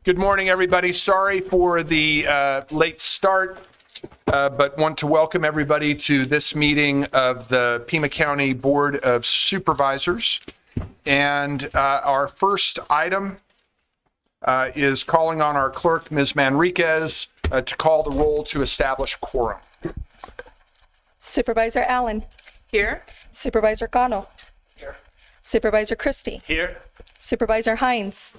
Good morning, everybody. Sorry for the late start, but want to welcome everybody to this meeting of the Pima County Board of Supervisors. And our first item is calling on our clerk, Ms. Manriquez, to call the roll to establish quorum. Supervisor Allen. Here. Supervisor Cano. Here. Supervisor Christie. Here. Supervisor Hines.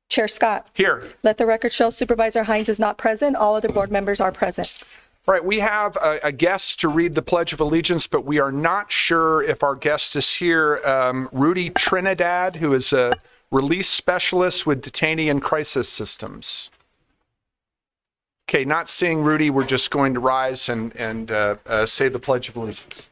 Chair Scott. Here. Let the record show Supervisor Hines is not present. All other board members are present. All right, we have a guest to read the Pledge of Allegiance, but we are not sure if our guest is here. Rudy Trinidad, who is a release specialist with Detainee and Crisis Systems. Okay, not seeing Rudy, we're just going to rise and say the Pledge of Allegiance.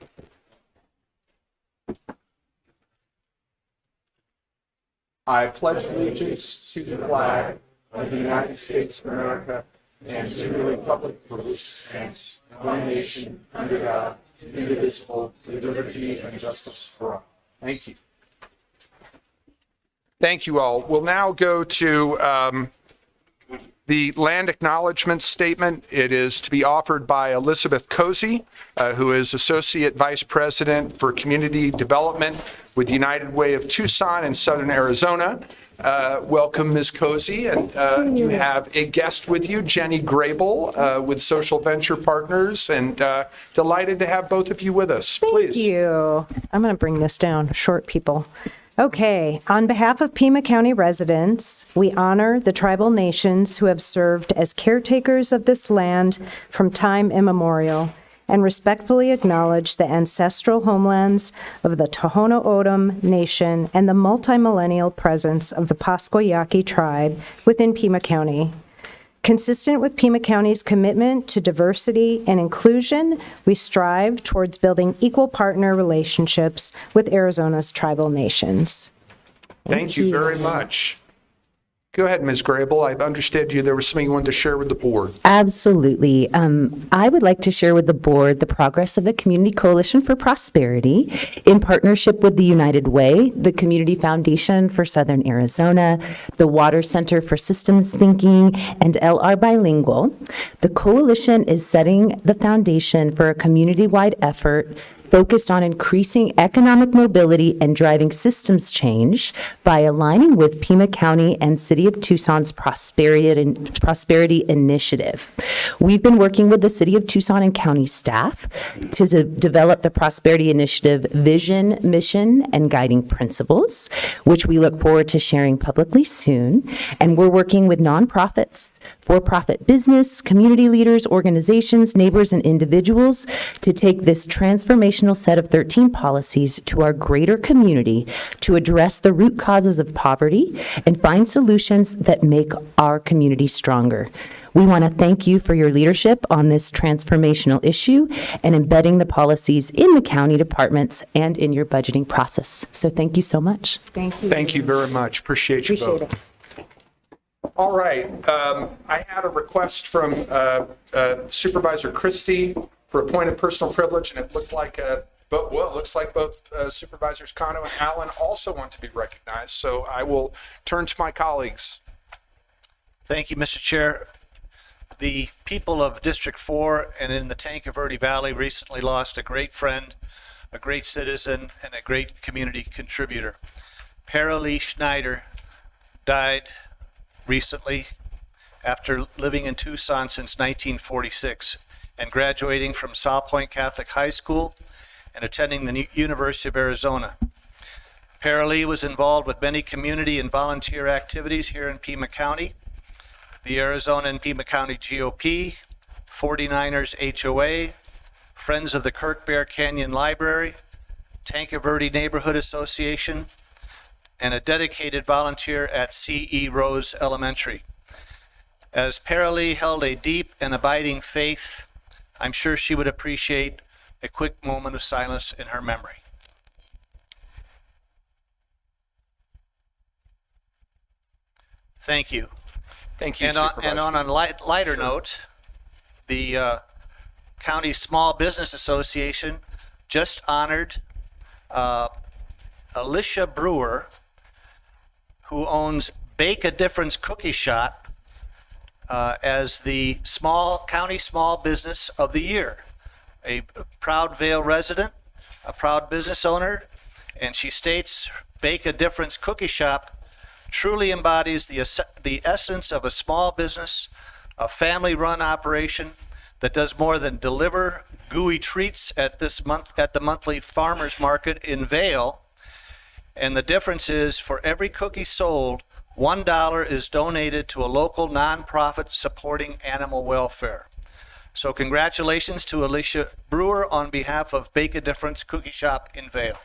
I pledge allegiance to the flag of the United States of America and to the republic for which it stands, one nation, under God, indivisible, with liberty and justice for all. Thank you. Thank you all. We'll now go to the land acknowledgement statement. It is to be offered by Elizabeth Cozy, who is Associate Vice President for Community Development with United Way of Tucson in Southern Arizona. Welcome, Ms. Cozy, and you have a guest with you, Jenny Grable, with Social Venture Partners, and delighted to have both of you with us. Please. Thank you. I'm going to bring this down, short people. Okay, on behalf of Pima County residents, we honor the tribal nations who have served as caretakers of this land from time immemorial and respectfully acknowledge the ancestral homelands of the Tohono O'odham Nation and the multi-millennial presence of the Pasco Yaqui tribe within Pima County. Consistent with Pima County's commitment to diversity and inclusion, we strive towards building equal partner relationships with Arizona's tribal nations. Thank you very much. Go ahead, Ms. Grable. I understood there was something you wanted to share with the board. Absolutely. I would like to share with the board the progress of the Community Coalition for Prosperity in partnership with the United Way, the Community Foundation for Southern Arizona, the Water Center for Systems Thinking, and LR Bilingual. The coalition is setting the foundation for a community-wide effort focused on increasing economic mobility and driving systems change by aligning with Pima County and City of Tucson's Prosperity Initiative. We've been working with the City of Tucson and county staff to develop the Prosperity Initiative vision, mission, and guiding principles, which we look forward to sharing publicly soon. And we're working with nonprofits, for-profit business, community leaders, organizations, neighbors, and individuals to take this transformational set of 13 policies to our greater community to address the root causes of poverty and find solutions that make our community stronger. We want to thank you for your leadership on this transformational issue and embedding the policies in the county departments and in your budgeting process. So thank you so much. Thank you. Thank you very much. Appreciate you both. All right. I had a request from Supervisor Christie for a point of personal privilege, and it looked like looks like both Supervisors Cano and Allen also want to be recognized. So I will turn to my colleagues. Thank you, Mr. Chair. The people of District 4 and in the Tanque Verde Valley recently lost a great friend, a great citizen, and a great community contributor. Paralee Schneider died recently after living in Tucson since 1946 and graduating from South Point Catholic High School and attending the University of Arizona. Paralee was involved with many community and volunteer activities here in Pima County, the Arizona and Pima County GOP, 49ers HOA, Friends of the Kirk Bear Canyon Library, Tanque Verde Neighborhood Association, and a dedicated volunteer at C.E. Rose Elementary. As Paralee held a deep and abiding faith, I'm sure she would appreciate a quick moment of silence in her memory. Thank you. Thank you, And Supervisor. on a lighter note, the County Small Business Association just honored Alicia Brewer, who owns Bake a Difference Cookie Shop as the County Small Business of the Year. A proud Vail resident, a proud business owner, and she states Bake a Difference Cookie Shop truly embodies the essence of a small business, a family-run operation that does more than deliver gooey treats at the monthly farmers market in Vail. And the difference is, for every cookie sold, $1 is donated to a local nonprofit supporting animal welfare. So congratulations to Alicia Brewer on behalf of Bake a Difference Cookie Shop in Vail.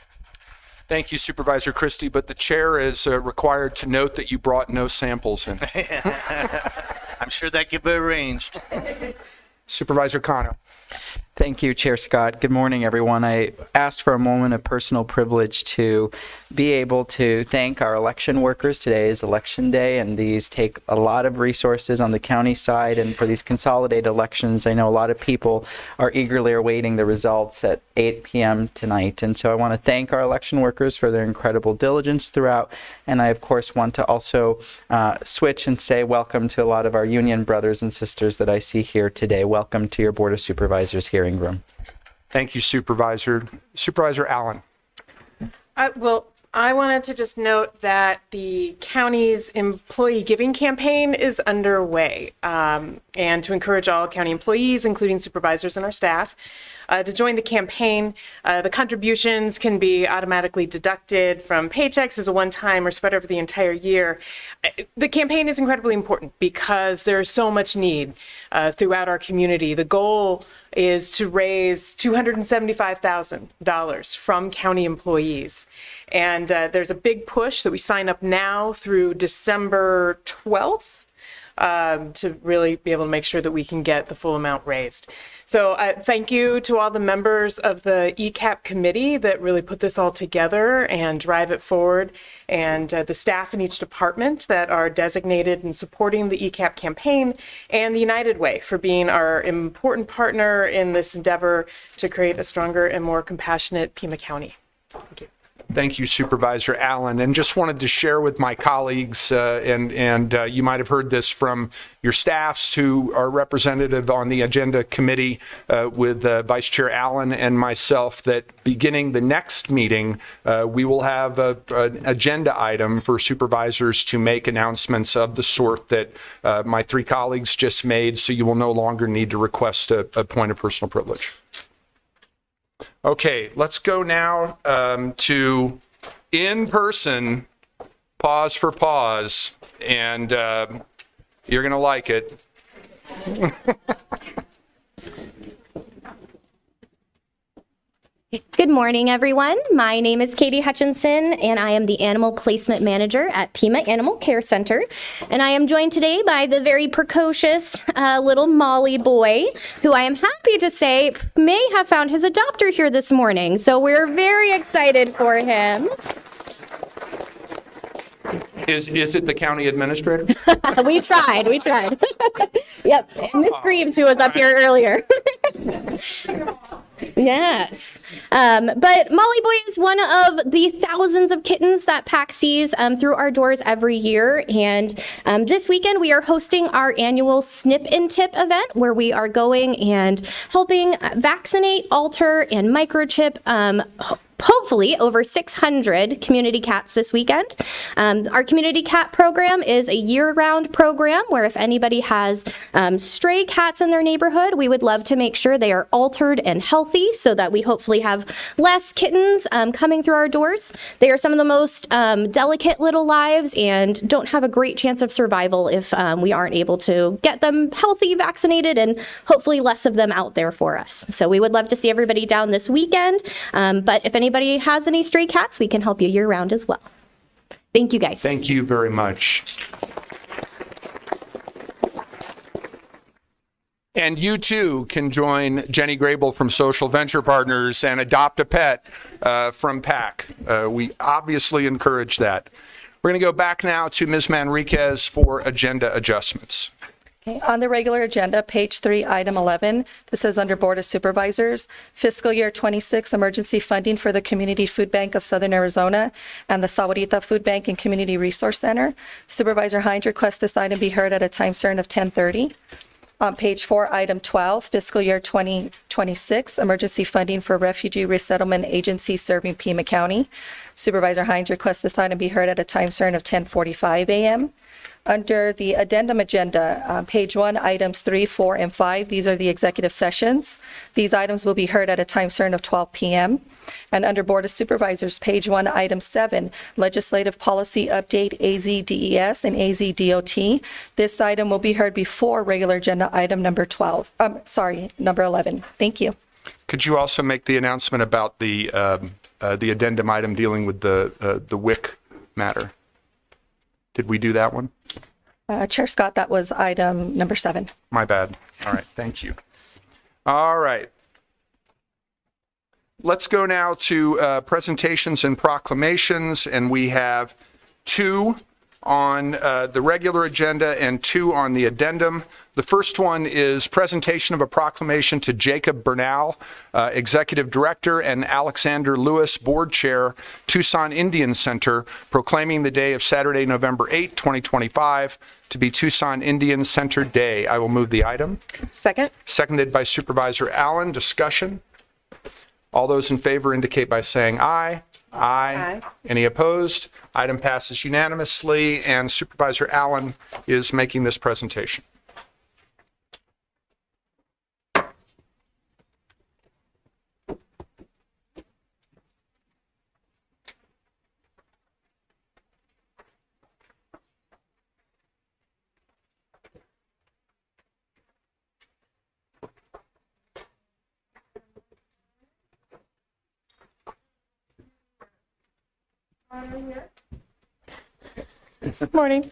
Thank you, Supervisor Christie, but the chair is required to note that you brought no samples in. I'm sure that can be arranged. Supervisor Kano. Thank you, Chair Scott. Good morning, everyone. I asked for a moment of personal privilege to be able to thank our election workers. Today is election day, and these take a lot of resources on the county side. And for these consolidated elections, I know a lot of people are eagerly awaiting the results at 8 p.m. tonight. And so I want to thank our election workers for their incredible diligence throughout. And I, of course, want to also switch and say welcome to a lot of our union brothers and sisters that I see here today. Welcome to your Board of Supervisors hearing room. Thank you, Supervisor. Supervisor Allen. Well, I wanted to just note that the county's employee giving campaign is underway, and to encourage all county employees, including supervisors and our staff, to join the campaign. The contributions can be automatically deducted from paychecks as a one-time or spread over the entire year. The campaign is incredibly important because there's so much need throughout our community. The goal is to raise $275,000 from county employees. And there's a big push that we sign up now through December 12th to really be able to make sure that we can get the full amount raised. So thank you to all the members of the ECAP committee that really put this all together and drive it forward, and the staff in each department that are designated in supporting the ECAP campaign, and the United Way for being our important partner in this endeavor to create a stronger and more compassionate Pima County. Thank you. Thank you, Supervisor Allen. And just wanted to share with my colleagues, and you might have heard this from your staffs who are representative on the agenda committee with Vice Chair Allen and myself, that beginning the next meeting, we will have an agenda item for supervisors to make announcements of the sort that my three colleagues just made, so you will no longer need to request a point of personal privilege. Okay, let's go now to in-person pause for pause, and you're going to like it. Good morning, everyone. My name is Katie Hutchinson, and I am the Animal Placement Manager at Pima Animal Care Center. And I am joined today by the very precocious little Molly boy, who I am happy to say may have found his adopter here this morning. So we're very excited for him. Is it the county administrator? We tried. Yep, Miss Greaves, who was up here earlier. Yes. But Molly Boy is one of the thousands of kittens that PAC sees through our doors every year. And this weekend, we are hosting our annual Snip and Tip event, where we are going and helping vaccinate, alter, and microchip hopefully over 600 community cats this weekend. Our community cat program is a year-round program where if anybody has stray cats in their neighborhood, we would love to make sure they are altered and healthy so that we hopefully have less kittens coming through our doors. They are some of the most delicate little lives and don't have a great chance of survival if we aren't able to get them healthy, vaccinated, and hopefully less of them out there for us. So we would love to see everybody down this weekend. But if anybody has any stray cats, we can help you year-round as well. Thank you, guys. Thank you very much. And you too can join Jenny Grable from Social Venture Partners and adopt a pet from PAC. We obviously encourage that. We're going to go back now to Ms. Manriquez for agenda adjustments. Okay, on the regular agenda, page 3, item 11, this is under Board of Supervisors, fiscal year 26 emergency funding for the Community Food Bank of Southern Arizona and the Sahuarita Food Bank and Community Resource Center. Supervisor Hines requests this item be heard at a time certain of 10:30. On page 4, item 12, fiscal year 2026 emergency funding for refugee resettlement agencies serving Pima County. Supervisor Hines requests this item be heard at a time certain of 10:45 a.m. Under the addendum agenda, page 1, items 3, 4, and 5, these are the executive sessions. These items will be heard at a time certain of 12 p.m. And under Board of Supervisors, page 1, item 7, legislative policy update AZDES and AZDOT. This item will be heard before regular agenda item number 11. Thank you. Could you also make the announcement about the addendum item dealing with the WIC matter? Did we do that one? Chair Scott, that was item number 7. My bad. All right, thank you. All right. Let's go now to presentations and proclamations, and we have 2 on the regular agenda and 2 on the addendum. The first one is presentation of a proclamation to Jacob Bernal, Executive Director, and Alexander Lewis, Board Chair, Tucson Indian Center, proclaiming the day of Saturday, November 8, 2025, to be Tucson Indian Center Day. I will move the item. Second? Seconded by Supervisor Allen. Discussion? All those in favor indicate by saying aye. Aye. Any opposed? Item passes unanimously, and Supervisor Allen is making this presentation. Morning.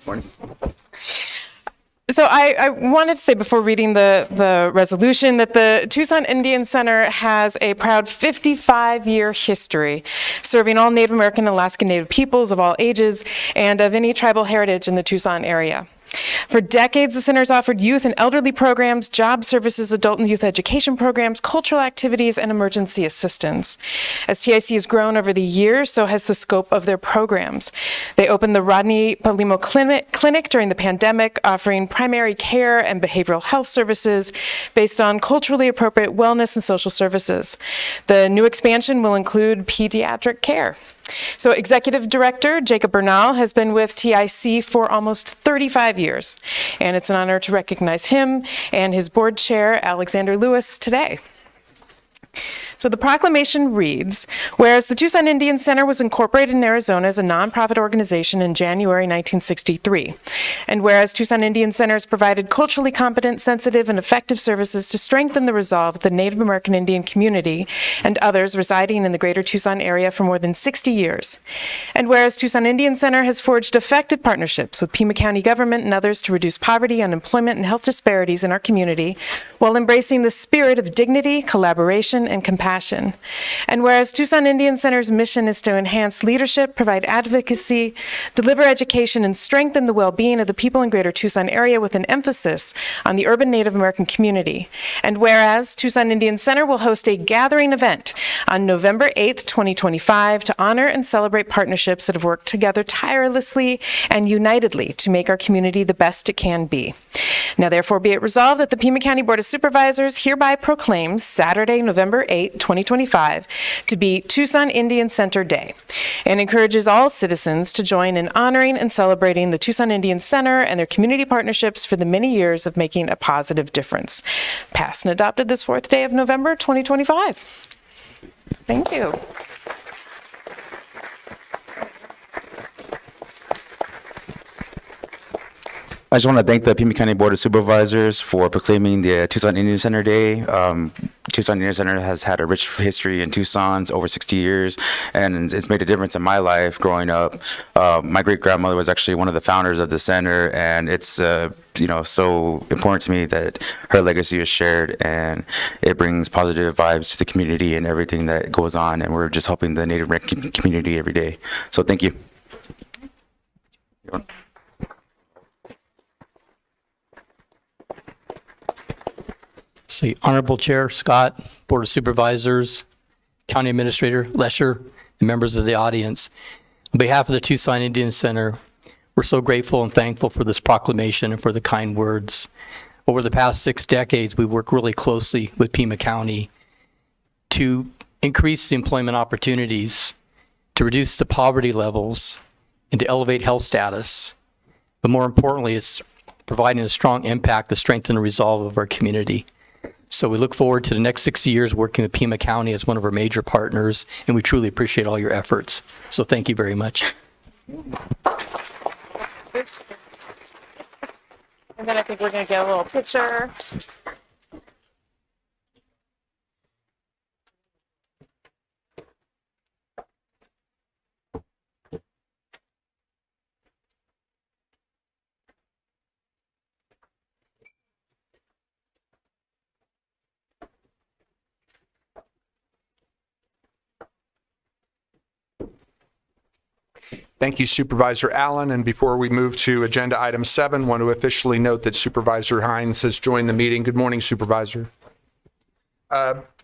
So I wanted to say before reading the resolution that the Tucson Indian Center has a proud 55-year history serving all Native American and Alaskan Native peoples of all ages and of any tribal heritage in the Tucson area. For decades, the center has offered youth and elderly programs, job services, adult and youth education programs, cultural activities, and emergency assistance. As TIC has grown over the years, so has the scope of their programs. They opened the Rodney Palimo Clinic during the pandemic, offering primary care and behavioral health services based on culturally appropriate wellness and social services. The new expansion will include pediatric care. So Executive Director Jacob Bernal has been with TIC for almost 35 years, and it's an honor to recognize him and his board chair, Alexander Lewis, today. So the proclamation reads, whereas the Tucson Indian Center was incorporated in Arizona as a nonprofit organization in January 1963, and whereas Tucson Indian Center has provided culturally competent, sensitive, and effective services to strengthen the resolve of the Native American Indian community and others residing in the greater Tucson area for more than 60 years, and whereas Tucson Indian Center has forged effective partnerships with Pima County government and others to reduce poverty, unemployment, and health disparities in our community while embracing the spirit of dignity, collaboration, and compassion. And whereas Tucson Indian Center's mission is to enhance leadership, provide advocacy, deliver education, and strengthen the well-being of the people in greater Tucson area with an emphasis on the urban Native American community. And whereas Tucson Indian Center will host a gathering event on November 8th, 2025 to honor and celebrate partnerships that have worked together tirelessly and unitedly to make our community the best it can be. Now therefore be it resolved that the Pima County Board of Supervisors hereby proclaims Saturday, November 8, 2025 to be Tucson Indian Center Day and encourages all citizens to join in honoring and celebrating the Tucson Indian Center and their community partnerships for the many years of making a positive difference. Passed and adopted this 4th day of November 2025. Thank you. I just want to thank the Pima County Board of Supervisors for proclaiming the Tucson Indian Center Day. Tucson Indian Center has had a rich history in Tucson over 60 years, and it's made a difference in my life growing up. My great-grandmother was actually one of the founders of the center, and it's so important to me that her legacy is shared, and it brings positive vibes to the community and everything that goes on, and we're just helping the Native American community every day. So thank you. See, Honorable Chair Scott, Board of Supervisors, County Administrator Lesher, and members of the audience. On behalf of the Tucson Indian Center, we're so grateful and thankful for this proclamation and for the kind words. Over the past 6 decades, we worked really closely with Pima County to increase the employment opportunities, to reduce the poverty levels, and to elevate health status. But more importantly, it's providing a strong impact to strengthen the resolve of our community. So we look forward to the next 60 years working with Pima County as one of our major partners, and we truly appreciate all your efforts. So thank you very much. And then I think we're going to get a little picture. Thank you, Supervisor Allen. And before we move to agenda item 7, I want to officially note that Supervisor Hines has joined the meeting. Good morning, Supervisor.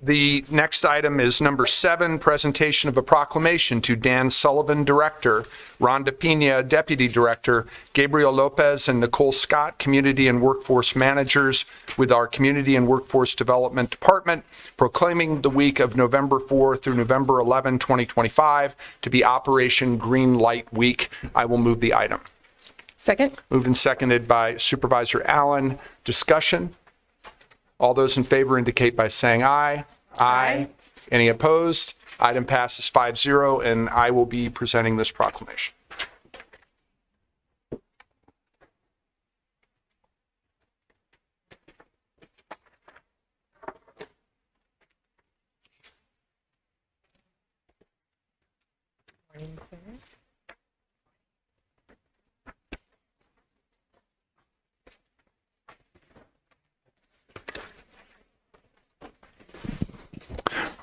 The next item is number 7, presentation of a proclamation to Dan Sullivan, Director, Rhonda Pina, Deputy Director, Gabriel Lopez and Nicole Scott, Community and Workforce Managers with our Community and Workforce Development Department, proclaiming the week of November 4 through November 11, 2025 to be Operation Green Light Week. I will move the item. Second. Moved and seconded by Supervisor Allen. Discussion? All those in favor indicate by saying aye. Aye. Any opposed? Item passes 5-0, and I will be presenting this proclamation.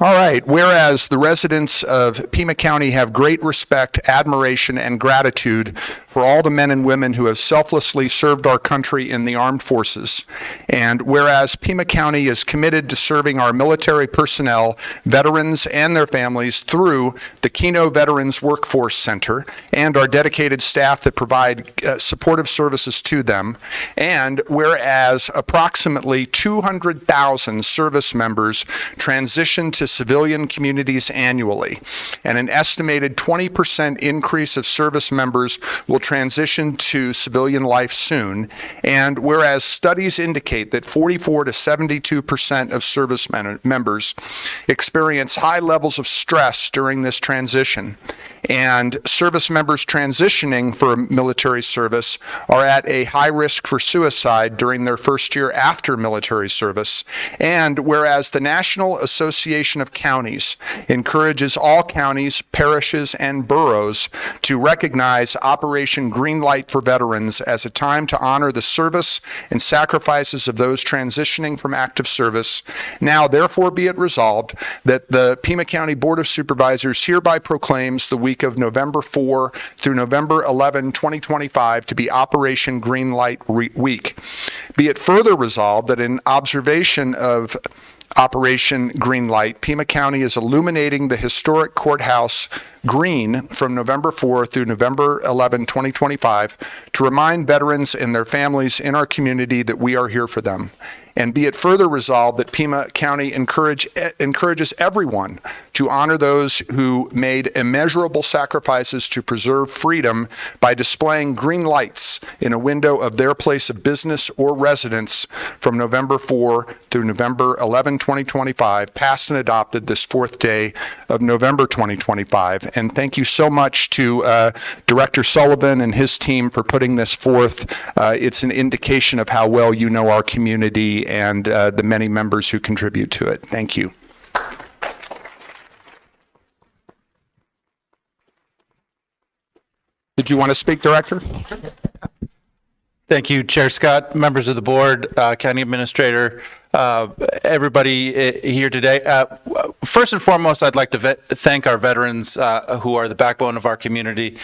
All right. Whereas the residents of Pima County have great respect, admiration, and gratitude for all the men and women who have selflessly served our country in the armed forces. And whereas Pima County is committed to serving our military personnel, veterans, and their families through the Keno Veterans Workforce Center and our dedicated staff that provide supportive services to them. And whereas approximately 200,000 service members transition to civilian communities annually, and an estimated 20% increase of service members will transition to civilian life soon. And whereas studies indicate that 44 to 72% of service members experience high levels of stress during this transition, and service members transitioning for military service are at a high risk for suicide during their first year after military service. And whereas the National Association of Counties encourages all counties, parishes, and boroughs to recognize Operation Green Light for Veterans as a time to honor the service and sacrifices of those transitioning from active service, now therefore be it resolved that the Pima County Board of Supervisors hereby proclaims the week of November 4 through November 11, 2025 to be Operation Green Light Week. Be it further resolved that in observation of Operation Green Light, Pima County is illuminating the historic courthouse green from November 4 through November 11, 2025 to remind veterans and their families in our community that we are here for them. And be it further resolved that Pima County encourages everyone to honor those who made immeasurable sacrifices to preserve freedom by displaying green lights in a window of their place of business or residence from November 4 through November 11, 2025, passed and adopted this 4th day of November 2025. And thank you so much to Director Sullivan and his team for putting this forth. It's an indication of how well you know our community and the many members who contribute to it. Thank you. Did you want to speak, Director? Thank you, Chair Scott, members of the board, County Administrator, everybody here today. First and foremost, I'd like to thank our veterans who are the backbone of our community.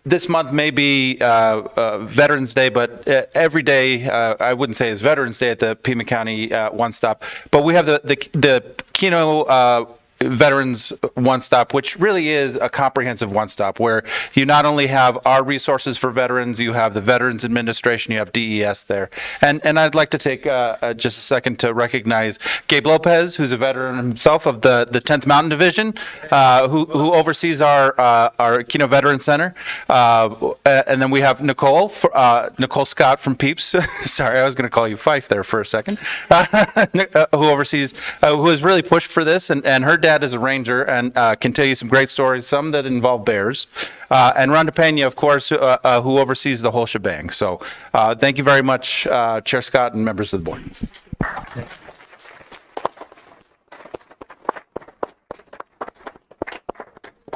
This month may be Veterans Day, but every day, I wouldn't say it's Veterans Day at the Pima County One Stop, but we have the Keno Veterans One Stop, which really is a comprehensive one stop where you not only have our resources for veterans, you have the Veterans Administration, you have DES there. And I'd like to take just a second to recognize Gabe Lopez, who's a veteran himself of the 10th Mountain Division, who oversees our Keno Veteran Center. And then we have Nicole Scott from Peeps. Sorry, I was going to call you Fife there for a second. Who oversees, who has really pushed for this, and her dad is a ranger and can tell you some great stories, some that involve bears. And Rhonda Pena, of course, who oversees the whole shebang. So thank you very much, Chair Scott and members of the board.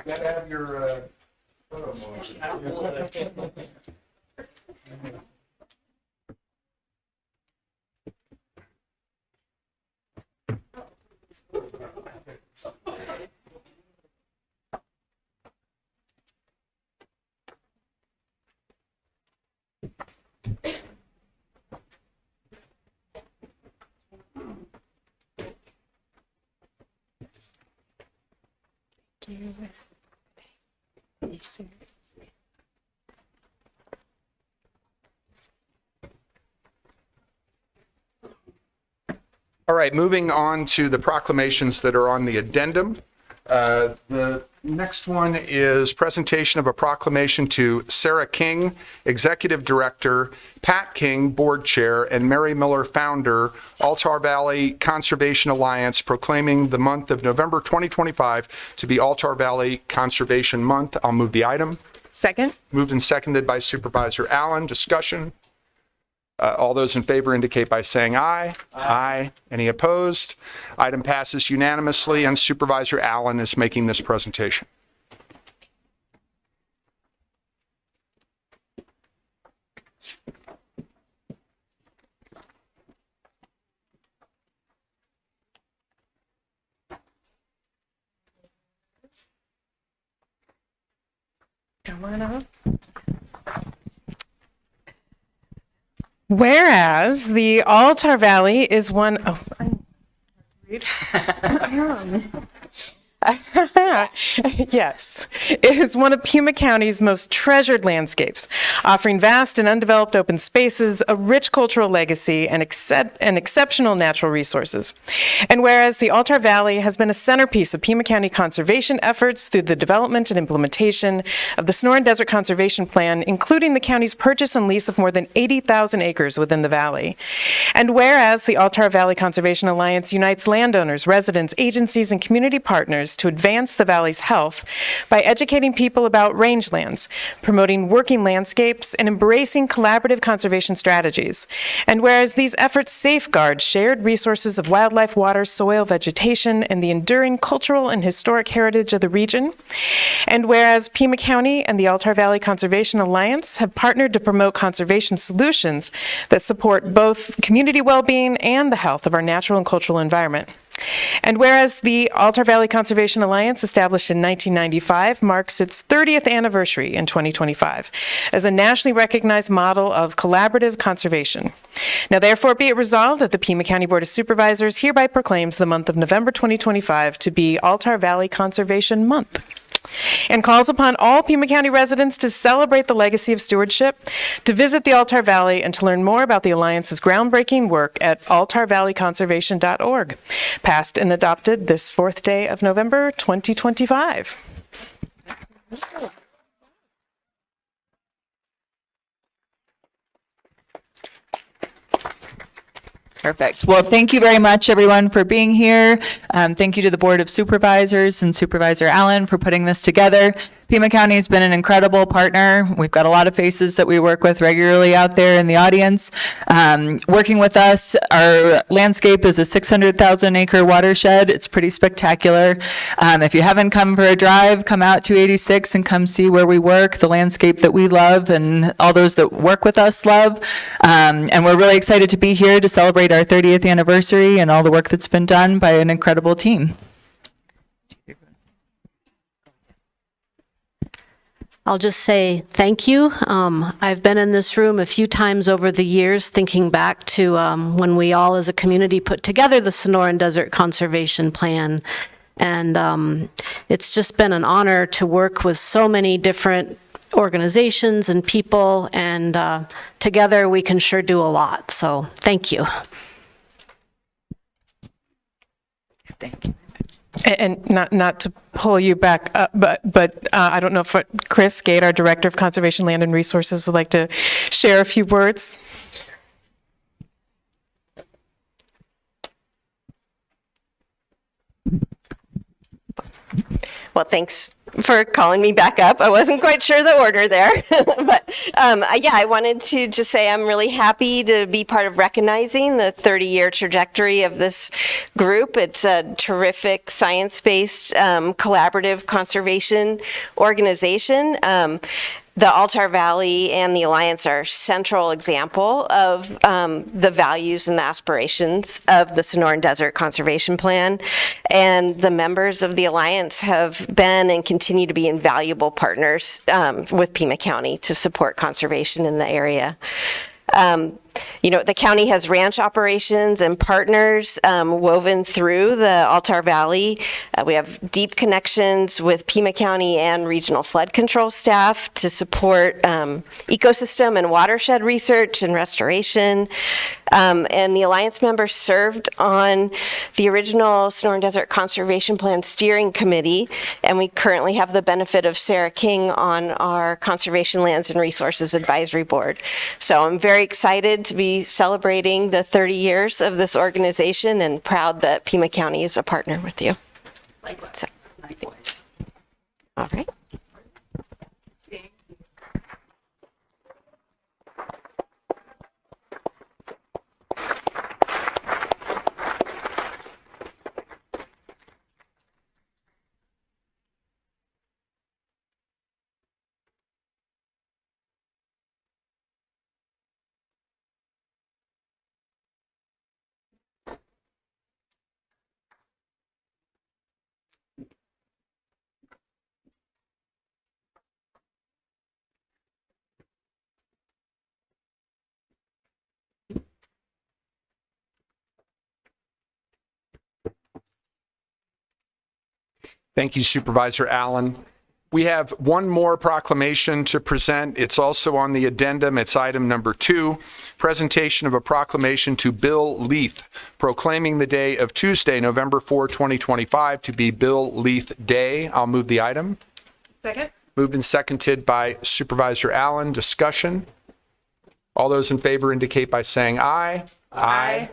You gotta have your photo All right, moving on to the proclamations that are on the addendum. The next one is presentation of a proclamation to Sarah King, Executive Director, Pat King, Board Chair, and Mary Miller, Founder, Altar Valley Conservation Alliance, proclaiming the month of November 2025 to be Altar Valley Conservation Month. I'll move the item. Second. Moved and seconded by Supervisor Allen. Discussion. All those in favor indicate by saying aye. Aye. Any opposed? Item passes unanimously, and Supervisor Allen is making this presentation. Come on up. Whereas the Altar Valley is one. Oh, yes, it is one of Pima County's most treasured landscapes, offering vast and undeveloped open spaces, a rich cultural legacy, and exceptional natural resources. And whereas the Altar Valley has been a centerpiece of Pima County conservation efforts through the development and implementation of the Sonoran Desert Conservation Plan, including the county's purchase and lease of more than 80,000 acres within the valley. And whereas the Altar Valley Conservation Alliance unites landowners, residents, agencies, and community partners to advance the valley's health by educating people about rangelands, promoting working landscapes, and embracing collaborative conservation strategies. And whereas these efforts safeguard shared resources of wildlife, water, soil, vegetation, and the enduring cultural and historic heritage of the region. And whereas Pima County and the Altar Valley Conservation Alliance have partnered to promote conservation solutions that support both community well-being and the health of our natural and cultural environment. And whereas the Altar Valley Conservation Alliance, established in 1995, marks its 30th anniversary in 2025 as a nationally recognized model of collaborative conservation. Now, therefore, be it resolved that the Pima County Board of Supervisors hereby proclaims the month of November 2025 to be Altar Valley Conservation Month, and calls upon all Pima County residents to celebrate the legacy of stewardship, to visit the Altar Valley, and to learn more about the Alliance's groundbreaking work at altarvalleyconservation.org, passed and adopted this 4th day of November 2025. Perfect. Well, thank you very much, everyone, for being here. Thank you to the Board of Supervisors and Supervisor Allen for putting this together. Pima County has been an incredible partner. We've got a lot of faces that we work with regularly out there in the audience. Working with us, our landscape is a 600,000 acre watershed. It's pretty spectacular. If you haven't come for a drive, come out 286 and come see where we work, the landscape that we love and all those that work with us love. And we're really excited to be here to celebrate our 30th anniversary and all the work that's been done by an incredible team. I'll just say thank you. I've been in this room a few times over the years thinking back to when we all as a community put together the Sonoran Desert Conservation Plan. And it's just been an honor to work with so many different organizations and people, and together we can sure do a lot. So thank you. Thank you. And not to pull you back up, but I don't know if Chris Gate, our Director of Conservation Land and Resources, would like to share a few words. Well, thanks for calling me back up. I wasn't quite sure the order there. But yeah, I wanted to just say I'm really happy to be part of recognizing the 30-year trajectory of this group. It's a terrific science-based collaborative conservation organization. The Altar Valley and the Alliance are central example of the values and the aspirations of the Sonoran Desert Conservation Plan. And the members of the Alliance have been and continue to be invaluable partners with Pima County to support conservation in the area. You know, the county has ranch operations and partners woven through the Altar Valley. We have deep connections with Pima County and regional flood control staff to support ecosystem and watershed research and restoration. And the Alliance members served on the original Sonoran Desert Conservation Plan Steering Committee, and we currently have the benefit of Sarah King on our Conservation Lands and Resources Advisory Board. So I'm very excited to be celebrating the 30 years of this organization and proud that Pima County is a partner with you. So, all right. Thank you, Supervisor Allen. We have one more proclamation to present. It's also on the addendum. It's item number 2, presentation of a proclamation to Bill Leith, proclaiming the day of Tuesday, November 4, 2025, to be Bill Leith Day. I'll move the item. Second. Moved and seconded by Supervisor Allen. Discussion. All those in favor indicate by saying aye. Aye.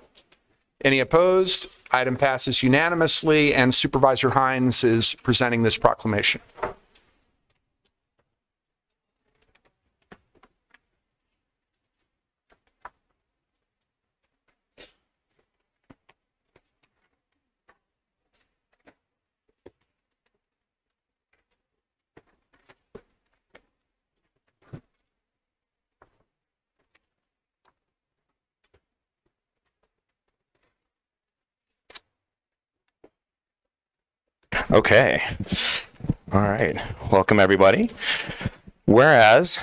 Any opposed? Item passes unanimously, and Supervisor Hines is presenting this proclamation. Okay. All right. Welcome, everybody. Whereas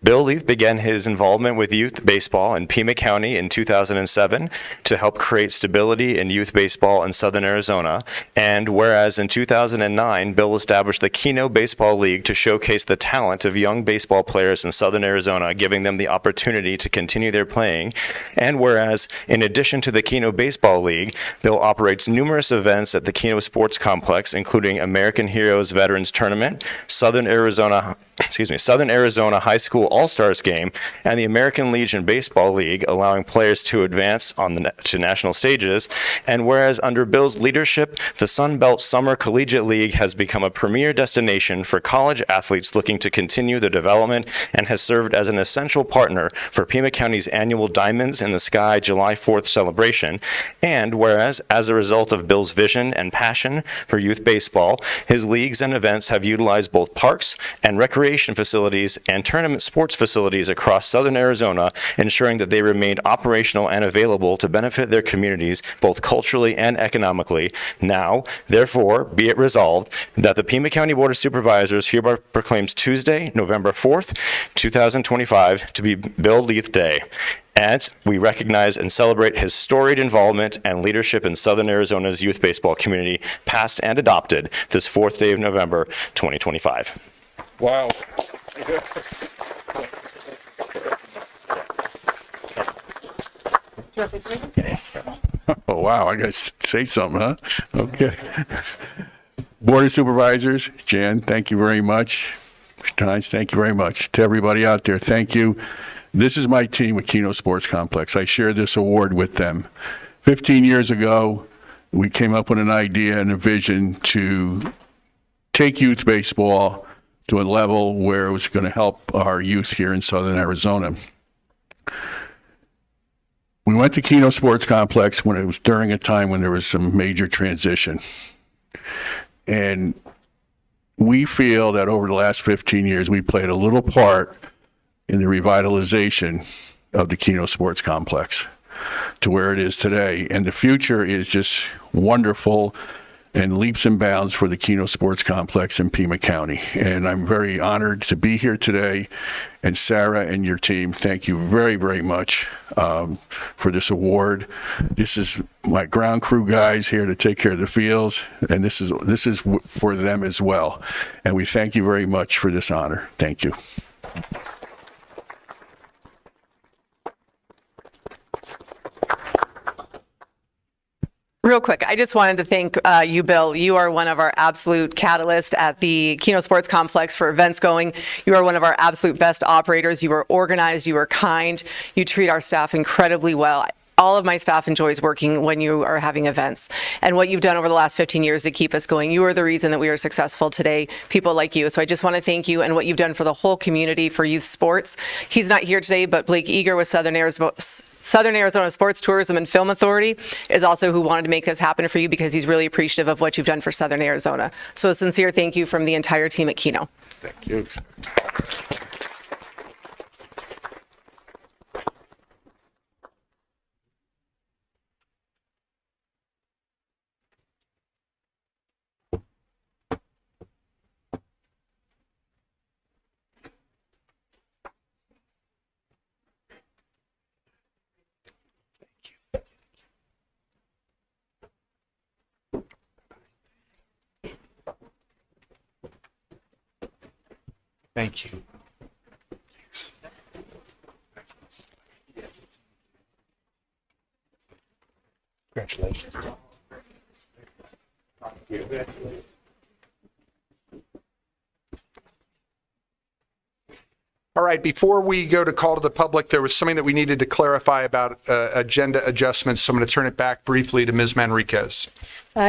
Bill Leith began his involvement with youth baseball in Pima County in 2007 to help create stability in youth baseball in Southern Arizona. And whereas in 2009, Bill established the Keno Baseball League to showcase the talent of young baseball players in Southern Arizona, giving them the opportunity to continue their playing. And whereas, in addition to the Keno Baseball League, Bill operates numerous events at the Keno Sports Complex, including American Heroes Veterans Tournament, Southern Arizona Southern Arizona High School All-Stars game and the American Legion Baseball League, allowing players to advance to national stages. And whereas under Bill's leadership, the Sun Belt Summer Collegiate League has become a premier destination for college athletes looking to continue their development and has served as an essential partner for Pima County's annual Diamonds in the Sky July 4th celebration. And whereas, as a result of Bill's vision and passion for youth baseball, his leagues and events have utilized both parks and recreation facilities and tournament sports facilities across Southern Arizona, ensuring that they remain operational and available to benefit their communities both culturally and economically. Now, therefore, be it resolved that the Pima County Board of Supervisors hereby proclaims Tuesday, November 4th, 2025 to be Bill Leith Day. And we recognize and celebrate his storied involvement and leadership in Southern Arizona's youth baseball community, past and adopted, this 4th day of November, 2025. Wow. Oh, wow. I got to say something, huh? Okay. Board of Supervisors, Jan, thank you very much. Steins, thank you very much. To everybody out there, thank you. This is my team with Keno Sports Complex. I share this award with them. 15 years ago, we came up with an idea and a vision to take youth baseball to a level where it was going to help our youth here in Southern Arizona. We went to Keno Sports Complex when it was during a time when there was some major transition. And we feel that over the last 15 years, we played a little part in the revitalization of the Keno Sports Complex to where it is today. And the future is just wonderful and leaps and bounds for the Keno Sports Complex in Pima County. And I'm very honored to be here today. And Sarah and your team, thank you very, very much for this award. This is my ground crew guys here to take care of the fields, and this is for them as well. And we thank you very much for this honor. Thank you. Real quick, I just wanted to thank you, Bill. You are one of our absolute catalysts at the Keno Sports Complex for events going. You are one of our absolute best operators. You are organized, you are kind, you treat our staff incredibly well. All of my staff enjoys working when you are having events. And what you've done over the last 15 years to keep us going, you are the reason that we are successful today, people like you. So I just want to thank you and what you've done for the whole community for youth sports. He's not here today, but Blake Eager with Southern Arizona Sports Tourism and Film Authority is also who wanted to make this happen for you because he's really appreciative of what you've done for Southern Arizona. So a sincere thank you from the entire team at Keno. Thank you. Thank you. Congratulations. All right, before we go to call to the public, there was something that we needed to clarify about agenda adjustments, so I'm going to turn it back briefly to Ms. Manriquez.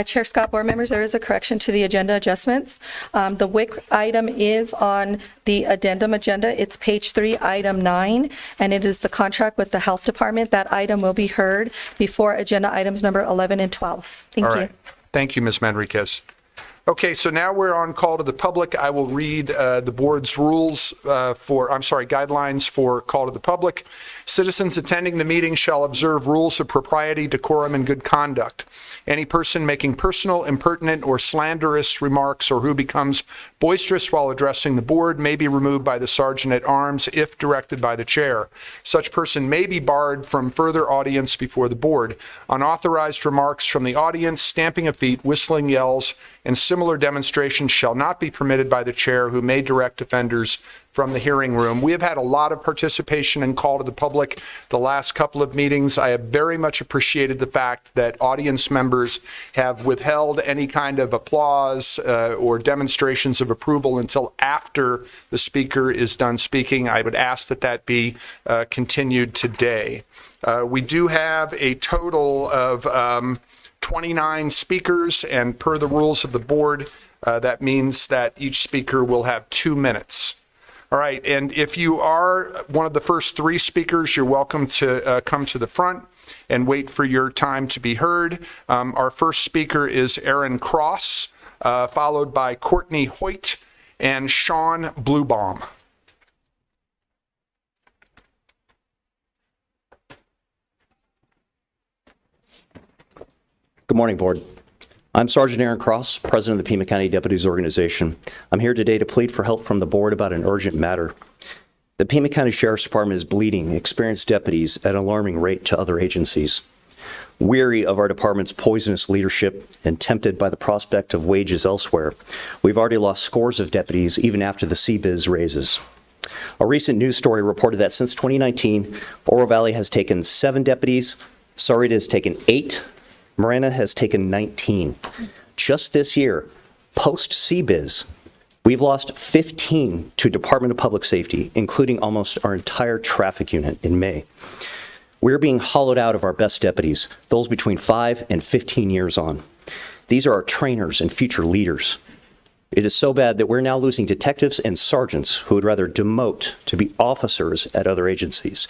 Chair Scott, board members, there is a correction to the agenda adjustments. The WIC item is on the addendum agenda. It's page 3, item 9, and it is the contract with the health department. That item will be heard before agenda items number 11 and 12. Thank you. All right. Thank you, Ms. Manriquez. Okay, so now we're on call to the public. I will read the board's guidelines for call to the public. Citizens attending the meeting shall observe rules of propriety, decorum, and good conduct. Any person making personal, impertinent, or slanderous remarks or who becomes boisterous while addressing the board may be removed by the sergeant at arms if directed by the chair. Such person may be barred from further audience before the board. Unauthorized remarks from the audience, stamping of feet, whistling yells, and similar similar demonstrations shall not be permitted by the chair, who may direct offenders from the hearing room. We have had a lot of participation and call to the public the last couple of meetings. I have very much appreciated the fact that audience members have withheld any kind of applause or demonstrations of approval until after the speaker is done speaking. I would ask that that be continued today. We do have a total of 29 speakers, and per the rules of the board, that means that each speaker will have 2 minutes. All right, and if you are one of the first 3 speakers, you're welcome to come to the front and wait for your time to be heard. Our first speaker is Aaron Cross, followed by Courtney Hoyt and Sean Bluebaum. Good morning, Board. I'm Sergeant Aaron Cross, President of the Pima County Deputies Organization. I'm here today to plead for help from the Board about an urgent matter. The Pima County Sheriff's Department is bleeding experienced deputies at an alarming rate to other agencies. Weary of our department's poisonous leadership and tempted by the prospect of wages elsewhere, we've already lost scores of deputies even after the CBIZ raises. A recent news story reported that since 2019, Oro Valley has taken 7 deputies, Sahuarita has taken 8, Marana has taken 19. Just this year, post-CBIZ, we've lost 15 to Department of Public Safety, including almost our entire traffic unit in May. We're being hollowed out of our best deputies, those between 5 and 15 years on. These are our trainers and future leaders. It is so bad that we're now losing detectives and sergeants who would rather demote to be officers at other agencies.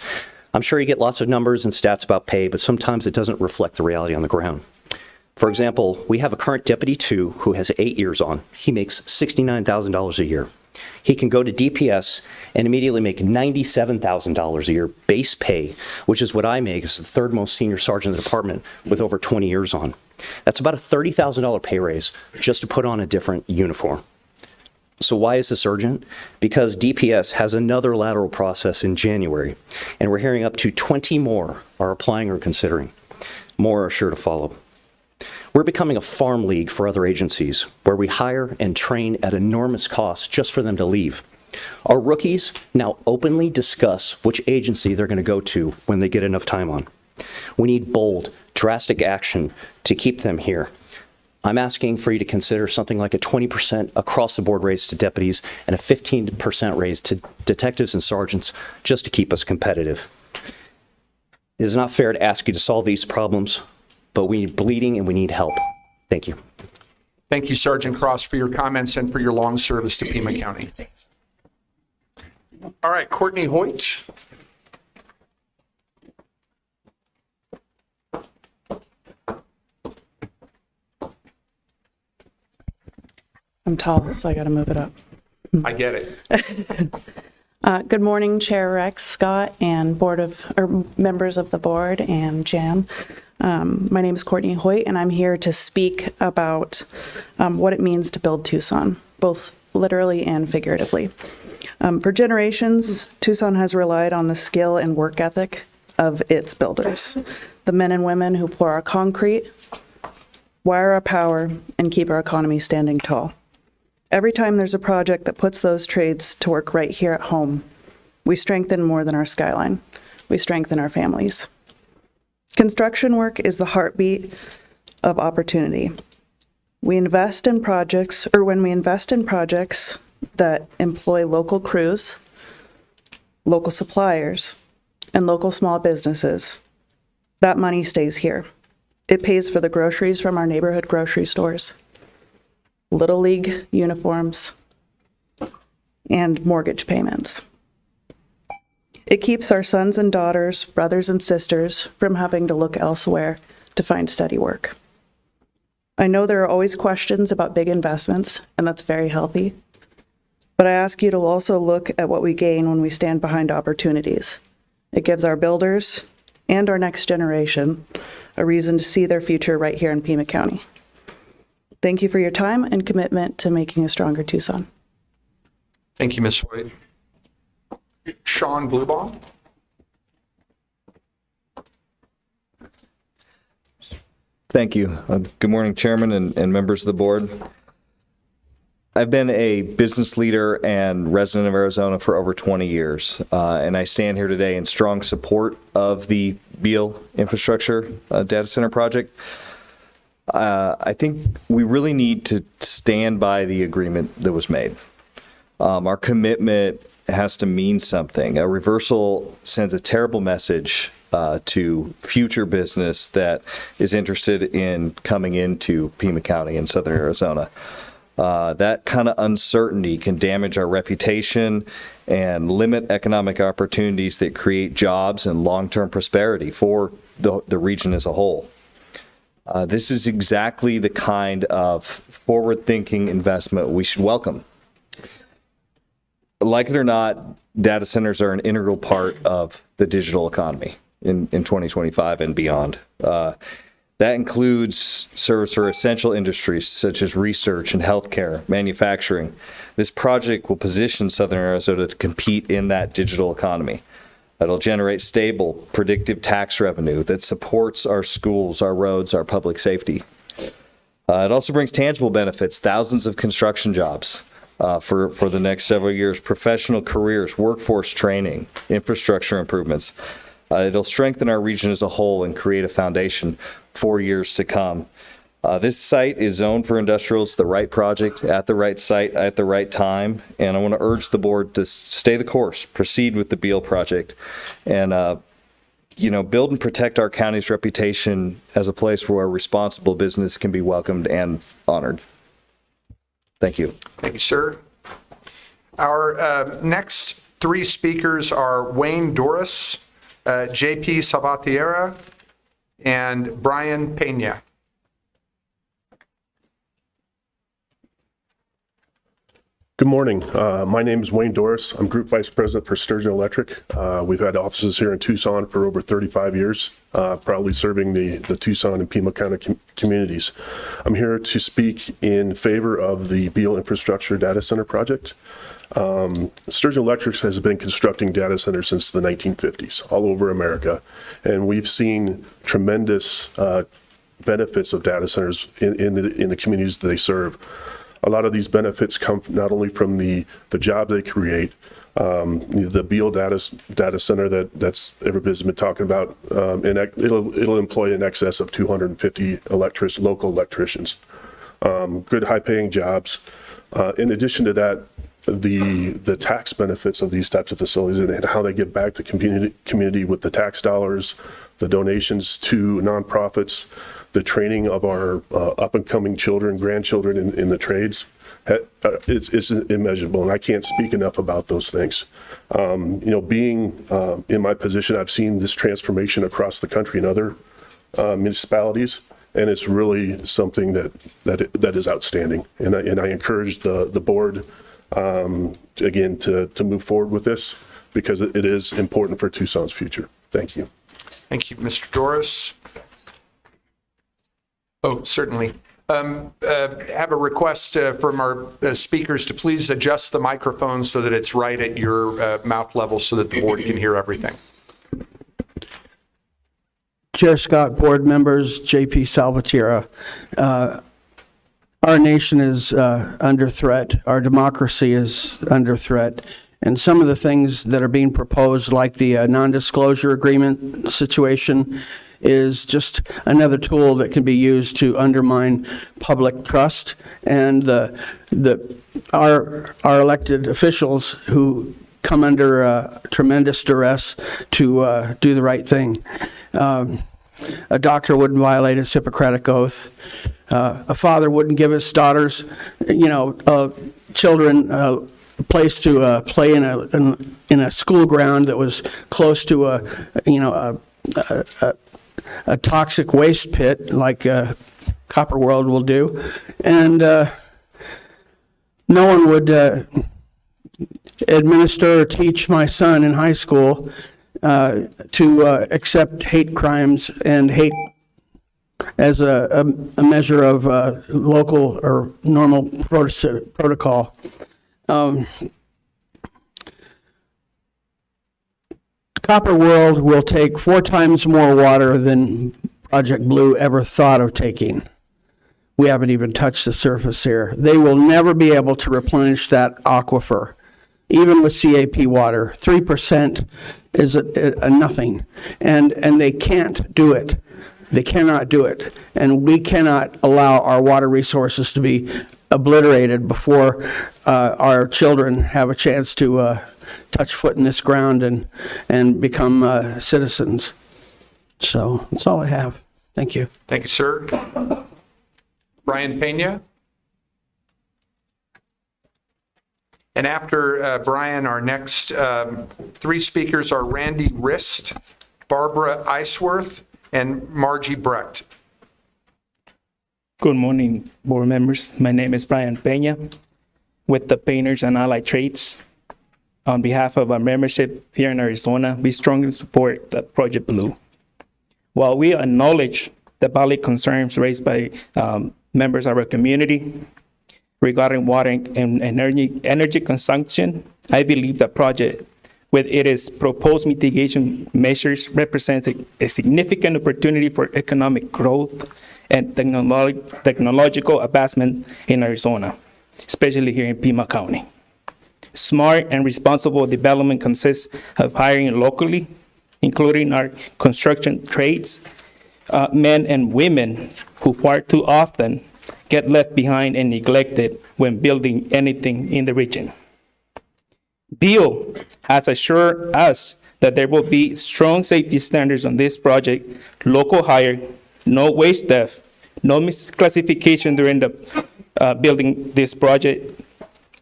I'm sure you get lots of numbers and stats about pay, but sometimes it doesn't reflect the reality on the ground. For example, we have a current Deputy 2 who has 8 years on. He makes $69,000 a year. He can go to DPS and immediately make $97,000 a year base pay, which is what I make as the 3rd most senior sergeant in the department with over 20 years on. That's about a $30,000 pay raise just to put on a different uniform. So why is this urgent? Because DPS has another lateral process in January, and we're hearing up to 20 more are applying or considering. More are sure to follow. We're becoming a farm league for other agencies, where we hire and train at enormous cost just for them to leave. Our rookies now openly discuss which agency they're going to go to when they get enough time on. We need bold, drastic action to keep them here. I'm asking for you to consider something like a 20% across-the-board raise to deputies and a 15% raise to detectives and sergeants just to keep us competitive. It is not fair to ask you to solve these problems, but we need bleeding and we need help. Thank you. Thank you, Sergeant Cross, for your comments and for your long service to Pima County. All right, Courtney Hoyt. I'm tall, so I got to move it up. I get it. Good morning, Chair Rex, Scott, and members of the board, and Jan. My name is Courtney Hoyt, and I'm here to speak about what it means to build Tucson, both literally and figuratively. For generations, Tucson has relied on the skill and work ethic of its builders, the men and women who pour our concrete, wire our power, and keep our economy standing tall. Every time there's a project that puts those trades to work right here at home, we strengthen more than our skyline. We strengthen our families. Construction work is the heartbeat of opportunity. We invest in projects, or when we invest in projects that employ local crews, local suppliers, and local small businesses, that money stays here. It pays for the groceries from our neighborhood grocery stores, Little League uniforms, and mortgage payments. It keeps our sons and daughters, brothers and sisters from having to look elsewhere to find steady work. I know there are always questions about big investments, and that's very healthy. But I ask you to also look at what we gain when we stand behind opportunities. It gives our builders and our next generation a reason to see their future right here in Pima County. Thank you for your time and commitment to making a stronger Tucson. Thank you, Ms. Hoyt. Sean Bluebaum. Thank you. Good morning, Chairman and members of the board. I've been a business leader and resident of Arizona for over 20 years, and I stand here today in strong support of the Beale Infrastructure Data Center project. I think we really need to stand by the agreement that was made. Our commitment has to mean something. A reversal sends a terrible message to future business that is interested in coming into Pima County in southern Arizona. That kind of uncertainty can damage our reputation and limit economic opportunities that create jobs and long-term prosperity for the region as a whole. This is exactly the kind of forward-thinking investment we should welcome. Like it or not, data centers are an integral part of the digital economy in 2025 and beyond. That includes service for essential industries such as research and healthcare, manufacturing. This project will position Southern Arizona to compete in that digital economy. It'll generate stable, predictive tax revenue that supports our schools, our roads, our public safety. It also brings tangible benefits, thousands of construction jobs for the next several years, professional careers, workforce training, infrastructure improvements. It'll strengthen our region as a whole and create a foundation for years to come. This site is zoned for industrial. It's the right project at the right site at the right time. And I want to urge the board to stay the course, proceed with the Beale project, and build and protect our county's reputation as a place where responsible business can be welcomed and honored. Thank you. Thank you, sir. Our next three speakers are Wayne Doris, JP Salvatierra, and Brian Pena. Good morning. My name is Wayne Doris. I'm Group Vice President for Sturgeon Electric. We've had offices here in Tucson for over 35 years, proudly serving the Tucson and Pima County communities. I'm here to speak in favor of the Beale Infrastructure Data Center project. Sturgeon Electric has been constructing data centers since the 1950s all over America, and we've seen tremendous benefits of data centers in the communities that they serve. A lot of these benefits come not only from the job they create, the Beale data center that's everybody's been talking about, and it'll employ in excess of 250 local electricians. Good high-paying jobs. In addition to that, the tax benefits of these types of facilities and how they give back to community with the tax dollars, the donations to nonprofits, the training of our up-and-coming children, grandchildren in the trades, it's immeasurable, and I can't speak enough about those things. Being in my position, I've seen this transformation across the country in other municipalities, and it's really something that is outstanding. And I encourage the board again to move forward with this because it is important for Tucson's future. Thank you. Thank you, Mr. Doris. Oh, certainly. Have a request from our speakers to please adjust the microphone so that it's right at your mouth level so that the board can hear everything. Chair Scott, board members, JP Salvatierra. Our nation is under threat. Our democracy is under threat. And some of the things that are being proposed, like the non-disclosure agreement situation, is just another tool that can be used to undermine public trust and our elected officials who come under tremendous duress to do the right thing. A doctor wouldn't violate his Hippocratic oath. A father wouldn't give his daughters, children a place to play in a school ground that was close to a toxic waste pit like Copper World will do, and no one would administer or teach my son in high school to accept hate crimes and hate as a measure of local or normal protocol. Copper World will take 4 times more water than Project Blue ever thought of taking. we haven't even touched the surface here. They will never be able to replenish that aquifer, even with CAP water. 3% is a nothing, and they can't do it. They cannot do it, and we cannot allow our water resources to be obliterated before our children have a chance to touch foot in this ground and become citizens. So that's all I have. Thank you. Thank you, sir. Brian Pena. And after Brian, our next three speakers are Randy Rist, Barbara Iceworth, and Margie Brecht. Good morning, board members. My name is Brian Pena with the Painters and Allied Trades. On behalf of our membership here in Arizona, we strongly support the Project Blue. While we acknowledge the valid concerns raised by members of our community regarding water and energy consumption, I believe the project, with its proposed mitigation measures, represents a significant opportunity for economic growth and technological advancement in Arizona, especially here in Pima County. Smart and responsible development consists of hiring locally, including our construction trades, men and women who far too often get left behind and neglected when building anything in the region. Bill has assured us that there will be strong safety standards on this project, local hire, no wage theft, no misclassification during the building this project,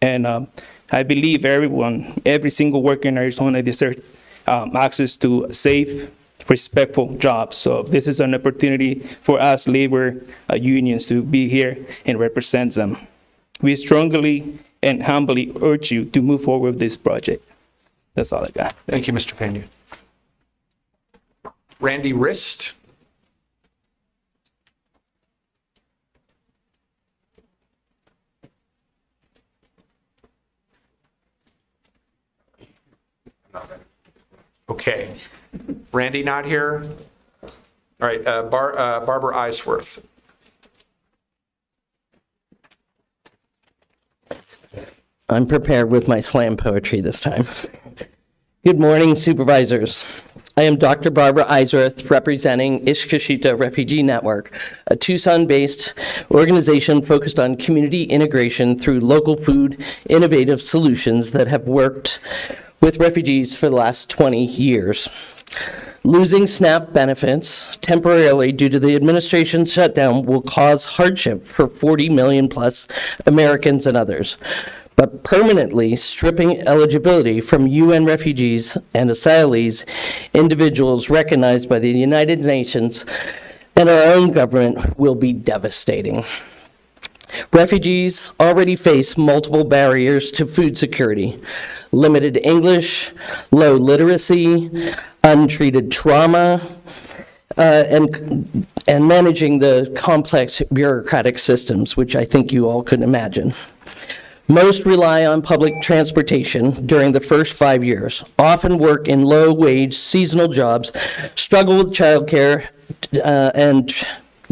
and I believe every single worker in Arizona deserves access to safe, respectful jobs. So this is an opportunity for us labor unions to be here and represent them. We strongly and humbly urge you to move forward with this project. That's all I got. Thank you, Mr. Pena. Randy Rist. Okay. Randy not here? All right, Barbara Iceworth. I'm prepared with my slam poetry this time. Good morning, supervisors. I am Dr. Barbara Iceworth, representing Ishkashita Refugee Network, a Tucson-based organization focused on community integration through local food innovative solutions that have worked with refugees for the last 20 years. Losing SNAP benefits temporarily due to the administration's shutdown will cause hardship for 40 million plus Americans and others. But permanently stripping eligibility from UN refugees and asylees, individuals recognized by the United Nations and our own government, will be devastating. Refugees already face multiple barriers to food security: limited English, low literacy, untreated trauma, and managing the complex bureaucratic systems, which I think you all could imagine. Most rely on public transportation during the first 5 years, often work in low-wage seasonal jobs, struggle with childcare and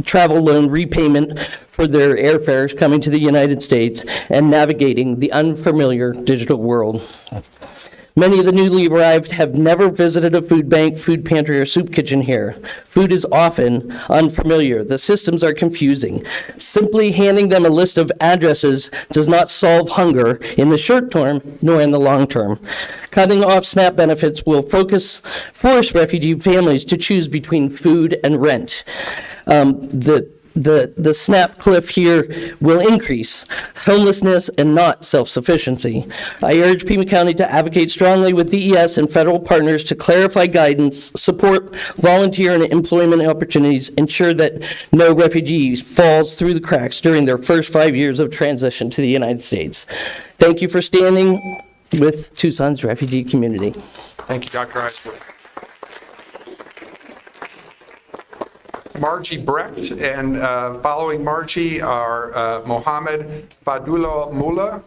travel loan repayment for their airfares coming to the United States, and navigating the unfamiliar digital world. Many of the newly arrived have never visited a food bank, food pantry, or soup kitchen here. Food is often unfamiliar. The systems are confusing. Simply handing them a list of addresses does not solve hunger in the short term nor in the long term. Cutting off SNAP benefits will force refugee families to choose between food and rent. The SNAP cliff here will increase homelessness and not self-sufficiency. I urge Pima County to advocate strongly with DES and federal partners to clarify guidance, support volunteer and employment opportunities, ensure that no refugee falls through the cracks during their first 5 years of transition to the United States. Thank you for standing with Tucson's refugee community. Thank you, Dr. Iceworth. Margie Brecht, and following Margie are Mohammed Fadullah Mullah,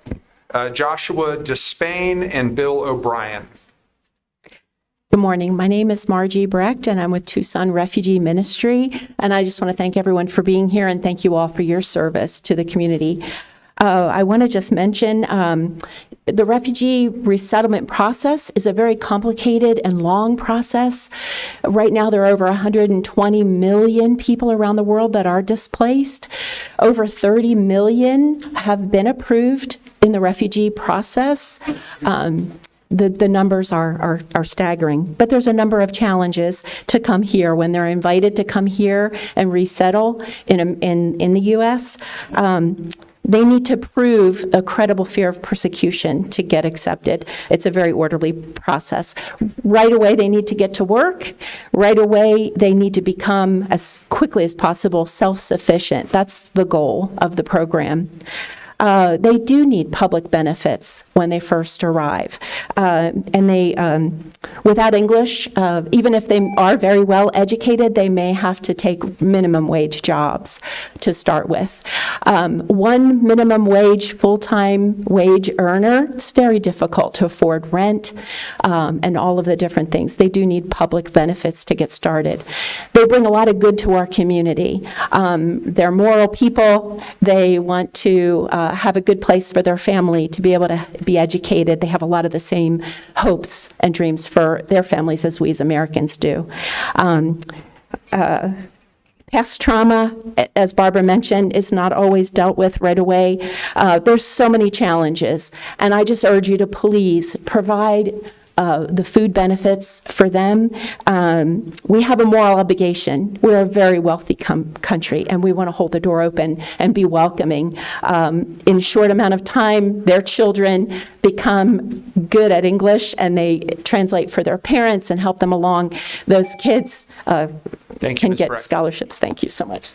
Joshua Despain, and Bill O'Brien. Good morning. My name is Margie Brecht, and I'm with Tucson Refugee Ministry. And I just want to thank everyone for being here and thank you all for your service to the community. I want to just mention the refugee resettlement process is a very complicated and long process. Right now, there are over 120 million people around the world that are displaced. Over 30 million have been approved in the refugee process. The numbers are staggering, but there's a number of challenges to come here when they're invited to come here and resettle in the U.S. They need to prove a credible fear of persecution to get accepted. It's a very orderly process. Right away, they need to get to work. Right away, they need to become, as quickly as possible, self-sufficient. That's the goal of the program. They do need public benefits when they first arrive. And they, without English, even if they are very well educated, they may have to take minimum wage jobs to start with. One minimum wage, full-time wage earner, it's very difficult to afford rent and all of the different things. They do need public benefits to get started. They bring a lot of good to our community. They're moral people. They want to have a good place for their family to be able to be educated. They have a lot of the same hopes and dreams for their families as we as Americans do. Past trauma, as Barbara mentioned, is not always dealt with right away. There's so many challenges, and I just urge you to please provide the food benefits for them. We have a moral obligation. We're a very wealthy country, and we want to hold the door open and be welcoming. In a short amount of time, their children become good at English, and they translate for their parents and help them along. Those kids can get Brecht. scholarships. Thank you so much.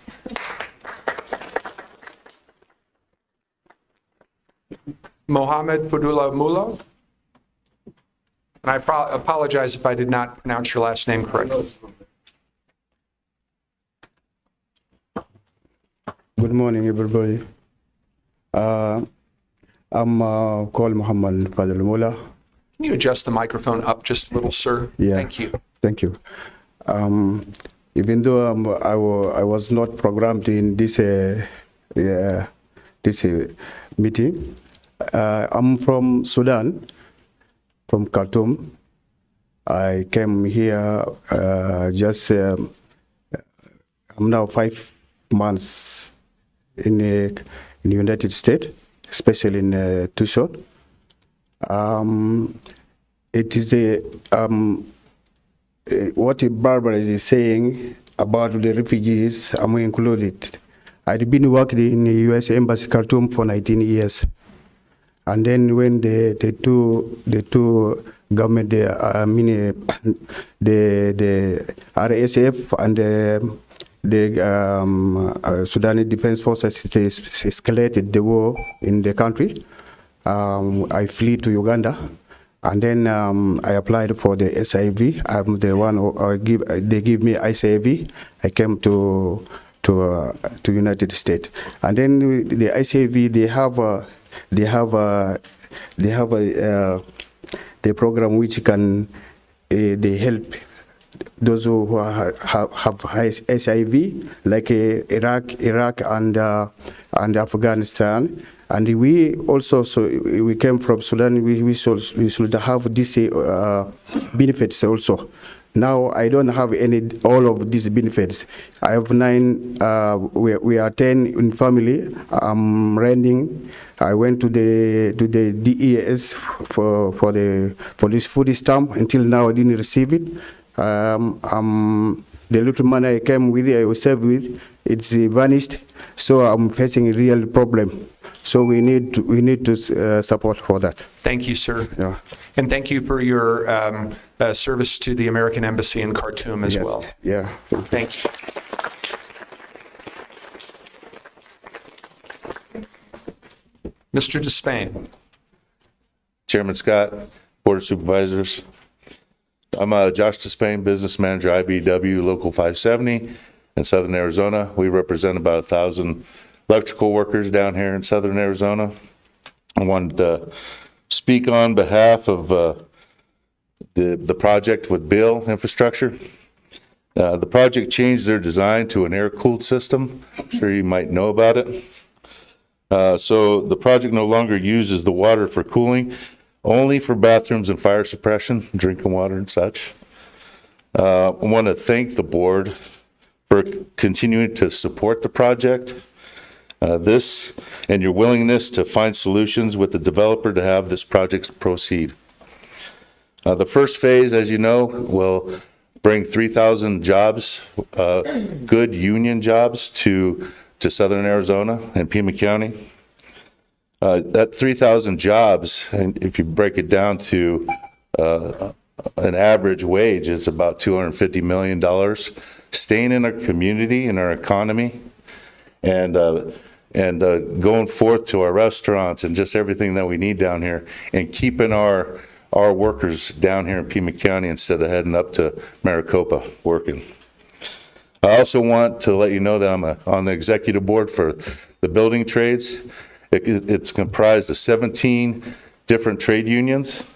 Mohammed Fadullah Mullah. And I apologize if I did not pronounce your last name correctly. Good morning, everybody. I'm called Muhammad Fadl Mullah. Can you adjust the microphone up just a little, sir? Yeah. Thank you. Thank you. Even though I was not programmed in this meeting, I'm from Sudan, from Khartoum. I came here I'm now 5 months in the United States, especially in Tucson. It is what Barbara is saying about the refugees, I'm included. I've been working in the U.S. Embassy Khartoum for 19 years. And then when the two government, the RSF and the Sudanese Defense Forces, they escalated the war in the country. I flee to Uganda, and then I applied for the SIV. I'm the one who they give me SIV. I came to United States, and then the SIV they have the program which can they help those who have SIV, like Iraq and Afghanistan. And we also, so we came from Sudan, we should have these benefits also. Now I don't have all of these benefits. I have 9, we are 10 in family. I'm renting. I went to the DES for this food stamp. Until now I didn't receive it. The little money I came with, I was served with, it's vanished. So I'm facing a real problem. So we need to support for that. Thank you, sir. Yeah. And thank you for your service to the American Embassy in Khartoum as well. Yeah. Thank you. Mr. Despain. Chairman Scott, Board of Supervisors. I'm Josh Despain, Business Manager, IBW Local 570 in Southern Arizona. We represent about 1,000 electrical workers down here in Southern Arizona. I wanted to speak on behalf of the project with Bill Infrastructure. The project changed their design to an air-cooled system. I'm sure you might know about it. So the project no longer uses the water for cooling, only for bathrooms and fire suppression, drinking water and such. I want to thank the board for continuing to support the project. This and your willingness to find solutions with the developer to have this project proceed. The first phase, as you know, will bring 3,000 jobs, good union jobs to Southern Arizona and Pima County. That 3,000 jobs, and if you break it down to an average wage, it's about $250 million staying in our community, in our economy, and going forth to our restaurants and just everything that we need down here, and keeping our workers down here in Pima County instead of heading up to Maricopa working. I also want to let you know that I'm on the executive board for the building trades. It's comprised of 17 different trade unions,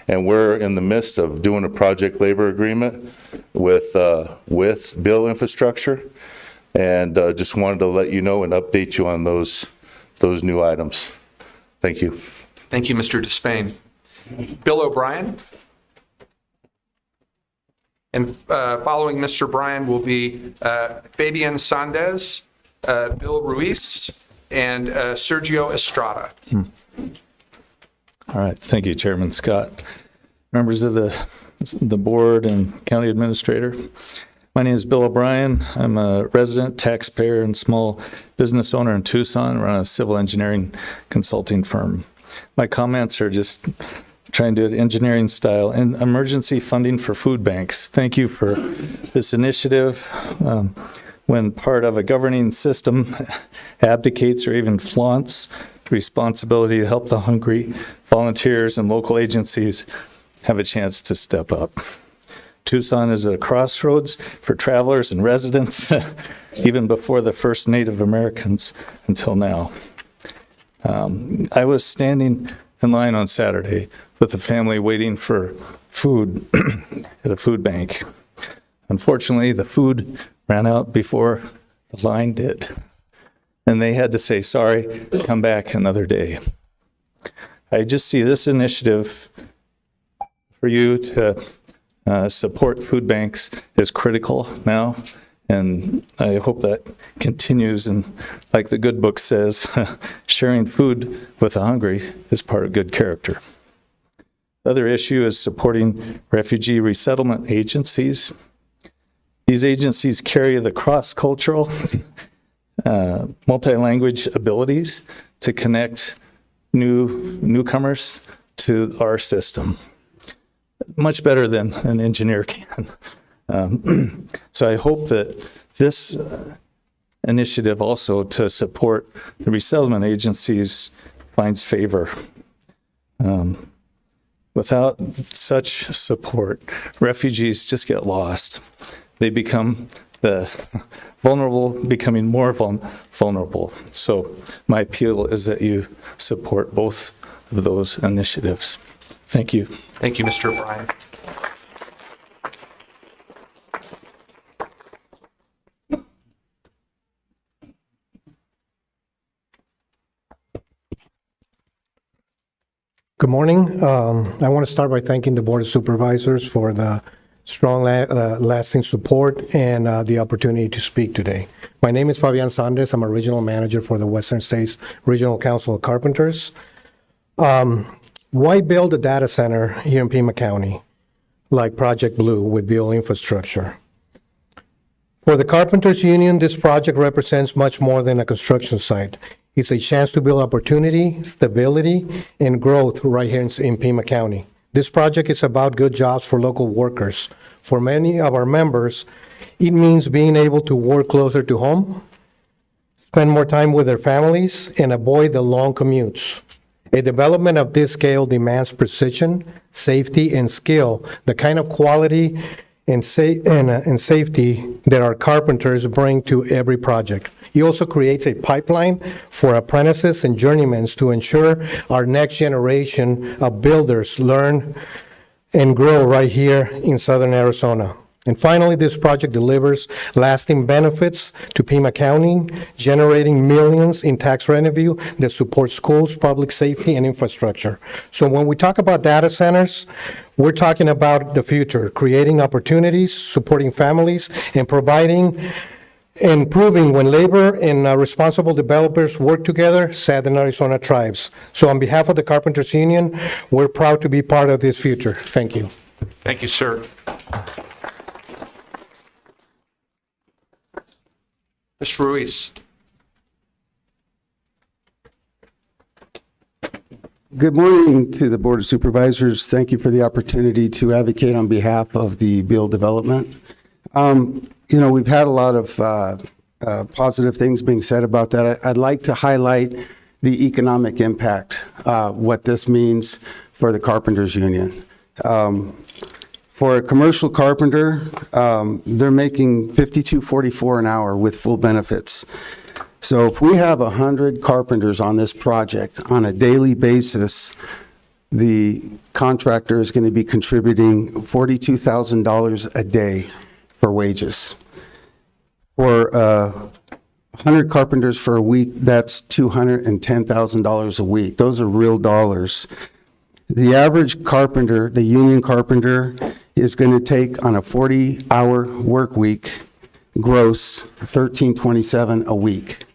and we're in the midst of doing a project labor agreement with Bill Infrastructure, and just wanted to let you know and update you on those new items. Thank you. Thank you, Mr. Despain. Bill O'Brien. And following Mr. Bryan will be Fabian Sandez, Bill Ruiz, and Sergio Estrada. All right. Thank you, Chairman Scott. Members of the board and county administrator. My name is Bill O'Brien. I'm a resident, taxpayer, and small business owner in Tucson. I run a civil engineering consulting firm. My comments are just trying to do it engineering style. And emergency funding for food banks. Thank you for this initiative. When part of a governing system abdicates or even flaunts the responsibility to help the hungry, volunteers and local agencies have a chance to step up. Tucson is at a crossroads for travelers and residents, even before the first Native Americans until now. I was standing in line on Saturday with a family waiting for food at a food bank. Unfortunately, the food ran out before the line did, and they had to say, sorry, come back another day. I just see this initiative for you to support food banks is critical now, and I hope that continues. And like the good book says, sharing food with the hungry is part of good character. The other issue is supporting refugee resettlement agencies. These agencies carry the cross-cultural, multi-language abilities to connect newcomers to our system. Much better than an engineer can. So I hope that this initiative also to support the resettlement agencies finds favor. Without such support, refugees just get lost. They become the vulnerable, becoming more vulnerable. So my appeal is that you support both of those initiatives. Thank you. Thank you, Mr. O'Brien. Good morning. I want to start by thanking the Board of Supervisors for the strong, lasting support and the opportunity to speak today. My name is Fabian Sandez. I'm a regional manager for the Western States Regional Council of Carpenters. Why build a data center here in Pima County like Project Blue with Bill Infrastructure? For the Carpenters Union, this project represents much more than a construction site. It's a chance to build opportunity, stability, and growth right here in Pima County. This project is about good jobs for local workers. For many of our members, it means being able to work closer to home, spend more time with their families, and avoid the long commutes. A development of this scale demands precision, safety, and skill, the kind of quality and safety that our carpenters bring to every project. He also creates a pipeline for apprentices and journeymans to ensure our next generation of builders learn and grow right here in southern Arizona. And finally, this project delivers lasting benefits to Pima County, generating millions in tax revenue that supports schools, public safety, and infrastructure. So when we talk about data centers, we're talking about the future, creating opportunities, supporting families, and providing and proving when labor and responsible developers work together, Southern Arizona thrives. So on behalf of the Carpenters Union, we're proud to be part of this future. Thank you. Thank you, sir. Ms. Ruiz. Good morning to the Board of Supervisors. Thank you for the opportunity to advocate on behalf of the bill development. We've had a lot of positive things being said about that. I'd like to highlight the economic impact, what this means for the Carpenters Union. For a commercial carpenter, they're making $52.44 an hour with full benefits. So if we have 100 carpenters on this project on a daily basis, the contractor is going to be contributing $42,000 a day for wages. For 100 carpenters for a week, that's $210,000 a week. Those are real dollars. The average carpenter, the union carpenter, is going to take on a 40-hour work week, gross $1,327 a week.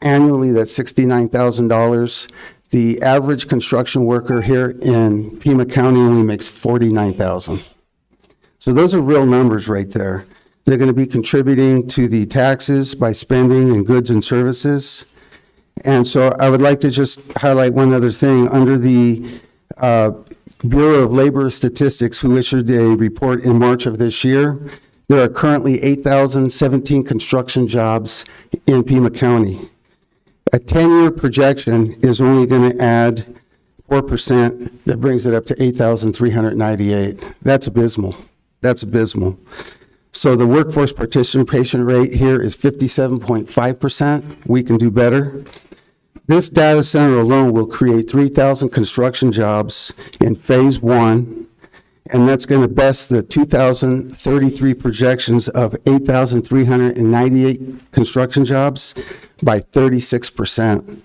Annually, that's $69,000. The average construction worker here in Pima County only makes $49,000. So those are real numbers right there. They're going to be contributing to the taxes by spending in goods and services. And so I would like to just highlight one other thing. Under the Bureau of Labor Statistics, who issued a report in March of this year, there are currently 8,017 construction jobs in Pima County. A 10-year projection is only going to add 4%. That brings it up to 8,398. That's abysmal. That's abysmal. So the workforce participation rate here is 57.5%. We can do better. This data center alone will create 3,000 construction jobs in phase one, and that's going to best the 2033 projections of 8,398 construction jobs by 36%,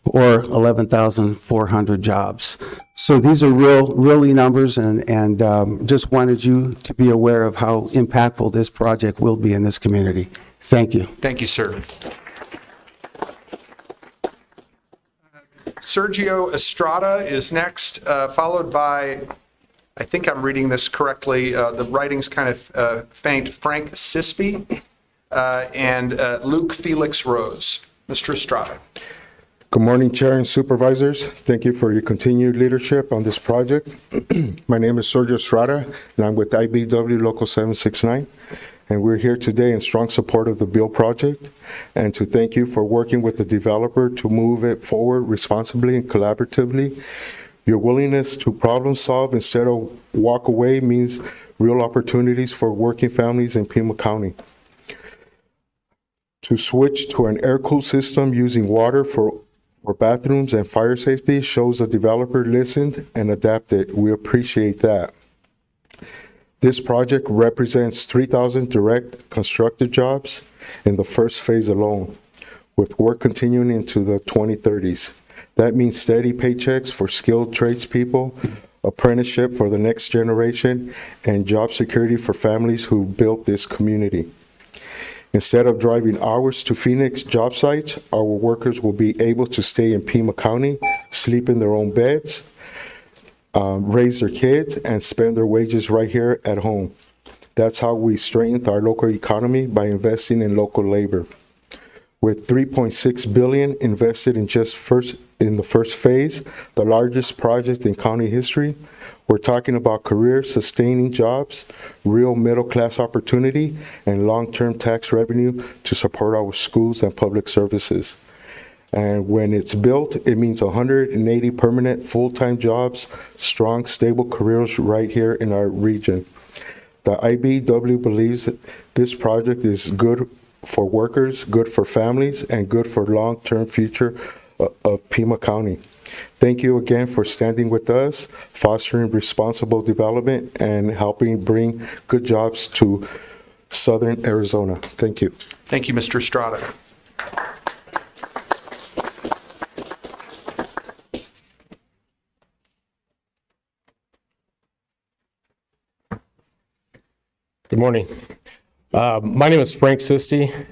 or 11,400 jobs. So these are really numbers, and just wanted you to be aware of how impactful this project will be in this community. Thank you. Thank you, sir. Sergio Estrada is next, followed by, I think I'm reading this correctly, the writing's kind of faint, Frank Sispy, and Luke Felix Rose. Mr. Estrada. Good morning, Chair and Supervisors. Thank you for your continued leadership on this project. My name is Sergio Estrada, and I'm with IBW Local 769. And we're here today in strong support of the bill project and to thank you for working with the developer to move it forward responsibly and collaboratively. Your willingness to problem solve instead of walk away means real opportunities for working families in Pima County. To switch to an air-cooled system using water for bathrooms and fire safety shows the developer listened and adapted. We appreciate that. This project represents 3,000 direct constructed jobs in the first phase alone, with work continuing into the 2030s. That means steady paychecks for skilled tradespeople, apprenticeship for the next generation, and job security for families who built this community. Instead of driving hours to Phoenix job sites, our workers will be able to stay in Pima County, sleep in their own beds, raise their kids, and spend their wages right here at home. That's how we strengthen our local economy, by investing in local labor. With $3.6 billion invested in the first phase, the largest project in county history, we're talking about career-sustaining jobs, real middle-class opportunity, and long-term tax revenue to support our schools and public services. And when it's built, it means 180 permanent full-time jobs, strong, stable careers right here in our region. The IBEW believes that this project is good for workers, good for families, and good for long-term future of Pima County. Thank you again for standing with us, fostering responsible development, and helping bring good jobs to Southern Arizona. Thank you. Thank you, Mr. Estrada. Good morning. My name is Frank Sisti.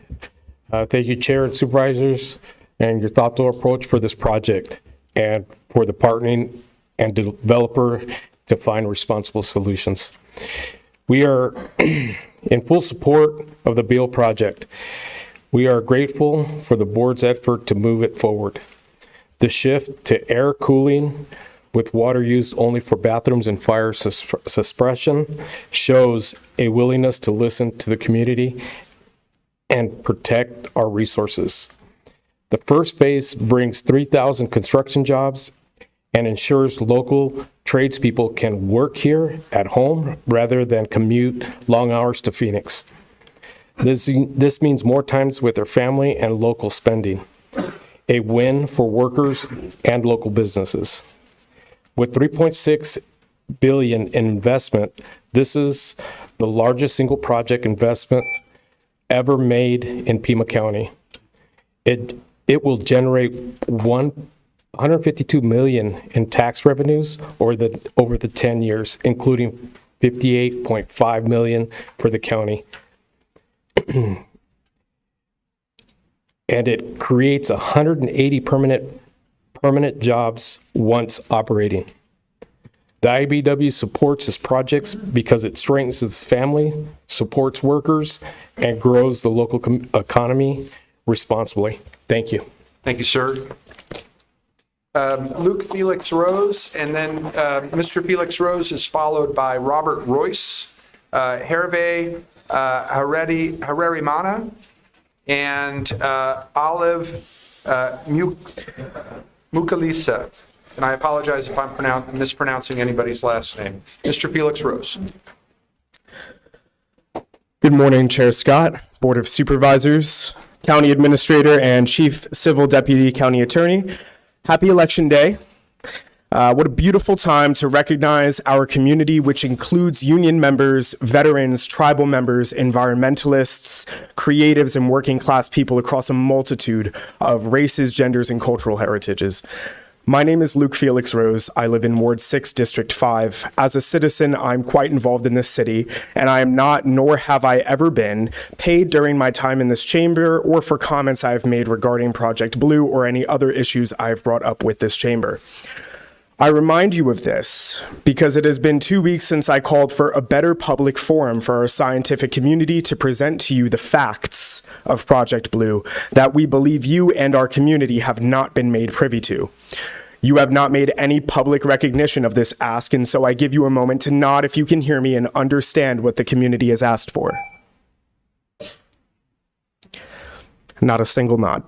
Thank you, Chair and Supervisors, and your thoughtful approach for this project and for the partnering and developer to find responsible solutions. We are in full support of the Beal project. We are grateful for the board's effort to move it forward. The shift to air cooling with water used only for bathrooms and fire suppression shows a willingness to listen to the community and protect our resources. The first phase brings 3,000 construction jobs and ensures local tradespeople can work here at home rather than commute long hours to Phoenix. This means more times with their family and local spending, a win for workers and local businesses. With $3.6 billion in investment, this is the largest single project investment ever made in Pima County. It will generate $152 million in tax revenues over the 10 years, including $58.5 million for the county. And it creates 180 permanent jobs once operating. The IBW supports its projects because it strengthens its family, supports workers, and grows the local economy responsibly. Thank you. Thank you, sir. Luke Felix Rose, and then Mr. Felix Rose is followed by Robert Royce, Hervé Harerimana, and Olive Mukalisa. And I apologize if I'm mispronouncing anybody's last name. Mr. Felix Rose. Good morning, Chair Scott, Board of Supervisors, County Administrator, and Chief Civil Deputy County Attorney. Happy Election Day. What a beautiful time to recognize our community, which includes union members, veterans, tribal members, environmentalists, creatives, and working class people across a multitude of races, genders, and cultural heritages. My name is Luke Felix Rose. I live in Ward 6, District 5. As a citizen, I'm quite involved in this city, and I am not, nor have I ever been, paid during my time in this chamber or for comments I've made regarding Project Blue or any other issues I've brought up with this chamber. I remind you of this because it has been 2 weeks since I called for a better public forum for our scientific community to present to you the facts of Project Blue that we believe you and our community have not been made privy to. You have not made any public recognition of this ask, and so I give you a moment to nod if you can hear me and understand what the community has asked for. Not a single nod.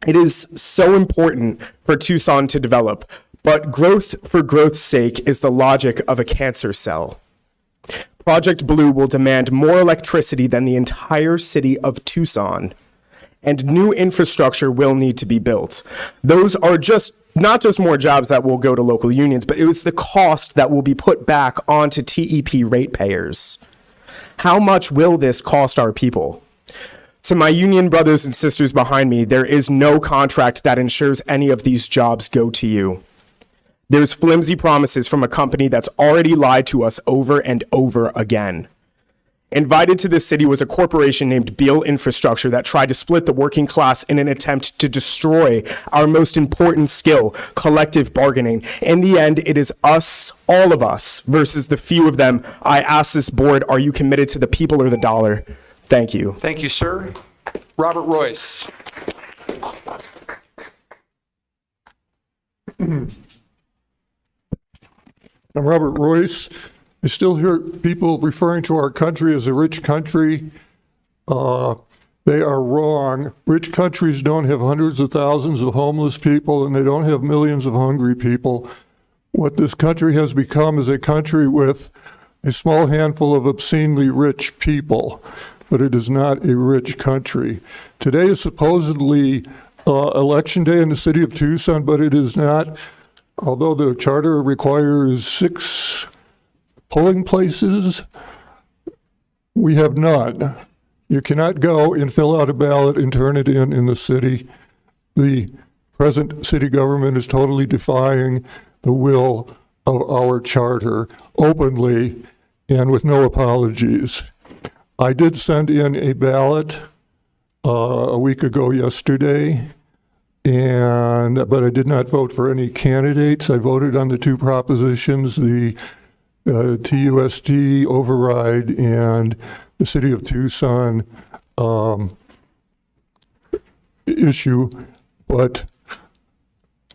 It is so important for Tucson to develop, but growth for growth's sake is the logic of a cancer cell. Project Blue will demand more electricity than the entire city of Tucson, and new infrastructure will need to be built. Those are not just more jobs that will go to local unions, but it was the cost that will be put back onto TEP ratepayers. How much will this cost our people? To my union brothers and sisters behind me, there is no contract that ensures any of these jobs go to you. There's flimsy promises from a company that's already lied to us over and over again. Invited to this city was a corporation named Beal Infrastructure that tried to split the working class in an attempt to destroy our most important skill, collective bargaining. In the end, it is us, all of us, versus the few of them. I ask this board, are you committed to the people or the dollar? Thank you. Thank you, sir. Robert Royce. I'm Robert Royce. I still hear people referring to our country as a rich country. They are wrong. Rich countries don't have hundreds of thousands of homeless people, and they don't have millions of hungry people. What this country has become is a country with a small handful of obscenely rich people, but it is not a rich country. Today is supposedly Election Day in the city of Tucson, but it is not, although the charter requires 6 polling places, we have none. You cannot go and fill out a ballot and turn it in the city. The present city government is totally defying the will of our charter openly and with no apologies. I did send in a ballot a week ago yesterday, but I did not vote for any candidates. I voted on the 2 propositions, the TUSD override and the city of Tucson issue. But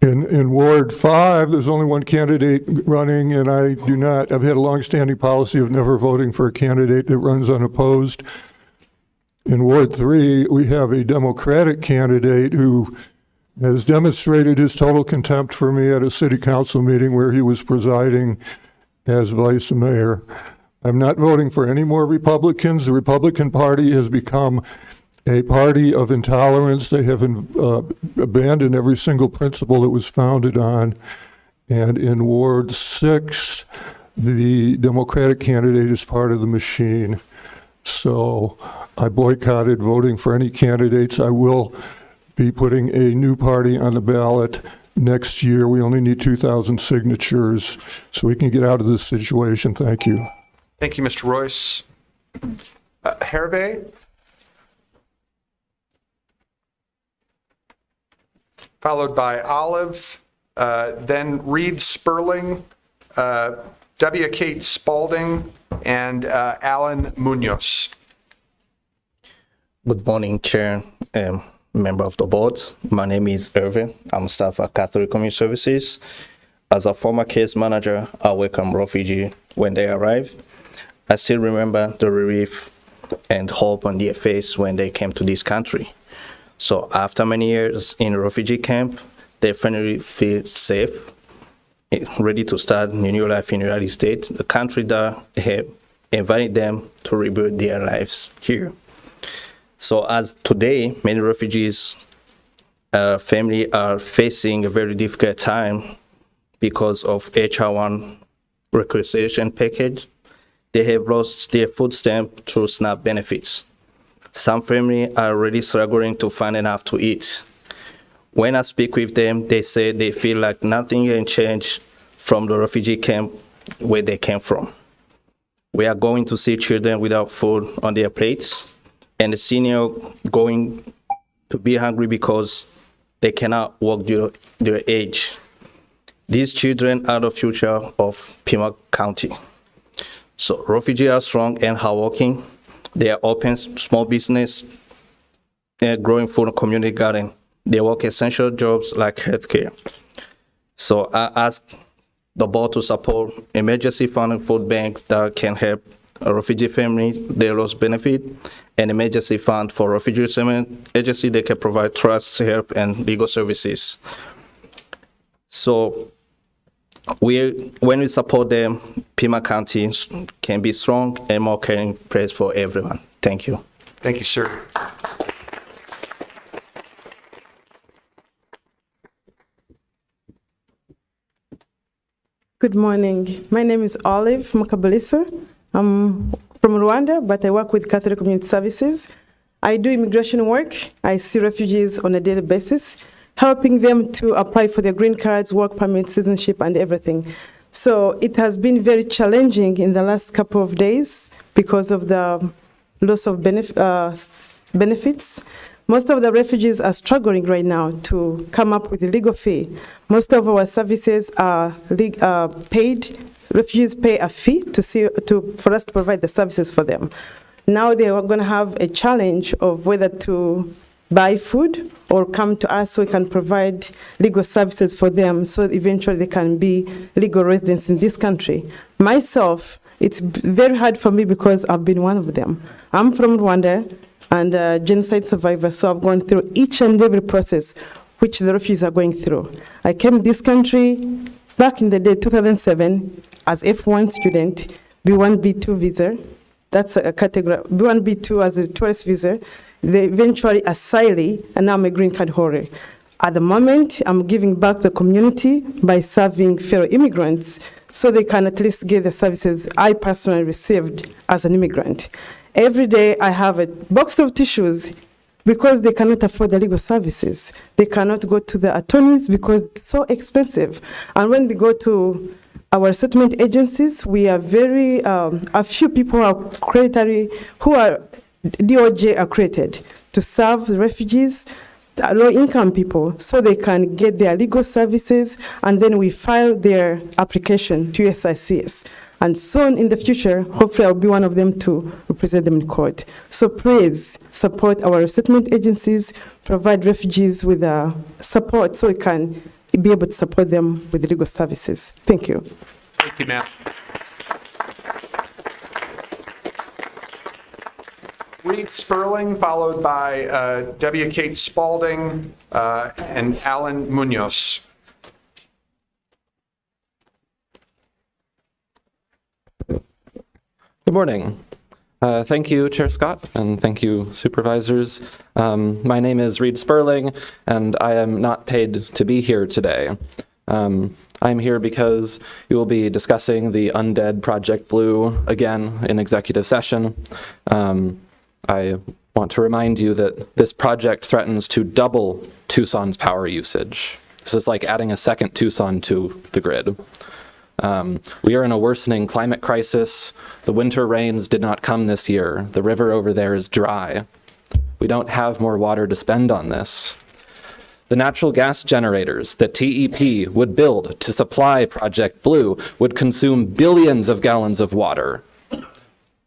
in Ward 5, there's only 1 candidate running, and I've had a longstanding policy of never voting for a candidate that runs unopposed. In Ward 3, we have a Democratic candidate who has demonstrated his total contempt for me at a city council meeting where he was presiding as vice mayor. I'm not voting for any more Republicans. The Republican Party has become a party of intolerance. They have abandoned every single principle it was founded on. And in Ward 6, the Democratic candidate is part of the machine. So I boycotted voting for any candidates. I will be putting a new party on the ballot next year. We only need 2,000 signatures so we can get out of this situation. Thank you. Thank you, Mr. Royce. Hervé? Followed by Olive, then Reed Sperling, W. Kate Spalding, and Alan Munoz. Good morning, Chair and member of the board. My name is Hervé. I'm staff at Catholic Community Services. As a former case manager, I welcome refugees when they arrive. I still remember the relief and hope on their face when they came to this country. So after many years in a refugee camp, they finally feel safe, ready to start a new life in the United States, the country that have invited them to rebuild their lives here. So as today, many refugees families are facing a very difficult time because of HR1 requisition package. They have lost their food stamp through SNAP benefits. Some families are already struggling to find enough to eat. When I speak with them, they say they feel like nothing can change from the refugee camp where they came from. We are going to see children without food on their plates, and the senior going to be hungry because they cannot work their age. These children are the future of Pima County. So refugees are strong and hardworking. They are open small business and growing food and community garden. They work essential jobs like healthcare. So I ask the board to support emergency fund and food banks that can help a refugee family, their lost benefit, and emergency fund for refugee settlement agency that can provide trust, help, and legal services. So when we support them, Pima County can be strong and more caring place for everyone. Thank you. Thank you, sir. Good morning. My name is Olive Makabalisa. I'm from Rwanda, but I work with Catholic Community Services. I do immigration work. I see refugees on a daily basis, helping them to apply for their green cards, work permits, citizenship, and everything. So it has been very challenging in the last couple of days because of the loss of benefits. Most of the refugees are struggling right now to come up with a legal fee. Most of our services are paid. Refugees pay a fee for us to provide the services for them. Now they are going to have a challenge of whether to buy food or come to us so we can provide legal services for them so eventually they can be legal residents in this country. Myself, it's very hard for me because I've been one of them. I'm from Rwanda and a genocide survivor, so I've gone through each and every process which the refugees are going through. I came to this country back in the day, 2007, as F1 student, B1, B2 visa. That's a category. B1, B2 as a tourist visa. they eventually asylee, and now I'm a green card holder. At the moment, I'm giving back the community by serving fellow immigrants so they can at least get the services I personally received as an immigrant. Every day I have a box of tissues because they cannot afford the legal services. They cannot go to the attorneys because it's so expensive. And when they go to our settlement agencies, we are a few people who are DOJ accredited to serve refugees, low-income people, so they can get their legal services, and then we file their application to USCIS. And soon in the future, hopefully I'll be one of them to represent them in court. So please support our resettlement agencies, provide refugees with support so we can be able to support them with legal services. Thank you. Thank you, ma'am. Reed Sperling, followed by W. Kate Spalding and Alan Munoz. Good morning. Thank you, Chair Scott, and thank you, supervisors. My name is Reed Sperling, and I am not paid to be here today. I'm here because you will be discussing the Undead Project Blue again in executive session. I want to remind you that this project threatens to double Tucson's power usage. This is like adding a second Tucson to the grid. We are in a worsening climate crisis. The winter rains did not come this year. The river over there is dry. We don't have more water to spend on this. The natural gas generators that TEP would build to supply Project Blue would consume billions of gallons of water.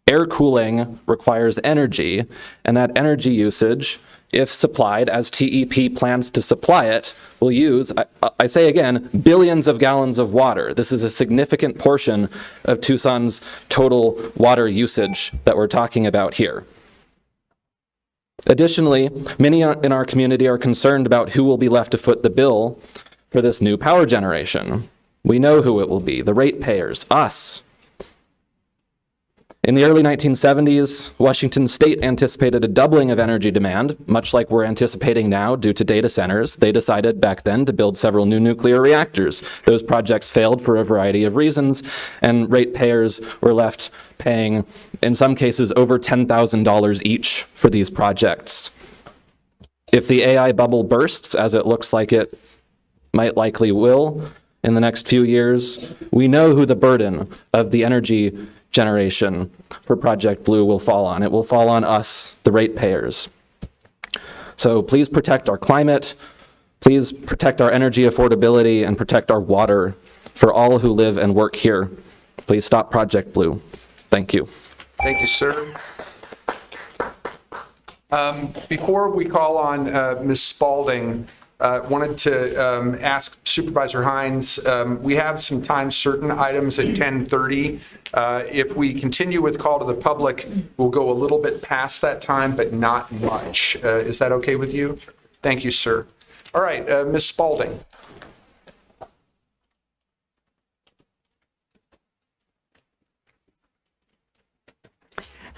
Air cooling requires energy, and that energy usage, if supplied as TEP plans to supply it, will use, I say again, billions of gallons of water. This is a significant portion of Tucson's total water usage that we're talking about here. Additionally, many in our community are concerned about who will be left to foot the bill for this new power generation. We know who it will be, the ratepayers, us. In the early 1970s, Washington State anticipated a doubling of energy demand, much like we're anticipating now due to data centers. They decided back then to build several new nuclear reactors. Those projects failed for a variety of reasons, and ratepayers were left paying, in some cases, over $10,000 each for these projects. If the AI bubble bursts, as it looks like it might likely will in the next few years, we know who the burden of the energy generation for Project Blue will fall on. It will fall on us, the ratepayers. So please protect our climate, please protect our energy affordability, and protect our water for all who live and work here. Please stop Project Blue. Thank you. Thank you, sir. Before we call on Ms. Spalding, wanted to ask Supervisor Hines, we have some time certain items at 10:30. If we continue with call to the public, we'll go a little bit past that time, but not much. Is that okay with you? Thank you, sir. All right, Ms. Spalding.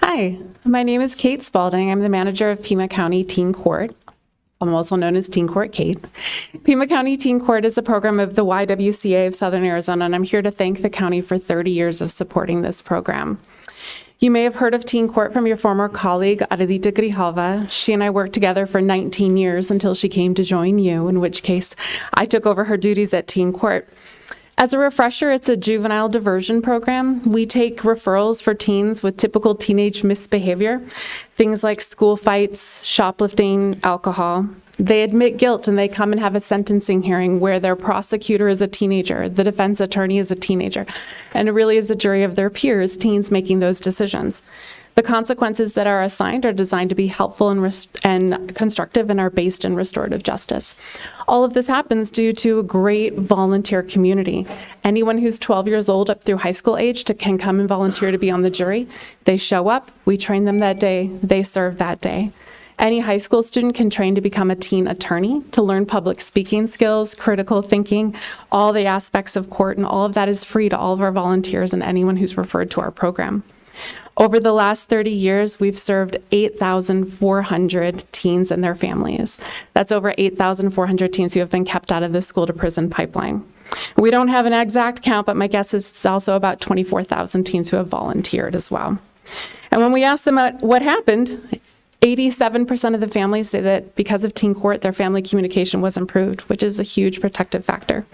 Hi, my name is Kate Spalding. I'm the manager of Pima County Teen Court. I'm also known as Teen Court Kate. Pima County Teen Court is a program of the YWCA of Southern Arizona, and I'm here to thank the county for 30 years of supporting this program. You may have heard of Teen Court from your former colleague, Adelita Grijalva. She and I worked together for 19 years until she came to join you, in which case I took over her duties at Teen Court. As a refresher, it's a juvenile diversion program. We take referrals for teens with typical teenage misbehavior, things like school fights, shoplifting, alcohol. They admit guilt and they come and have a sentencing hearing where their prosecutor is a teenager, the defense attorney is a teenager, and it really is a jury of their peers, teens, making those decisions. The consequences that are assigned are designed to be helpful and constructive and are based in restorative justice. All of this happens due to a great volunteer community. Anyone who's 12 years old up through high school age can come and volunteer to be on the jury. They show up, we train them that day, they serve that day. Any high school student can train to become a teen attorney, to learn public speaking skills, critical thinking, all the aspects of court, and all of that is free to all of our volunteers and anyone who's referred to our program. Over the last 30 years, we've served 8,400 teens and their families. That's over 8,400 teens who have been kept out of the school to prison pipeline. We don't have an exact count, but my guess is it's also about 24,000 teens who have volunteered as well. And when we ask them what happened, 87% of the families say that because of teen court, their family communication was improved, which is a huge protective factor.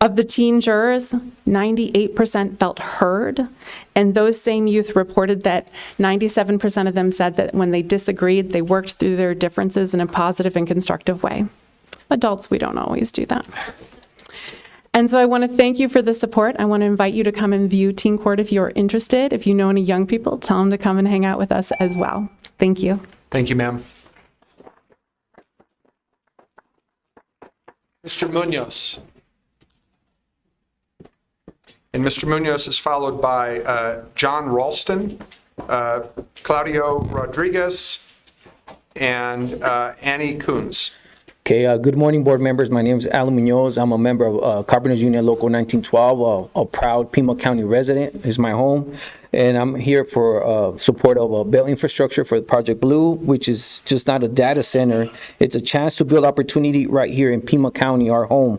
Of the teen jurors, 98% felt heard, and those same youth reported that 97% of them said that when they disagreed, they worked through their differences in a positive and constructive way. Adults, we don't always do that. And so I want to thank you for the support. I want to invite you to come and view Teen Court if you're interested. If you know any young people, tell them to come and hang out with us as well. Thank you. Thank you, ma'am. Mr. Munoz. And Mr. Munoz is followed by John Ralston, Claudio Rodriguez, and Annie Coons. Okay, good morning, board members. My name is Alan Munoz. I'm a member of Carpenters Union Local 1912, a proud Pima County resident. This is my home. And I'm here for support of build infrastructure for Project Blue, which is just not a data center. It's a chance to build opportunity right here in Pima County, our home.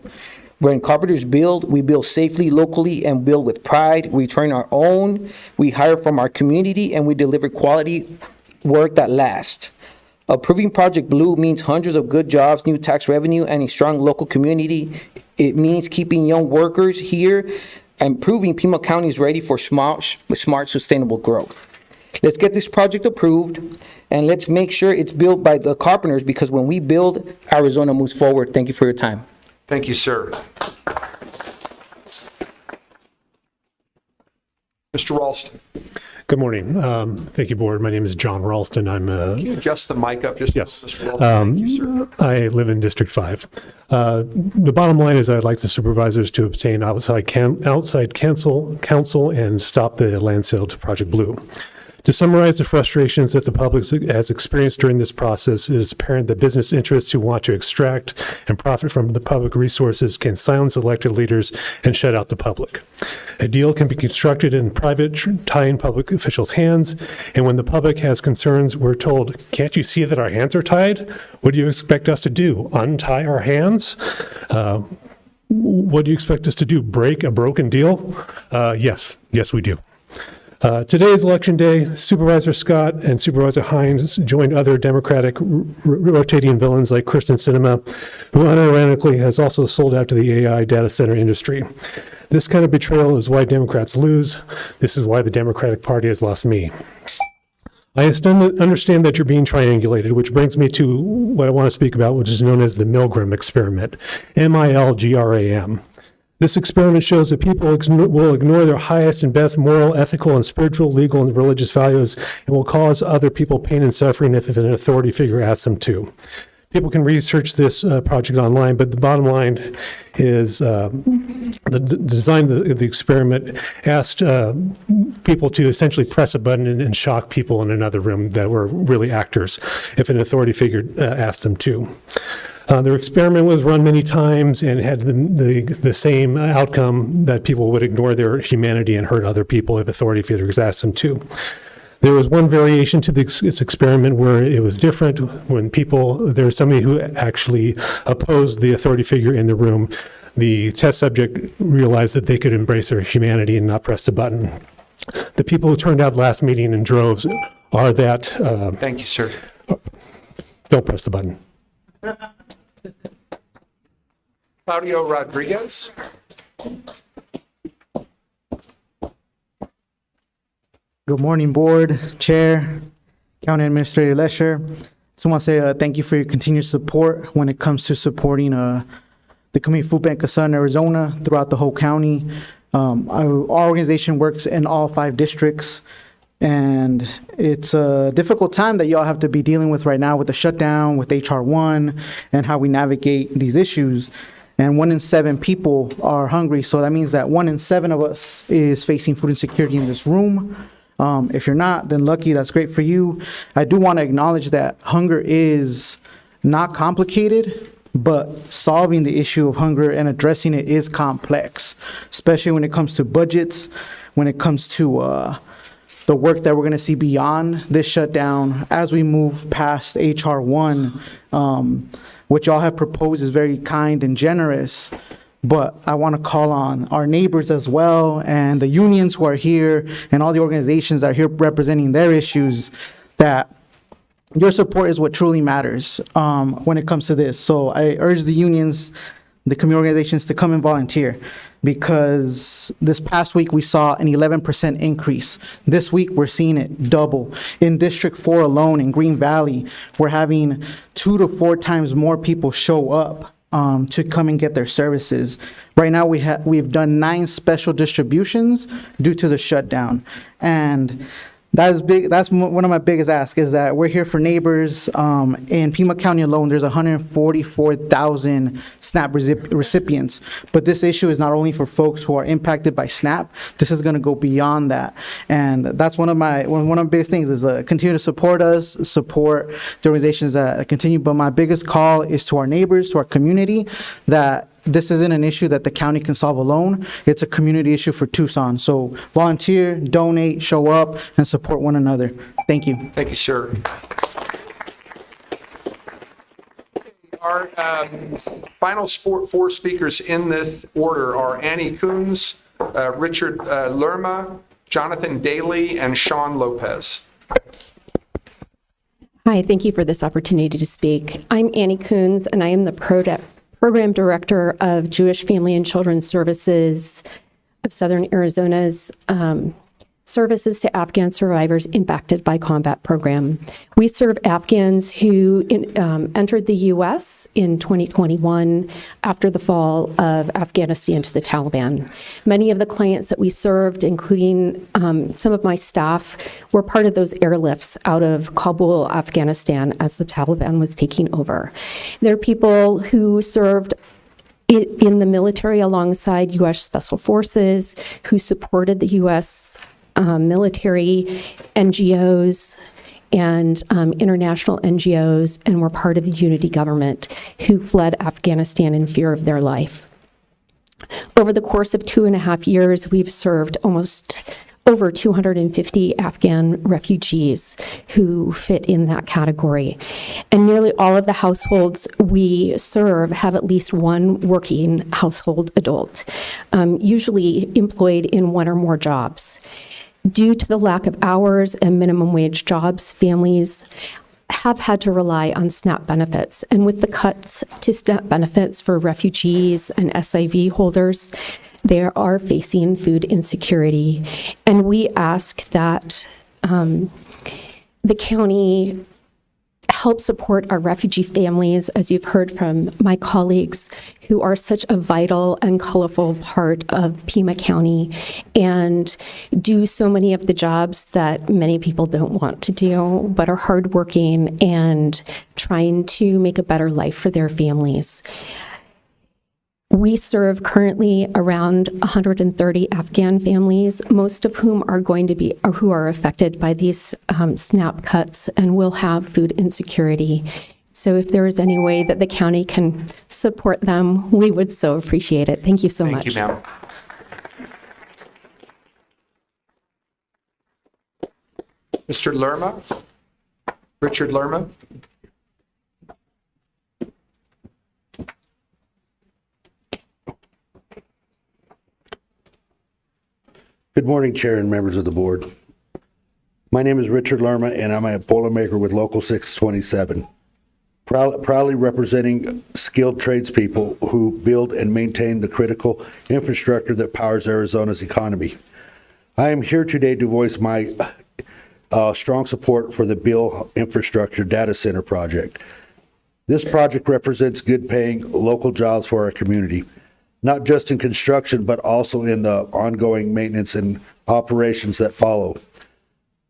When carpenters build, we build safely, locally, and build with pride. We train our own, we hire from our community, and we deliver quality work that lasts. Approving Project Blue means hundreds of good jobs, new tax revenue, and a strong local community. It means keeping young workers here and proving Pima County is ready for smart, sustainable growth. Let's get this project approved, and let's make sure it's built by the carpenters, because when we build, Arizona moves forward. Thank you for your time. Thank you, sir. Mr. Ralston. Good morning. Thank you, board. My name is John Ralston. Can you adjust the mic up just yes. Mr. Ralston? Thank you, sir. I live in District 5. The bottom line is I'd like the supervisors to obtain outside counsel and stop the land sale to Project Blue. To summarize the frustrations that the public has experienced during this process, it is apparent that business interests who want to extract and profit from the public resources can silence elected leaders and shut out the public. A deal can be constructed in private, tying public officials' hands, and when the public has concerns, we're told, can't you see that our hands are tied? What do you expect us to do? Untie our hands? What do you expect us to do? Break a broken deal? Yes, we do. Today is Election Day. Supervisor Scott and Supervisor Hines joined other Democratic rotating villains like Kristen Sinema, who unironically has also sold out to the AI data center industry. This kind of betrayal is why Democrats lose. This is why the Democratic Party has lost me. I understand that you're being triangulated, which brings me to what I want to speak about, which is known as the Milgram experiment, MILGRAM. This experiment shows that people will ignore their highest and best moral, ethical, and spiritual, legal, and religious values and will cause other people pain and suffering if an authority figure asks them to. People can research this project online, but the bottom line is the design of the experiment asked people to essentially press a button and shock people in another room that were really actors if an authority figure asked them to. Their experiment was run many times and had the same outcome, that people would ignore their humanity and hurt other people if authority figures asked them to. There was one variation to this experiment where it was different. When there was somebody who actually opposed the authority figure in the room, the test subject realized that they could embrace their humanity and not press the button. The people who turned out last meeting in droves are that... Thank you, sir. Don't press the button. Claudio Rodriguez. Good morning, board, chair, county administrator Lesher. Just want to say thank you for your continued support when it comes to supporting the Community Food Bank of Southern Arizona throughout the whole county. Our organization works in all 5 districts, and it's a difficult time that y'all have to be dealing with right now with the shutdown, with HR 1, and how we navigate these issues. And 1 in 7 people are hungry, so that means that 1 in 7 of us is facing food insecurity in this room. If you're not, then lucky, that's great for you. I do want to acknowledge that hunger is not complicated, but solving the issue of hunger and addressing it is complex, especially when it comes to budgets, when it comes to the work that we're going to see beyond this shutdown as we move past HR 1, which y'all have proposed is very kind and generous. But I want to call on our neighbors as well and the unions who are here and all the organizations that are here representing their issues that your support is what truly matters when it comes to this. So I urge the unions, the community organizations to come and volunteer, because this past week we saw an 11% increase. This week we're seeing it double. In District 4 alone, in Green Valley, we're having 2 to 4 times more people show up to come and get their services. Right now we've done 9 special distributions due to the shutdown. And that is big. That's one of my biggest asks, is that we're here for neighbors. In Pima County alone, there's 144,000 SNAP recipients. But this issue is not only for folks who are impacted by SNAP. This is going to go beyond that. And that's one of the biggest things is continue to support us, support the organizations that continue. But my biggest call is to our neighbors, to our community, that this isn't an issue that the county can solve alone. It's a community issue for Tucson. So volunteer, donate, show up, and support one another. Thank you. Thank you, sir. Our final 4 speakers in this order are Annie Coons, Richard Lerma, Jonathan Daly, and Sean Lopez. Hi, thank you for this opportunity to speak. I'm Annie Coons, and I am the Program Director of Jewish Family and Children's Services of Southern Arizona's Services to Afghan Survivors Impacted by Combat program. We serve Afghans who entered the U.S. in 2021 after the fall of Afghanistan to the Taliban. Many of the clients that we served, including some of my staff, were part of those airlifts out of Kabul, Afghanistan, as the Taliban was taking over. There are people who served in the military alongside U.S. Special Forces, who supported the U.S. Military, NGOs, and international NGOs, and were part of the unity government, who fled Afghanistan in fear of their life. Over the course of 2.5 years, we've served over 250 Afghan refugees who fit in that category. And nearly all of the households we serve have at least one working household adult, usually employed in 1 or more jobs. Due to the lack of hours and minimum wage jobs, families have had to rely on SNAP benefits. And with the cuts to SNAP benefits for refugees and SIV holders, they are facing food insecurity. And we ask that the county help support our refugee families, as you've heard from my colleagues, who are such a vital and colorful part of Pima County and do so many of the jobs that many people don't want to do, but are hardworking and trying to make a better life for their families. We serve currently around 130 Afghan families, most of whom are who are affected by these SNAP cuts and will have food insecurity. So if there is any way that the county can support them, we would so appreciate it. Thank you so much. Thank you, ma'am. Mr. Lerma? Richard Lerma? Good morning, Chair and members of the board. My name is Richard Lerma, and I'm a Boilermaker with Local 627, proudly representing skilled tradespeople who build and maintain the critical infrastructure that powers Arizona's economy. I am here today to voice my strong support for the Bill Infrastructure Data Center project. This project represents good-paying local jobs for our community, not just in construction, but also in the ongoing maintenance and operations that follow.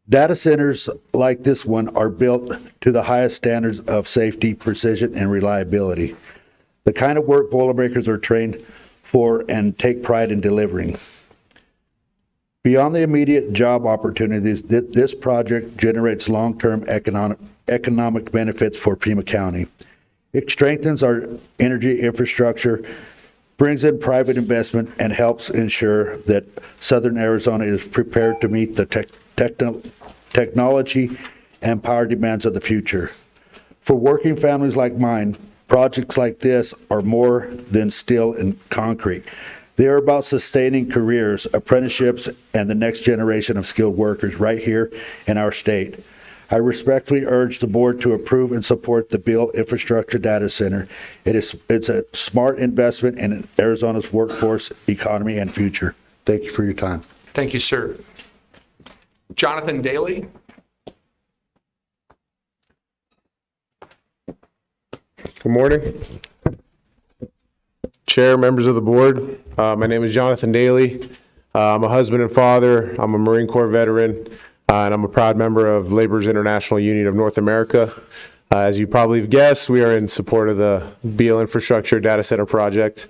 Data centers like this one are built to the highest standards of safety, precision, and reliability, the kind of work Boilermakers are trained for and take pride in delivering. Beyond the immediate job opportunities, this project generates long-term economic benefits for Pima County. It strengthens our energy infrastructure, brings in private investment, and helps ensure that Southern Arizona is prepared to meet the technology and power demands of the future. For working families like mine, projects like this are more than steel and concrete. They are about sustaining careers, apprenticeships, and the next generation of skilled workers right here in our state. I respectfully urge the board to approve and support the Beale Infrastructure Data Center. It's a smart investment in Arizona's workforce, economy, and future. Thank you for your time. Thank you, sir. Jonathan Daly. Good morning. Chair, members of the board. My name is Jonathan Daly. I'm a husband and father. I'm a Marine Corps veteran, and I'm a proud member of Laborers International Union of North America. As you probably have guessed, we are in support of the Beale Infrastructure Data Center project.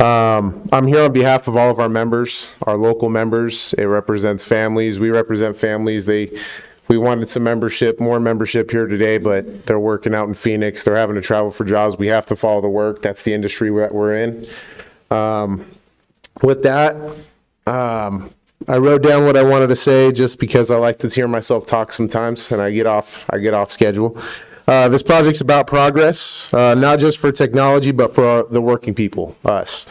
I'm here on behalf of all of our members, our local members. It represents families. We represent families. We wanted some membership, more membership here today, but they're working out in Phoenix. They're having to travel for jobs. We have to follow the work. That's the industry that we're in. With that, I wrote down what I wanted to say just because I like to hear myself talk sometimes, and I get off schedule. This project's about progress, not just for technology, but for the working people, us.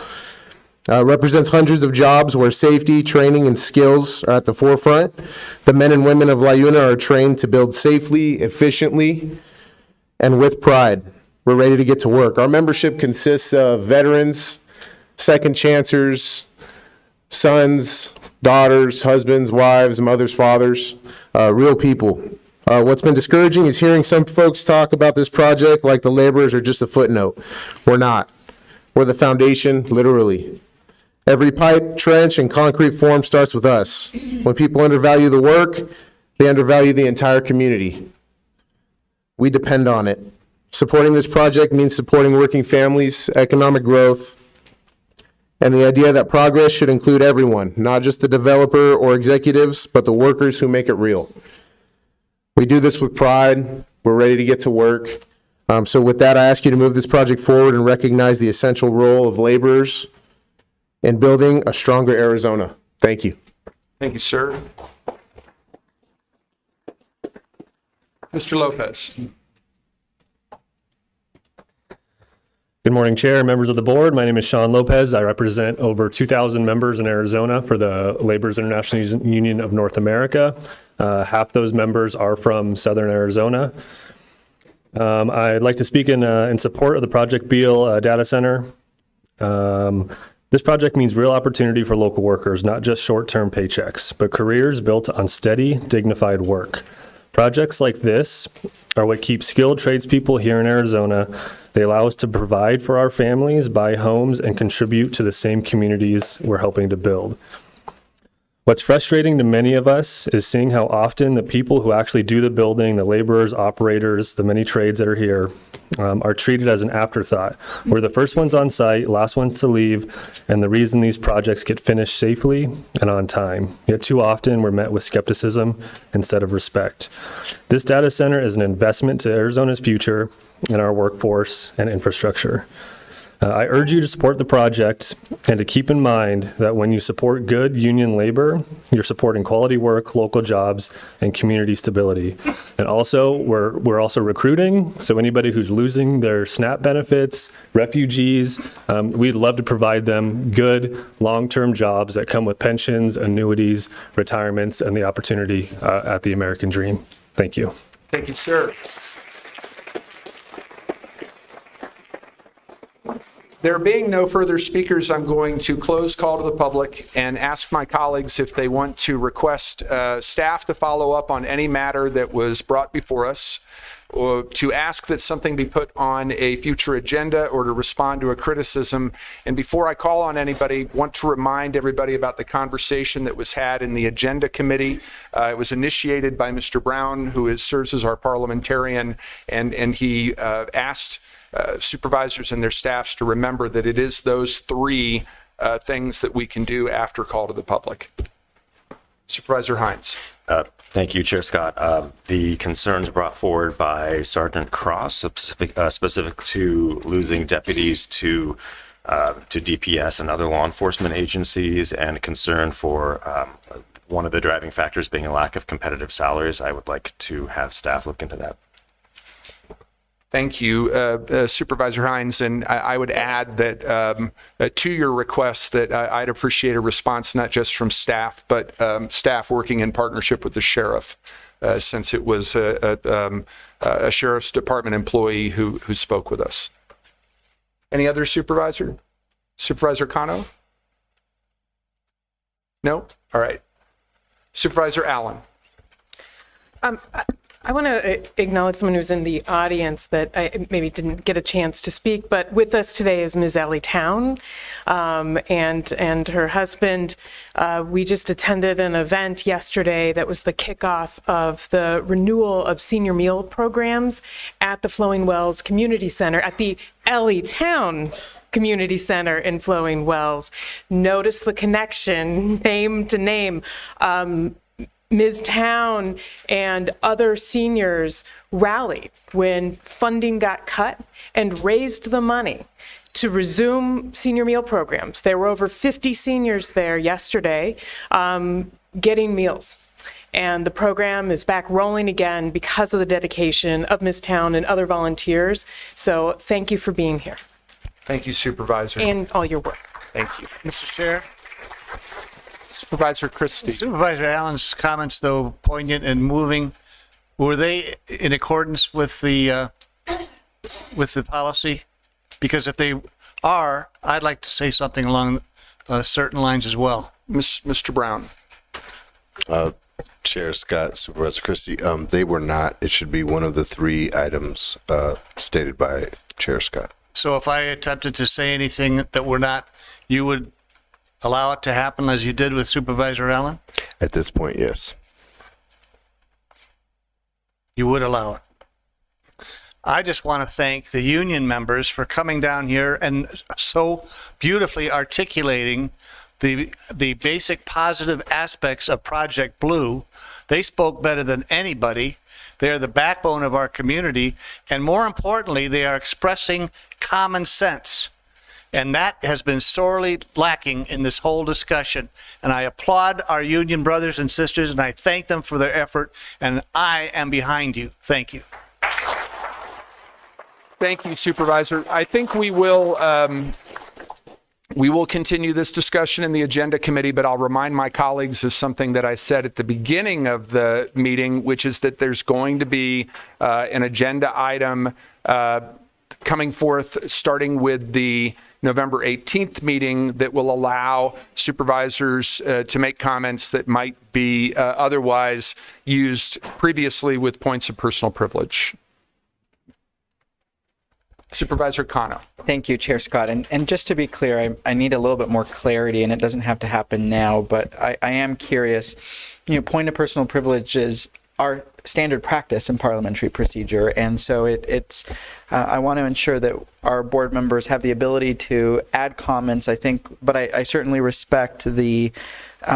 Represents hundreds of jobs where safety, training, and skills are at the forefront. The men and women of LIUNA are trained to build safely, efficiently, and with pride. We're ready to get to work. Our membership consists of veterans, second chancers, sons, daughters, husbands, wives, mothers, fathers, real people. What's been discouraging is hearing some folks talk about this project like the laborers are just a footnote. We're not. We're the foundation, literally. Every pipe, trench, and concrete form starts with us. When people undervalue the work, they undervalue the entire community. We depend on it. Supporting this project means supporting working families, economic growth, and the idea that progress should include everyone, not just the developer or executives, but the workers who make it real. We do this with pride. We're ready to get to work. So with that, I ask you to move this project forward and recognize the essential role of laborers in building a stronger Arizona. Thank you. Thank you, sir. Mr. Lopez. Good morning, Chair, members of the board. My name is Sean Lopez. I represent over 2,000 members in Arizona for the Laborers International Union of North America. Half those members are from Southern Arizona. I'd like to speak in support of the Project Beale Data Center. This project means real opportunity for local workers, not just short-term paychecks, but careers built on steady, dignified work. Projects like this are what keep skilled tradespeople here in Arizona. They allow us to provide for our families, buy homes, and contribute to the same communities we're helping to build. What's frustrating to many of us is seeing how often the people who actually do the building, the laborers, operators, the many trades that are here, are treated as an afterthought. We're the first ones on site, last ones to leave, and the reason these projects get finished safely and on time. Yet too often we're met with skepticism instead of respect. This data center is an investment to Arizona's future and our workforce and infrastructure. I urge you to support the project and to keep in mind that when you support good union labor, you're supporting quality work, local jobs, and community stability. And also, we're also recruiting, so anybody who's losing their SNAP benefits, refugees, we'd love to provide them good long-term jobs that come with pensions, annuities, retirements, and the opportunity at the American dream. Thank you. Thank you, sir. There being no further speakers, I'm going to close call to the public and ask my colleagues if they want to request staff to follow up on any matter that was brought before us, or to ask that something be put on a future agenda, or to respond to a criticism. And before I call on anybody, want to remind everybody about the conversation that was had in the Agenda Committee. It was initiated by Mr. Brown, who serves as our parliamentarian, and he asked supervisors and their staffs to remember that it is those three things that we can do after call to the public. Supervisor Hines. Thank you, Chair Scott. The concerns brought forward by Sergeant Cross, specific to losing deputies to DPS and other law enforcement agencies, and concern for one of the driving factors being a lack of competitive salaries. I would like to have staff look into that. Thank you, Supervisor Hines. And I would add that to your request that I'd appreciate a response not just from staff, but staff working in partnership with the sheriff, since it was a sheriff's department employee who spoke with us. Any other supervisor? Supervisor Cano? No? All right. Supervisor Allen. I want to acknowledge someone who's in the audience that I maybe didn't get a chance to speak, but with us today is Ms. Ellie Town and her husband. We just attended an event yesterday that was the kickoff of the renewal of senior meal programs at the Flowing Wells Community Center at the Ellie Town Community Center in Flowing Wells. Notice the connection, name to name. Ms. Town and other seniors rallied when funding got cut and raised the money to resume senior meal programs. There were over 50 seniors there yesterday getting meals. And the program is back rolling again because of the dedication of Ms. Town and other volunteers. So thank you for being here. Thank you, Supervisor. And all your work. Thank you. Mr. Chair. Supervisor Christie. Supervisor Allen's comments, though poignant and moving, were they in accordance with the policy? Because if they are, I'd like to say something along certain lines as well. Mr. Brown. Chair Scott, Supervisor Christie, they were not. It should be one of the three items stated by Chair Scott. So if I attempted to say anything that were not, you would allow it to happen as you did with Supervisor Allen? At this point, yes. You would allow it. I just want to thank the union members for coming down here and so beautifully articulating the basic positive aspects of Project Blue. They spoke better than anybody. They're the backbone of our community. And more importantly, they are expressing common sense. And that has been sorely lacking in this whole discussion. And I applaud our union brothers and sisters, and I thank them for their effort, and I am behind you. Thank you. Thank you, Supervisor. I think we will continue this discussion in the Agenda Committee, but I'll remind my colleagues of something that I said at the beginning of the meeting, which is that there's going to be an agenda item coming forth starting with the November 18th meeting that will allow supervisors to make comments that might be otherwise used previously with points of personal privilege. Supervisor Cano. Thank you, Chair Scott. And just to be clear, I need a little bit more clarity, and it doesn't have to happen now, but I am curious. Point of personal privileges are standard practice in parliamentary procedure, and so I want to ensure that our board members have the ability to add comments, I think, but I certainly respect the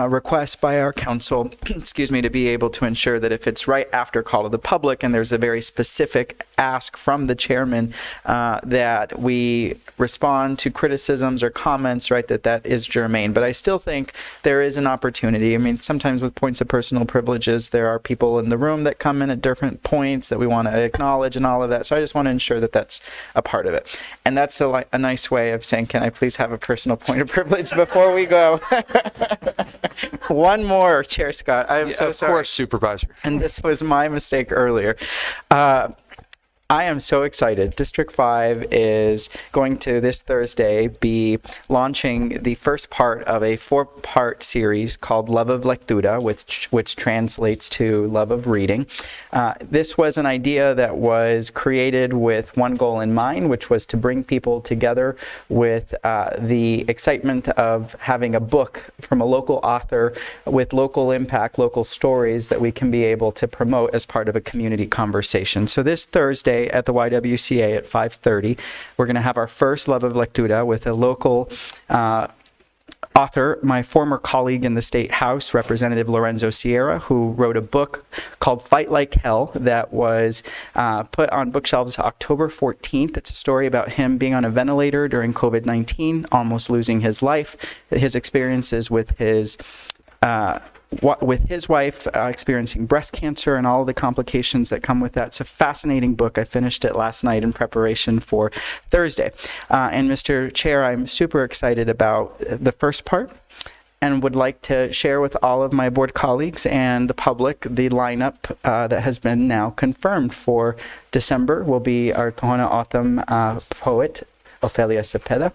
request by our council, excuse me, to be able to ensure that if it's right after call to the public and there's a very specific ask from the chairman, that we respond to criticisms or comments, right, that is germane. But I still think there is an opportunity. I mean, sometimes with points of personal privileges, there are people in the room that come in at different points that we want to acknowledge and all of that. So I just want to ensure that that's a part of it. And that's a nice way of saying, can I please have a personal point of privilege before we go? One more, Chair Scott. I'm so sorry. Of course, Supervisor. And this was my mistake earlier. I am so excited. District 5 is going to this Thursday be launching the first part of a 4-part series called Love of Lectura, which translates to Love of Reading. This was an idea that was created with one goal in mind, which was to bring people together with the excitement of having a book from a local author with local impact, local stories that we can be able to promote as part of a community conversation. So this Thursday at the YWCA at 5:30, we're going to have our first Love of Lectura with a local author, my former colleague in the State House, Representative Lorenzo Sierra, who wrote a book called Fight Like Hell that was put on bookshelves October 14th. It's a story about him being on a ventilator during COVID-19, almost losing his life, his experiences with his with his wife experiencing breast cancer and all the complications that come with that. It's a fascinating book. I finished it last night in preparation for Thursday. And Mr. Chair, I'm super excited about the first part and would like to share with all of my board colleagues and the public the lineup that has been now confirmed for December. Will be our Tohono O'odham poet, Ofelia Cepeda.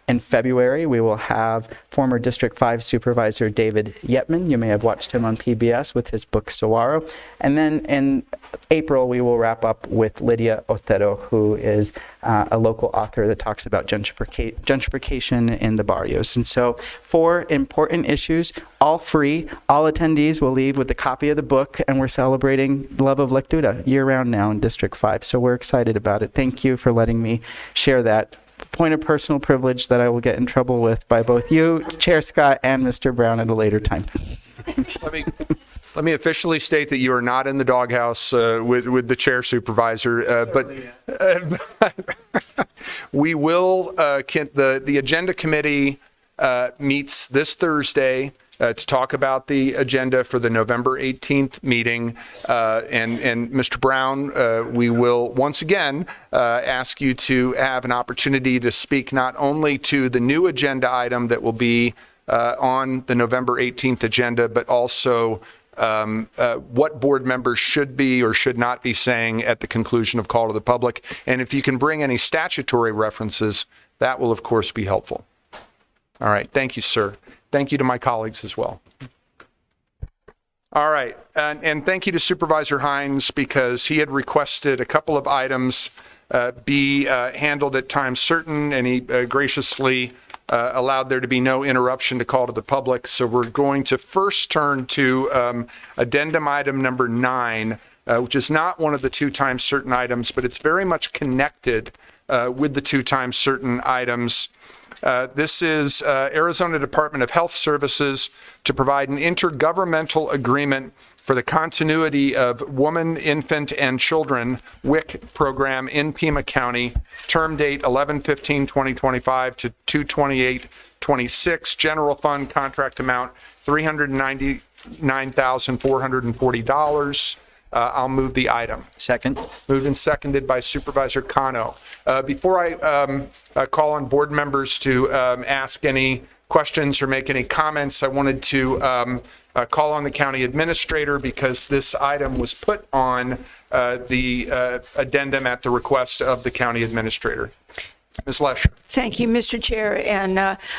In February, we will have former District 5 Supervisor David Yetman. You may have watched him on PBS with his book Saguaro. And then in April, we will wrap up with Lydia Otero, who is a local author that talks about gentrification in the barrios. And so 4 important issues, all free. All attendees will leave with a copy of the book, and we're celebrating love of lectura year-round now in District 5. So we're excited about it. Thank you for letting me share that. Point of personal privilege that I will get in trouble with by both you, Chair Scott, and Mr. Brown at a later time. Let me officially state that you are not in the doghouse with the chair supervisor, but we will, the agenda committee meets this Thursday to talk about the agenda for the November 18th meeting. And Mr. Brown, we will once again ask you to have an opportunity to speak not only to the new agenda item that will be on the November 18th agenda, but also what board members should be or should not be saying at the conclusion of call to the public. And if you can bring any statutory references, that will of course be helpful. All right. Thank you, sir. Thank you to my colleagues as well. All right. And thank you to Supervisor Hines, because he had requested a couple of items be handled at times certain, and he graciously allowed there to be no interruption to call to the public. So we're going to first turn to addendum item number 9, which is not one of the 2 times certain items, but it's very much connected with the 2 times certain items. This is Arizona Department of Health Services to provide an intergovernmental agreement for the continuity of Woman, Infant, and Children WIC program in Pima County, term date 11/15/2025 to 2/28/26, general fund contract amount $399,440. I'll move the item. Second. Moved and seconded by Supervisor Cano. Before I call on board members to ask any questions or make any comments, I wanted to call on the county administrator, because this item was put on the addendum at the request of the county administrator. Ms. Lesher. Thank you, Mr. Chair, and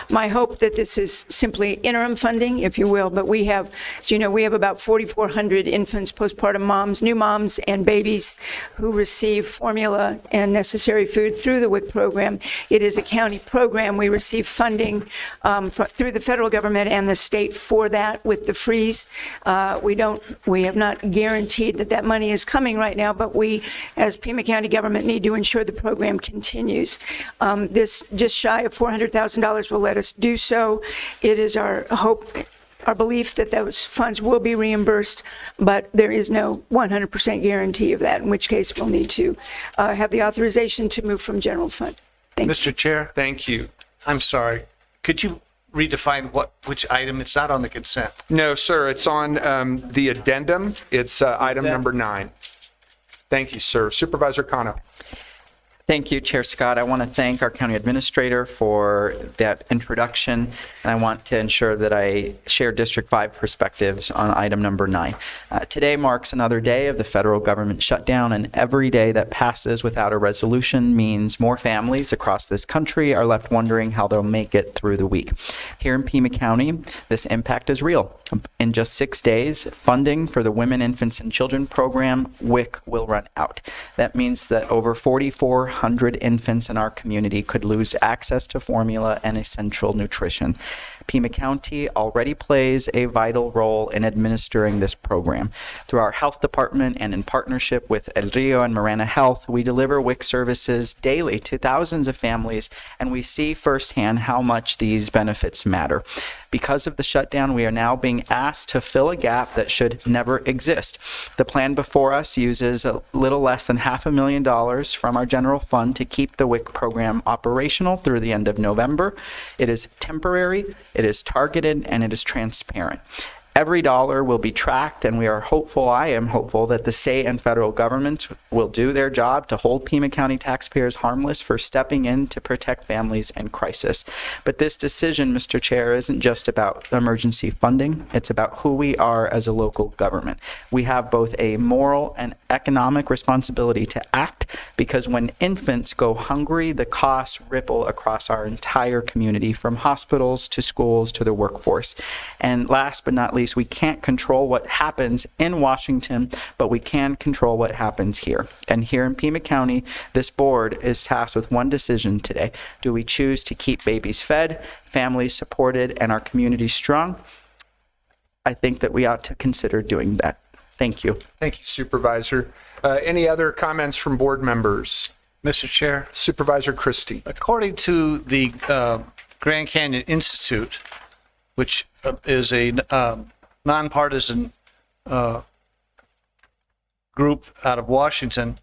my hope that this is simply interim funding, if you will, but we have, as you know, we have about 4,400 infants, postpartum moms, new moms, and babies who receive formula and necessary food through the WIC program. It is a county program. We receive funding through the federal government and the state for that with the freeze. We have not guaranteed that that money is coming right now, but we, as Pima County government, need to ensure the program continues. This just shy of $400,000 will let us do so. It is our hope, our belief that those funds will be reimbursed, but there is no 100% guarantee of that, in which case we'll need to have the authorization to move from general fund. Thank you. Mr. Chair? Thank you. I'm sorry. Could you redefine which item? It's not on the consent. No, sir. It's on the addendum. It's item number 9. Thank you, sir. Supervisor Cano. Thank you, Chair Scott. I want to thank our county administrator for that introduction, and I want to ensure that I share District 5 perspectives on item number 9. Today marks another day of the federal government shutdown, and every day that passes without a resolution means more families across this country are left wondering how they'll make it through the week. Here in Pima County, this impact is real. In just 6 days, funding for the Women, Infants, and Children program, WIC, will run out. That means that over 4,400 infants in our community could lose access to formula and essential nutrition. Pima County already plays a vital role in administering this program. Through our health department and in partnership with El Rio and Marana Health, we deliver WIC services daily to thousands of families, and we see firsthand how much these benefits matter. Because of the shutdown, we are now being asked to fill a gap that should never exist. The plan before us uses a little less than $500,000 from our general fund to keep the WIC program operational through the end of November. It is temporary, it is targeted, and it is transparent. Every dollar will be tracked, and we are hopeful, I am hopeful, that the state and federal governments will do their job to hold Pima County taxpayers harmless for stepping in to protect families in crisis. But this decision, Mr. Chair, isn't just about emergency funding. It's about who we are as a local government. We have both a moral and economic responsibility to act, because when infants go hungry, the costs ripple across our entire community, from hospitals to schools to the workforce. And last but not least, we can't control what happens in Washington, but we can control what happens here. And here in Pima County, this board is tasked with one decision today. Do we choose to keep babies fed, families supported, and our community strong? I think that we ought to consider doing that. Thank you. Thank you, Supervisor. Any other comments from board members? Mr. Chair, Supervisor Christie. according to the Grand Canyon Institute, which is a nonpartisan group out of Washington,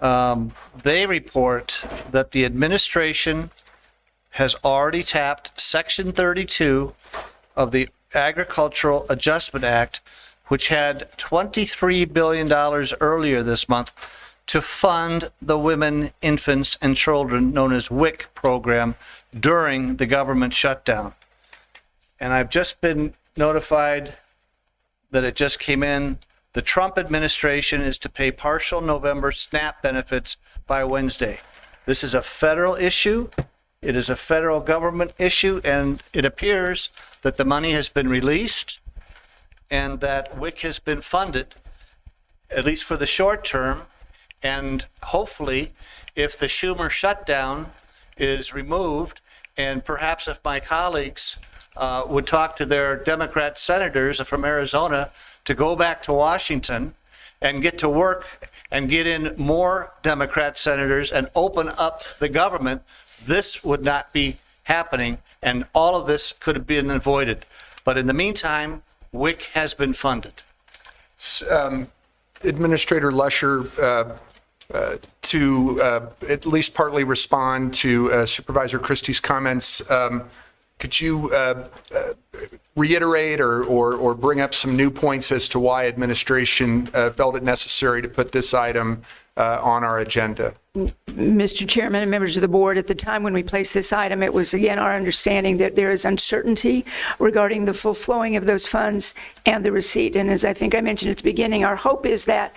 they report that the administration has already tapped Section 32 of the Agricultural Adjustment Act, which had $23 billion earlier this month to fund the Women, Infants, and Children, known as WIC program, during the government shutdown. And I've just been notified that it just came in. The Trump administration is to pay partial November SNAP benefits by Wednesday. This is a federal issue. It is a federal government issue, and it appears that the money has been released and that WIC has been funded, at least for the short term. And hopefully, if the Schumer shutdown is removed, and perhaps if my colleagues would talk to their Democrat senators from Arizona to go back to Washington and get to work and get in more Democrat senators and open up the government, this would not be happening, and all of this could have been avoided. But in the meantime, WIC has been funded. Administrator Lesher, to at least partly respond to Supervisor Christie's comments, could you reiterate or bring up some new points as to why administration felt it necessary to put this item on our agenda? Mr. Chairman and members of the board, at the time when we placed this item, it was again our understanding that there is uncertainty regarding the full flowing of those funds and the receipt. And as I think I mentioned at the beginning, our hope is that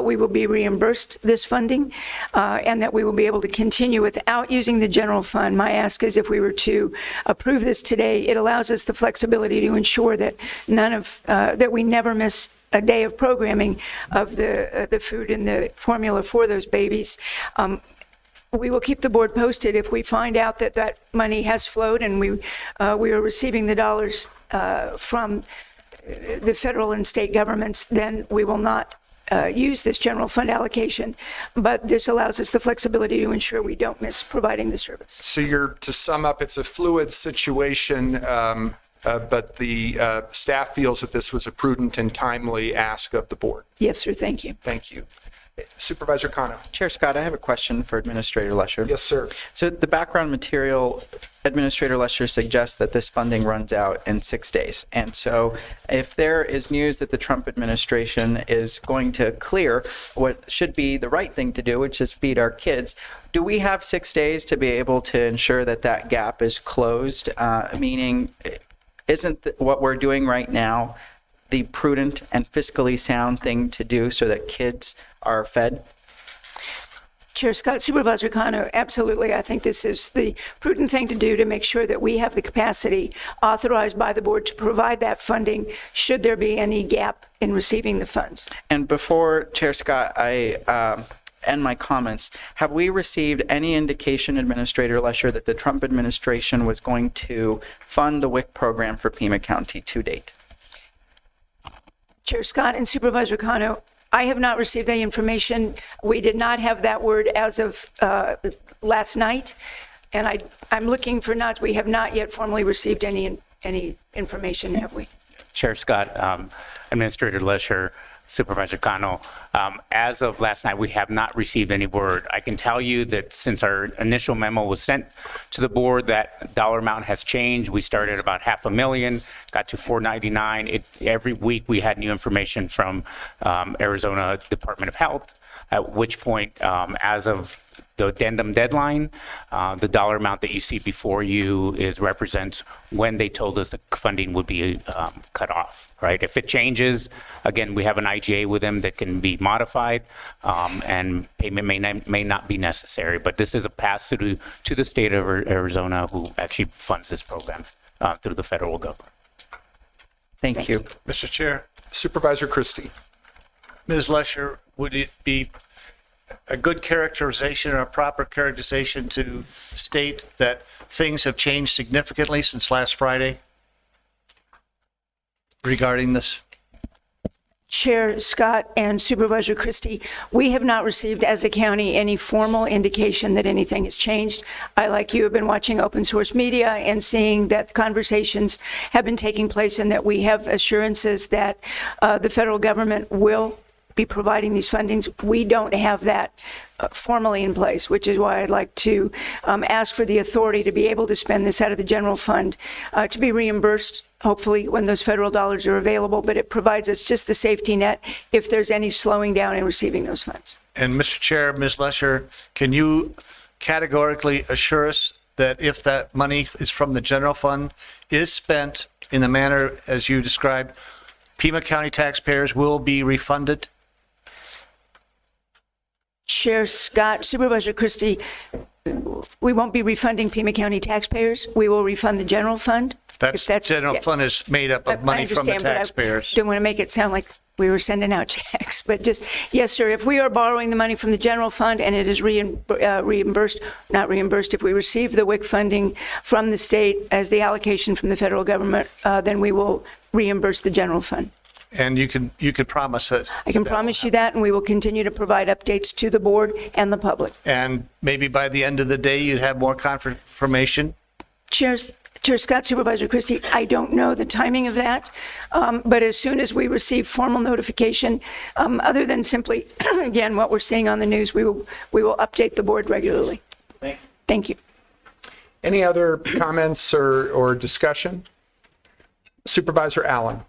we will be reimbursed this funding and that we will be able to continue without using the general fund. My ask is, if we were to approve this today, it allows us the flexibility to ensure that that we never miss a day of programming of the food and the formula for those babies. We will keep the board posted if we find out that that money has flowed and we are receiving the dollars from the federal and state governments. Then we will not use this general fund allocation, but this allows us the flexibility to ensure we don't miss providing the service. So to sum up, it's a fluid situation, but the staff feels that this was a prudent and timely ask of the board. Yes, sir. Thank you. Thank you. Supervisor Kano. Chair Scott, I have a question for Administrator Lesher. Yes, sir. So the background material, Administrator Lesher suggests that this funding runs out in 6 days. And so if there is news that the Trump administration is going to clear what should be the right thing to do, which is feed our kids, do we have 6 days to be able to ensure that that gap is closed? Meaning, isn't what we're doing right now the prudent and fiscally sound thing to do so that kids are fed? Chair Scott, Supervisor Kano, absolutely. I think this is the prudent thing to do to make sure that we have the capacity authorized by the board to provide that funding should there be any gap in receiving the funds. And before Chair Scott, I end my comments, have we received any indication, Administrator Lesher, that the Trump administration was going to fund the WIC program for Pima County to date? Chair Scott and Supervisor Kano, I have not received any information. We did not have that word as of last night, and I'm looking for nods. We have not yet formally received any information, have we? Chair Scott, Administrator Lesher, Supervisor Cano. As of last night, we have not received any word. I can tell you that since our initial memo was sent to the board, that dollar amount has changed. We started about $500,000, got to $499. Every week we had new information from Arizona Department of Health, at which point, as of the addendum deadline, the dollar amount that you see before you represents when they told us the funding would be cut off, right? If it changes, again, we have an IGA with them that can be modified, and payment may not be necessary, but this is a pass-through to the state of Arizona, who actually funds this program through the federal government. Thank you. Mr. Chair. Supervisor Christie. Ms. Lesher, would it be a good characterization or a proper characterization to state that things have changed significantly since last Friday regarding this? Chair Scott and Supervisor Christie, we have not received as a county any formal indication that anything has changed. I, like you, have been watching open source media and seeing that conversations have been taking place and that we have assurances that the federal government will be providing these fundings. We don't have that formally in place, which is why I'd like to ask for the authority to be able to spend this out of the general fund to be reimbursed, hopefully, when those federal dollars are available. But it provides us just the safety net if there's any slowing down in receiving those funds. And Mr. Chair, Ms. Lesher, can you categorically assure us that if that money is from the general fund is spent in the manner as you described, Pima County taxpayers will be refunded? Chair Scott, Supervisor Christie, we won't be refunding Pima County taxpayers. We will refund the general fund. That's general fund is made up of money from the taxpayers. I don't want to make it sound like we were sending out checks, but just, yes, sir, if we are borrowing the money from the general fund and it is reimbursed, not reimbursed, if we receive the WIC funding from the state as the allocation from the federal government, then we will reimburse the general fund. And you can promise that. I can promise you that, and we will continue to provide updates to the board and the public. And maybe by the end of the day, you'd have more confirmation? Chair Scott, Supervisor Christie, I don't know the timing of that, but as soon as we receive formal notification, other than simply, again, what we're seeing on the news, we will update the board regularly. Thank you. Any other comments or discussion? Supervisor Allen.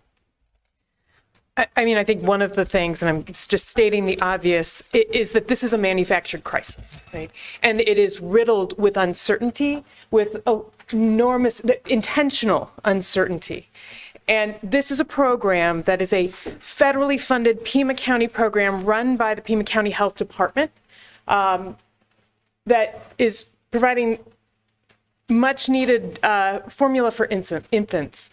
I mean, I think one of the things, and I'm just stating the obvious, is that this is a manufactured crisis, right? And it is riddled with uncertainty, with enormous, intentional uncertainty. And this is a program that is a federally funded Pima County program run by the Pima County Health Department that is providing much needed formula for infants.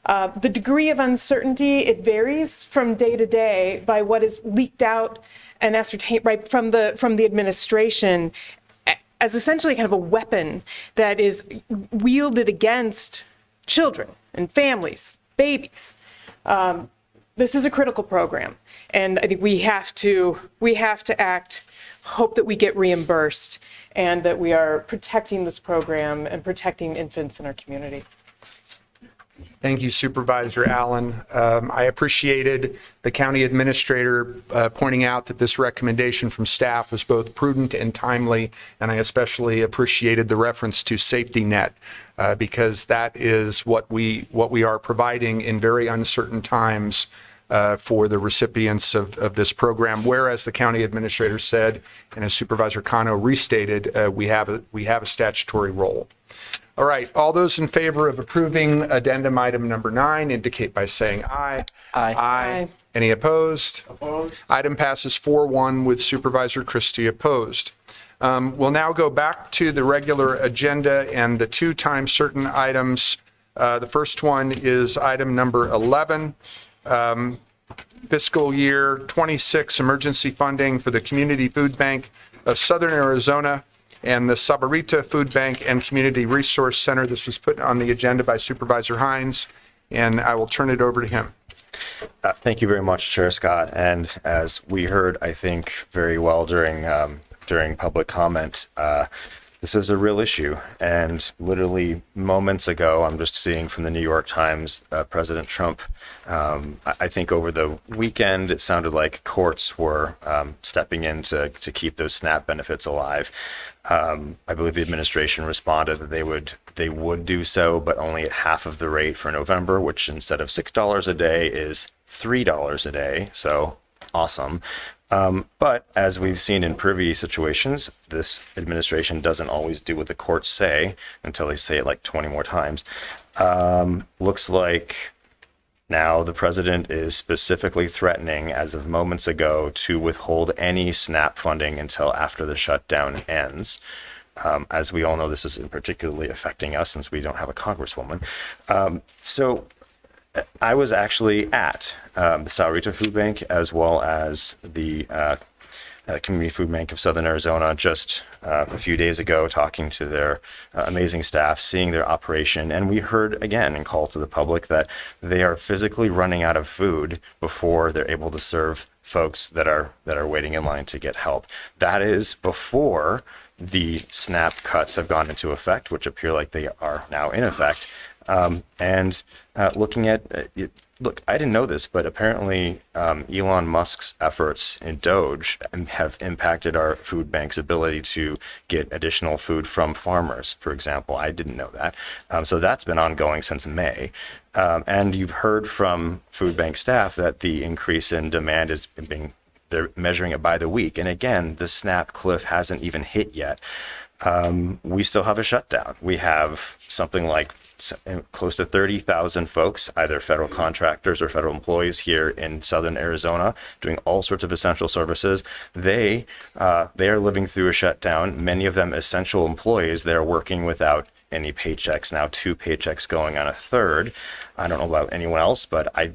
The degree of uncertainty, it varies from day to day by what is leaked out and ascertained right from the administration as essentially kind of a weapon that is wielded against children and families, babies. This is a critical program, and I think we have to act, hope that we get reimbursed, and that we are protecting this program and protecting infants in our community. Thank you, Supervisor Allen. I appreciated the county administrator pointing out that this recommendation from staff was both prudent and timely, and I especially appreciated the reference to safety net because that is what we are providing in very uncertain times for the recipients of this program. Whereas the county administrator said, and as Supervisor Cano restated, we have a statutory role. All right, all those in favor of approving addendum item number 9 indicate by saying aye. Aye. Aye. Any opposed? Opposed. Item passes 4-1 with Supervisor Christie opposed. We'll now go back to the regular agenda and the 2 times certain items. The first one is item number 11. Fiscal year 26 emergency funding for the Community Food Bank of Southern Arizona and the Sabarita Food Bank and Community Resource Center. This was put on the agenda by Supervisor Hines, and I will turn it over to him. Thank you very much, Chair Scott. And as we heard, I think very well during public comment, this is a real issue. And literally moments ago, I'm just seeing from the New York Times, President Trump, I think over the weekend, it sounded like courts were stepping in to keep those SNAP benefits alive. I believe the administration responded that they would do so, but only at half of the rate for November, which instead of $6 a day is $3 a day. So awesome. But as we've seen in previous situations, this administration doesn't always do what the courts say until they say it like 20 more times. Looks like now the president is specifically threatening, as of moments ago, to withhold any SNAP funding until after the shutdown ends. As we all know, this isn't particularly affecting us since we don't have a congresswoman. So I was actually at the Sahuarita Food Bank as well as the Community Food Bank of Southern Arizona just a few days ago, talking to their amazing staff, seeing their operation. And we heard again and call to the public that they are physically running out of food before they're able to serve folks that are waiting in line to get help. That is before the SNAP cuts have gone into effect, which appear like they are now in effect. Looking at look, I didn't know this, but apparently Elon Musk's efforts in Doge have impacted our food bank's ability to get additional food from farmers, for example. I didn't know that. So that's been ongoing since May. And you've heard from food bank staff that the increase in demand is they're measuring it by the week. And again, the SNAP cliff hasn't even hit yet. We still have a shutdown. We have something like close to 30,000 folks, either federal contractors or federal employees here in Southern Arizona, doing all sorts of essential services. They are living through a shutdown. Many of them essential employees. They're working without any paychecks. Now 2 paychecks going on a third. I don't know about anyone else, but I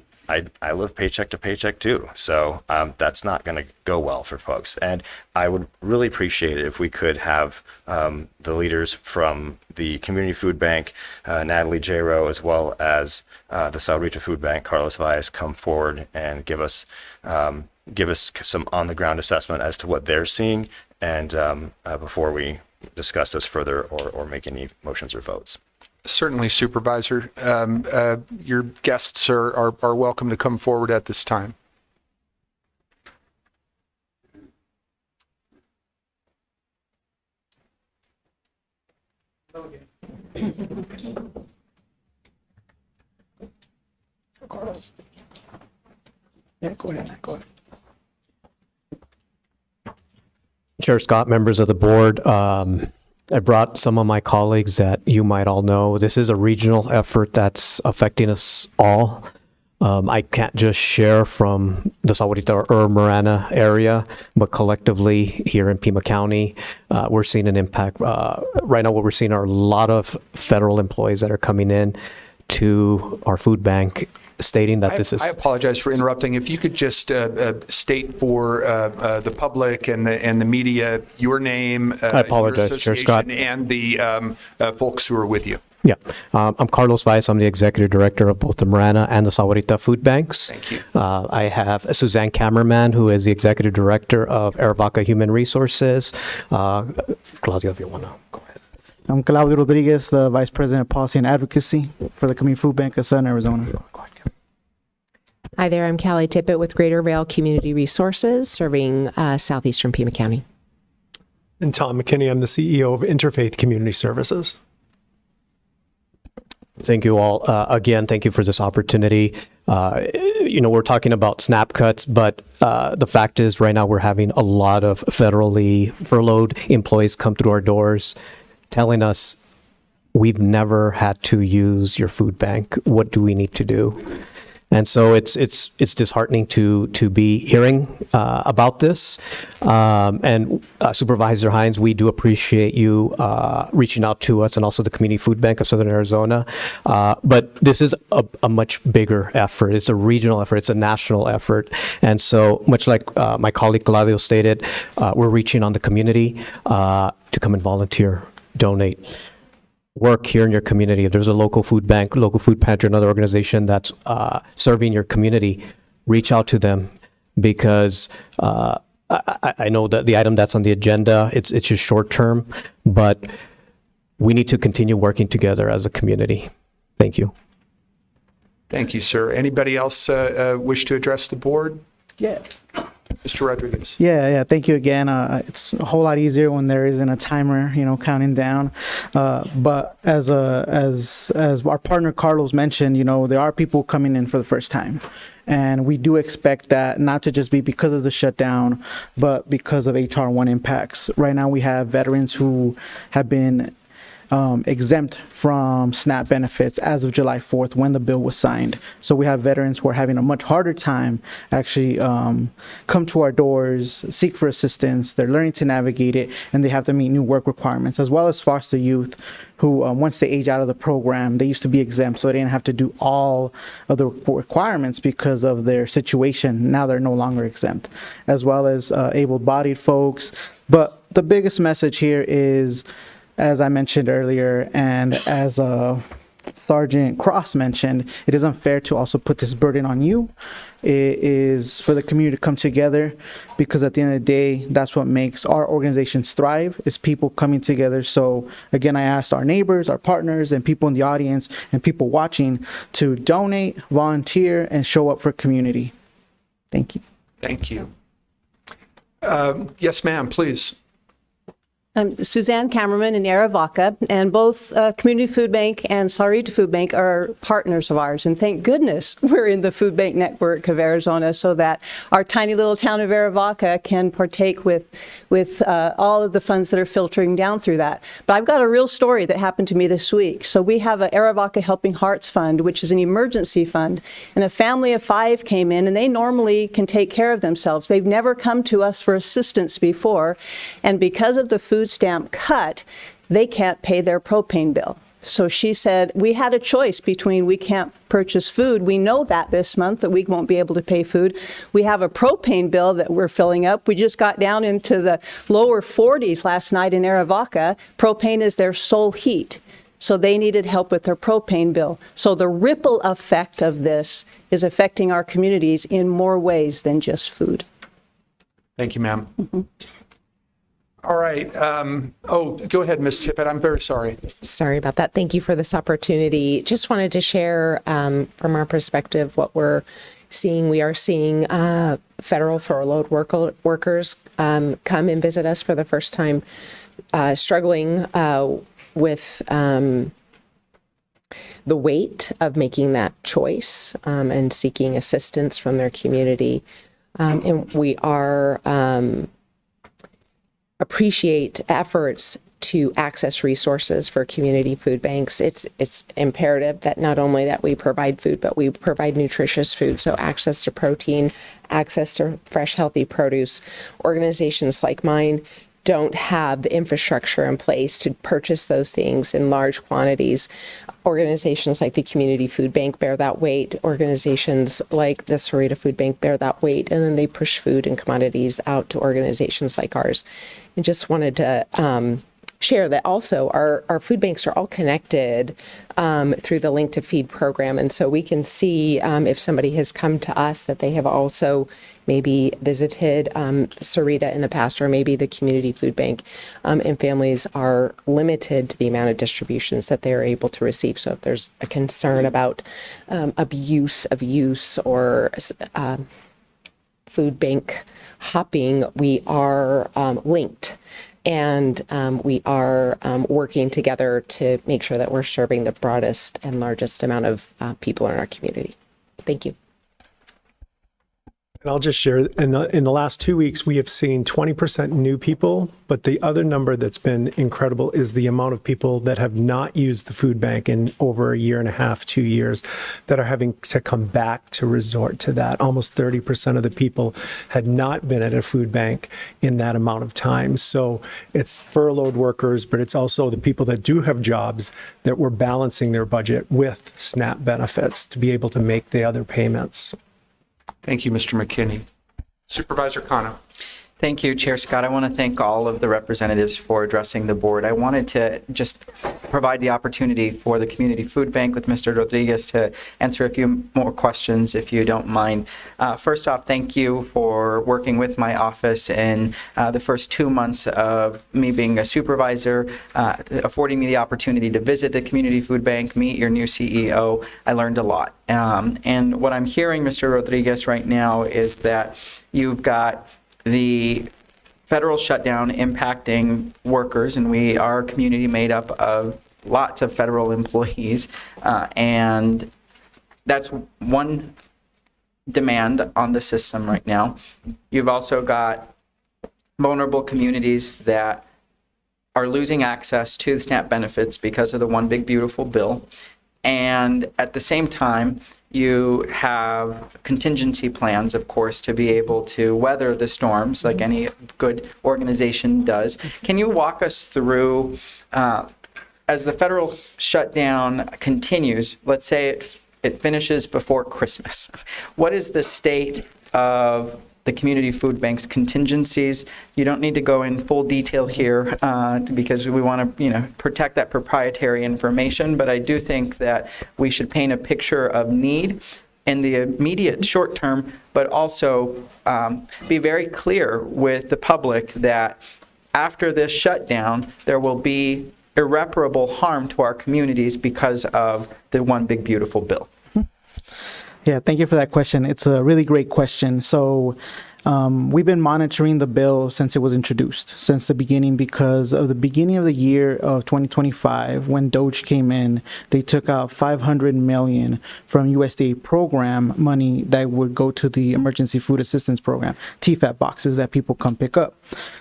live paycheck to paycheck too. So that's not going to go well for folks. And I would really appreciate it if we could have the leaders from the Community Food Bank, Natalie Jaro, as well as the Sahuarita Food Bank, Carlos Valles, come forward and give us some on the ground assessment as to what they're seeing, and before we discuss this further or make any motions or votes. Certainly, Supervisor. Your guests are welcome to come forward at this time. Yeah, go ahead. Chair Scott, members of the board, I brought some of my colleagues that you might all know. This is a regional effort that's affecting us all. I can't just share from the Sahuarita or Marana area, but collectively here in Pima County, we're seeing an impact. Right now, what we're seeing are a lot of federal employees that are coming in to our food bank stating that this is... I apologize for interrupting. If you could just state for the public and the media your name, I apologize, your Chair Scott, and the folks who are with you. Yeah, I'm Carlos Valles. I'm the executive director of both the Marana and the Sahuarita food banks. Thank you. I have Suzanne Cameraman, who is the executive director of Arivaca Human Resources. Claudio, if you want to go ahead. I'm Claudio Rodriguez, the Vice President of Policy and Advocacy for the Community Food Bank of Southern Arizona. Hi there, I'm Callie Tippett with Greater Vale Community Resources, serving southeastern Pima County. And Tom McKinney, I'm the CEO of Interfaith Community Services. Thank you all. Again, thank you for this opportunity. We're talking about SNAP cuts, but the fact is right now we're having a lot of federally furloughed employees come through our doors telling us we've never had to use your food bank. What do we need to do? And so it's disheartening to be hearing about this. And Supervisor Hines, we do appreciate you reaching out to us and also the Community Food Bank of Southern Arizona. But this is a much bigger effort. It's a regional effort. It's a national effort. And so much like my colleague Gladio stated, we're reaching on the community to come and volunteer, donate, work here in your community. If there's a local food bank, local food pantry, another organization that's serving your community, reach out to them, because I know that the item that's on the agenda, it's just short term, but we need to continue working together as a community. Thank you. Thank you, sir. Anybody else wish to address the board? Yeah. Mr. Rodriguez. Yeah. Thank you again. It's a whole lot easier when there isn't a timer, counting down. But as our partner Carlos mentioned, there are people coming in for the first time. And we do expect that not to just be because of the shutdown, but because of HR 1 impacts. Right now we have veterans who have been exempt from SNAP benefits as of July 4th when the bill was signed. So we have veterans who are having a much harder time actually come to our doors, seek for assistance. They're learning to navigate it, and they have to meet new work requirements, as well as foster youth who, once they age out of the program, they used to be exempt, so they didn't have to do all of the requirements because of their situation. Now they're no longer exempt, as well as able-bodied folks. But the biggest message here is, as I mentioned earlier, and as Sergeant Cross mentioned, it is unfair to also put this burden on you. It is for the community to come together, because at the end of the day, that's what makes our organizations thrive, is people coming together. So again, I asked our neighbors, our partners, and people in the audience and people watching to donate, volunteer, and show up for community. Thank you. Thank you. Yes, ma'am, please. I'm Suzanne Kammerman in Arivaca, and both Community Food Bank and Sarita Food Bank are partners of ours. And thank goodness we're in the Food Bank Network of Arizona, so that our tiny little town of Arivaca can partake with all of the funds that are filtering down through that. But I've got a real story that happened to me this week. So we have a Arivaca Helping Hearts Fund, which is an emergency fund, and a family of 5 came in, and they normally can take care of themselves. They've never come to us for assistance before, and because of the food stamp cut, they can't pay their propane bill. So she said, we had a choice between we can't purchase food. We know that this month that we won't be able to pay food. We have a propane bill that we're filling up. We just got down into the lower 40s last night in Arivaca. Propane is their sole heat. So they needed help with their propane bill. So the ripple effect of this is affecting our communities in more ways than just food. Thank you, ma'am. All right. Go ahead, Ms. Tippett. I'm very sorry. Sorry about that. Thank you for this opportunity. Just wanted to share from our perspective what we're seeing. We are seeing federal furloughed workers come and visit us for the first time, struggling with the weight of making that choice and seeking assistance from their community. And we are appreciate efforts to access resources for community food banks. It's imperative that not only that we provide food, but we provide nutritious food. So access to protein, access to fresh, healthy produce. Organizations like mine don't have the infrastructure in place to purchase those things in large quantities. Organizations like the Community Food Bank bear that weight. Organizations like the Sarita Food Bank bear that weight, and then they push food and commodities out to organizations like ours. And just wanted to share that also our food banks are all connected through the Link to Feed program. And so we can see if somebody has come to us that they have also maybe visited Sarita in the past, or maybe the Community Food Bank, and families are limited to the amount of distributions that they are able to receive. So if there's a concern about abuse of use or food bank hopping, we are linked. And we are working together to make sure that we're serving the broadest and largest amount of people in our community. Thank you. And I'll just share, in the last 2 weeks, we have seen 20% new people, but the other number that's been incredible is the amount of people that have not used the food bank in over a year and a half, 2 years, that are having to come back to resort to that. Almost 30% of the people had not been at a food bank in that amount of time. So it's furloughed workers, but it's also the people that do have jobs that were balancing their budget with SNAP benefits to be able to make the other payments. Thank you, Mr. McKinney. Supervisor Kano. Thank you, Chair Scott. I want to thank all of the representatives for addressing the board. I wanted to just provide the opportunity for the Community Food Bank with Mr. Rodriguez to answer a few more questions, if you don't mind. First off, thank you for working with my office in the first 2 months of me being a supervisor, affording me the opportunity to visit the Community Food Bank, meet your new CEO. I learned a lot. And what I'm hearing, Mr. Rodriguez, right now is that you've got the federal shutdown impacting workers, and we are a community made up of lots of federal employees, and that's one demand on the system right now. You've also got vulnerable communities that are losing access to the SNAP benefits because of the One Big Beautiful Bill, and at the same time, you have contingency plans, of course, to be able to weather the storms like any good organization does. Can you walk us through, as the federal shutdown continues, let's say it finishes before Christmas, what is the state of the Community Food Bank's contingencies? You don't need to go in full detail here because we want to, protect that proprietary information. But I do think that we should paint a picture of need in the immediate short term, but also be very clear with the public that after this shutdown, there will be irreparable harm to our communities because of the One Big Beautiful Bill. Yeah, thank you for that question. It's a really great question. So we've been monitoring the bill since it was introduced, since the beginning, because of the beginning of the year of 2025, when DOGE came in, they took out $500 million from USDA program money that would go to the Emergency Food Assistance Program, TFAP boxes that people come pick up.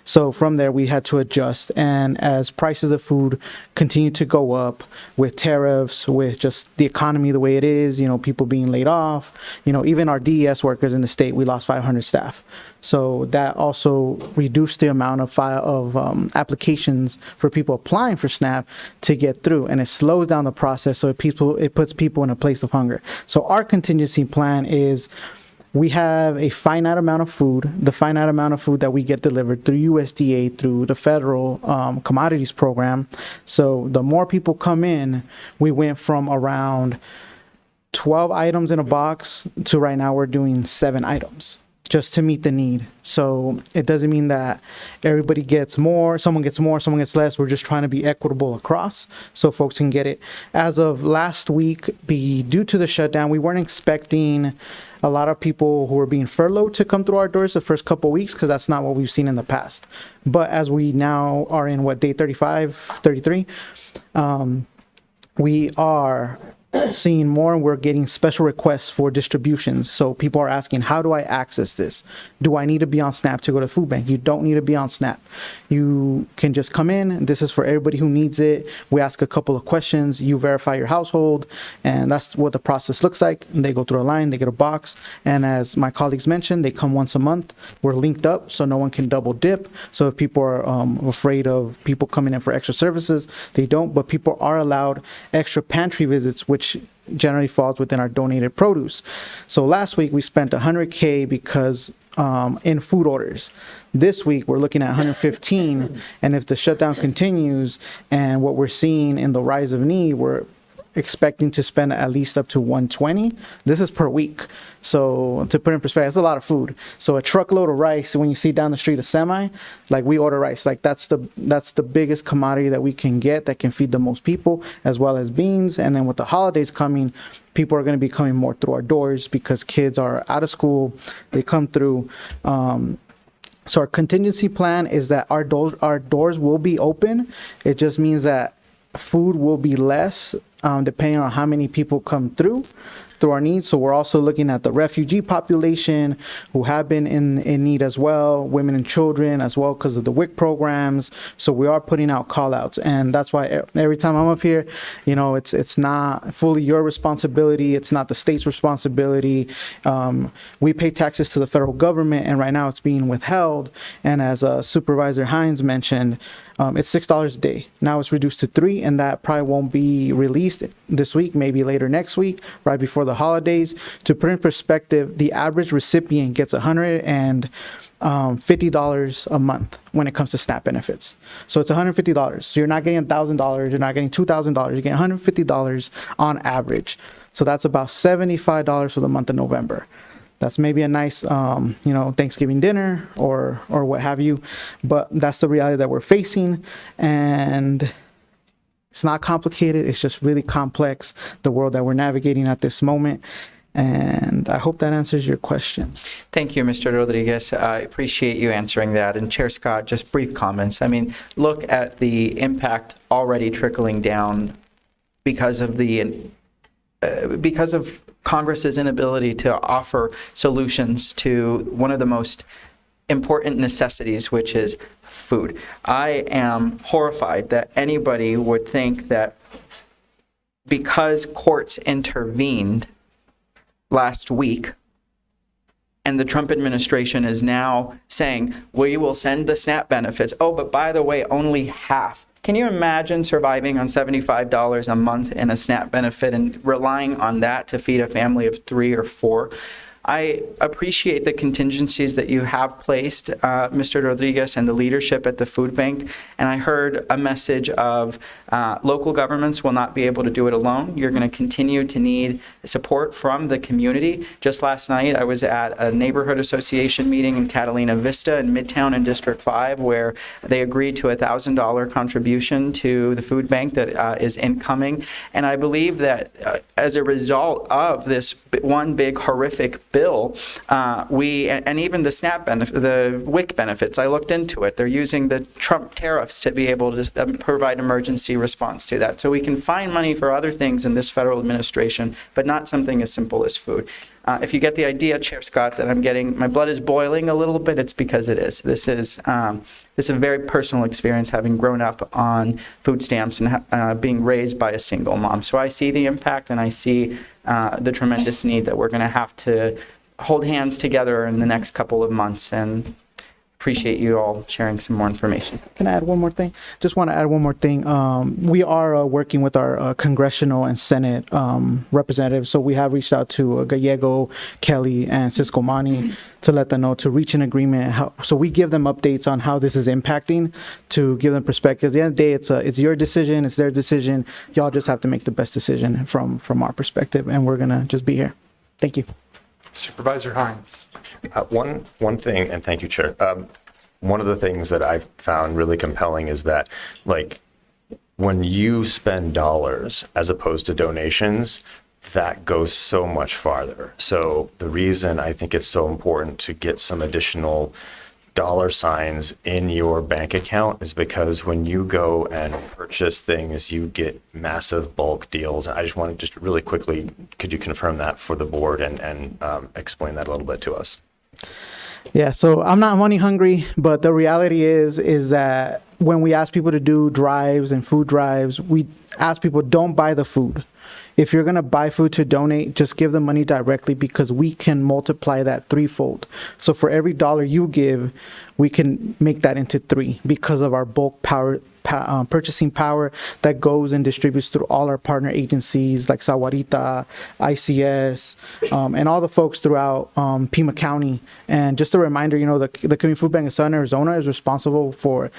So from there, we had to adjust. And as prices of food continue to go up with tariffs, with just the economy the way it is, people being laid off, even our DES workers in the state, we lost 500 staff. So that also reduced the amount of applications for people applying for SNAP to get through, and it slows down the process. So it puts people in a place of hunger. So our contingency plan is we have a finite amount of food, the finite amount of food that we get delivered through USDA, through the federal commodities program. So the more people come in, we went from around 12 items in a box to right now we're doing 7 items just to meet the need. So it doesn't mean that everybody gets more, someone gets less. We're just trying to be equitable across so folks can get it. As of last week, due to the shutdown, we weren't expecting a lot of people who were being furloughed to come through our doors the first couple of weeks, because that's not what we've seen in the past. But as we now are in day 35, 33, we are seeing more, and we're getting special requests for distributions. So people are asking, how do I access this? Do I need to be on SNAP to go to food bank? You don't need to be on SNAP. You can just come in. This is for everybody who needs it. We ask a couple of questions. You verify your household, and that's what the process looks like. They go through a line, they get a box, and as my colleagues mentioned, they come once a month. We're linked up so no one can double dip. So if people are afraid of people coming in for extra services, they don't, but people are allowed extra pantry visits, which generally falls within our donated produce. So last week we spent $100K because in food orders. This week we're looking at 115, and if the shutdown continues and what we're seeing in the rise of need, we're expecting to spend at least up to 120. This is per week. So to put in perspective, that's a lot of food. So a truckload of rice, when you see down the street a semi, like we order rice, like that's the biggest commodity that we can get that can feed the most people, as well as beans. And then with the holidays coming, people are going to be coming more through our doors because kids are out of school. They come through. So our contingency plan is that our doors will be open. It just means that food will be less depending on how many people come through our needs. So we're also looking at the refugee population who have been in need as well, women and children as well because of the WIC programs. So we are putting out call outs, and that's why every time I'm up here, it's not fully your responsibility. It's not the state's responsibility. We pay taxes to the federal government, and right now it's being withheld. And as Supervisor Hines mentioned, it's $6 a day. Now it's reduced to $3, and that probably won't be released this week, maybe later next week, right before the holidays. To put in perspective, the average recipient gets $150 a month when it comes to SNAP benefits. So it's $150. So you're not getting $1,000, you're not getting $2,000, you're getting $150 on average. So that's about $75 for the month of November. That's maybe a nice, Thanksgiving dinner or what have you. But that's the reality that we're facing. And it's not complicated. It's just really complex, the world that we're navigating at this moment. And I hope that answers your question. Thank you, Mr. Rodriguez. I appreciate you answering that. And Chair Scott, just brief comments. I mean, look at the impact already trickling down because of Congress's inability to offer solutions to one of the most important necessities, which is food. I am horrified that anybody would think that because courts intervened last week and the Trump administration is now saying, we will send the SNAP benefits. Oh, but by the way, only half. Can you imagine surviving on $75 a month in a SNAP benefit and relying on that to feed a family of 3 or 4? I appreciate the contingencies that you have placed, Mr. Rodriguez, and the leadership at the food bank. And I heard a message of local governments will not be able to do it alone. You're going to continue to need support from the community. Just last night, I was at a neighborhood association meeting in Catalina Vista in Midtown and District 5, where they agreed to a $1,000 contribution to the food bank that is incoming. And I believe that as a result of this one big horrific bill, and even the SNAP benefit, the WIC benefits, I looked into it. They're using the Trump tariffs to be able to provide emergency response to that. So we can find money for other things in this federal administration, but not something as simple as food. If you get the idea, Chair Scott, that I'm getting, my blood is boiling a little bit, it's because it is. This is a very personal experience, having grown up on food stamps and being raised by a single mom. So I see the impact, and I see the tremendous need that we're going to have to hold hands together in the next couple of months, and appreciate you all sharing some more information. Can I add one more thing? Just want to add one more thing. We are working with our congressional and Senate representatives. So we have reached out to Gallego, Kelly, and Cisco Mani to let them know, to reach an agreement. So we give them updates on how this is impacting, to give them perspective. At the end of the day, it's your decision, it's their decision. Y'all just have to make the best decision from our perspective, and we're going to just be here. Thank you. Supervisor Hines. One thing, and thank you, Chair. One of the things that I've found really compelling is that, like, when you spend dollars as opposed to donations, that goes so much farther. So the reason I think it's so important to get some additional dollar signs in your bank account is because when you go and purchase things, you get massive bulk deals. I just want to just really quickly, could you confirm that for the board and explain that a little bit to us? Yeah, so I'm not money hungry, but the reality is that when we ask people to do drives and food drives, we ask people, don't buy the food. If you're going to buy food to donate, just give the money directly, because we can multiply that threefold. So for every dollar you give, we can make that into 3 because of our bulk purchasing power that goes and distributes through all our partner agencies like Sahuarita, ICS, and all the folks throughout Pima County. And just a reminder, the Community Food Bank of Southern Arizona is responsible for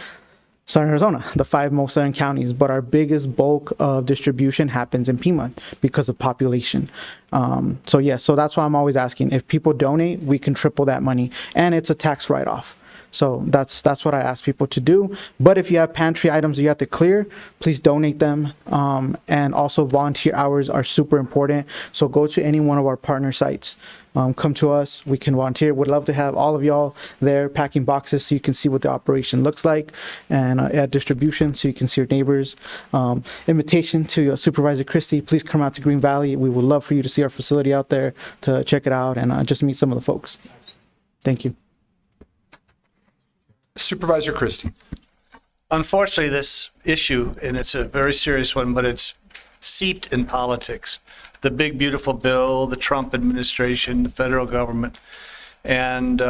Southern Arizona, the 5 most southern counties, but our biggest bulk of distribution happens in Pima because of population. So that's why I'm always asking, if people donate, we can triple that money, and it's a tax write-off. So that's what I ask people to do. But if you have pantry items you have to clear, please donate them. And also volunteer hours are super important. So go to any one of our partner sites. Come to us. We can volunteer. Would love to have all of y'all there packing boxes so you can see what the operation looks like, and at distribution so you can see your neighbors. Invitation to Supervisor Christie. Please come out to Green Valley. We would love for you to see our facility out there, to check it out, and just meet some of the folks. Thank you. Supervisor Christie. Unfortunately, this issue, and it's a very serious one, but it's seeped in politics. The big, beautiful bill, the Trump administration, the federal government. And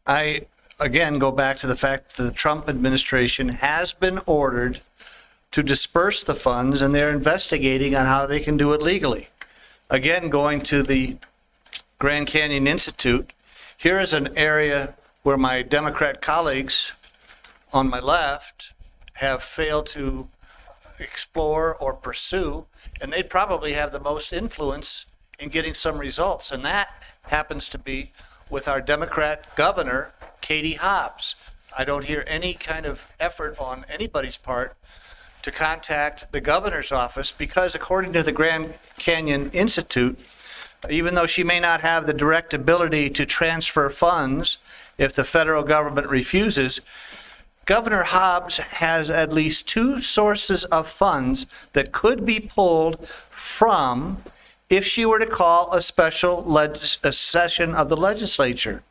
I again, go back to the fact that the Trump administration has been ordered to disperse the funds, and they're investigating on how they can do it legally. Again, going to the Grand Canyon Institute, here is an area where my Democrat colleagues on my left have failed to explore or pursue, and they probably have the most influence in getting some results. And that happens to be with our Democrat governor, Katie Hobbs. I don't hear any kind of effort on anybody's part to contact the governor's office because, according to the Grand Canyon Institute, even though she may not have the direct ability to transfer funds if the federal government refuses, Governor Hobbs has at least two sources of funds that could be pulled from if she were to call a special session of the legislature.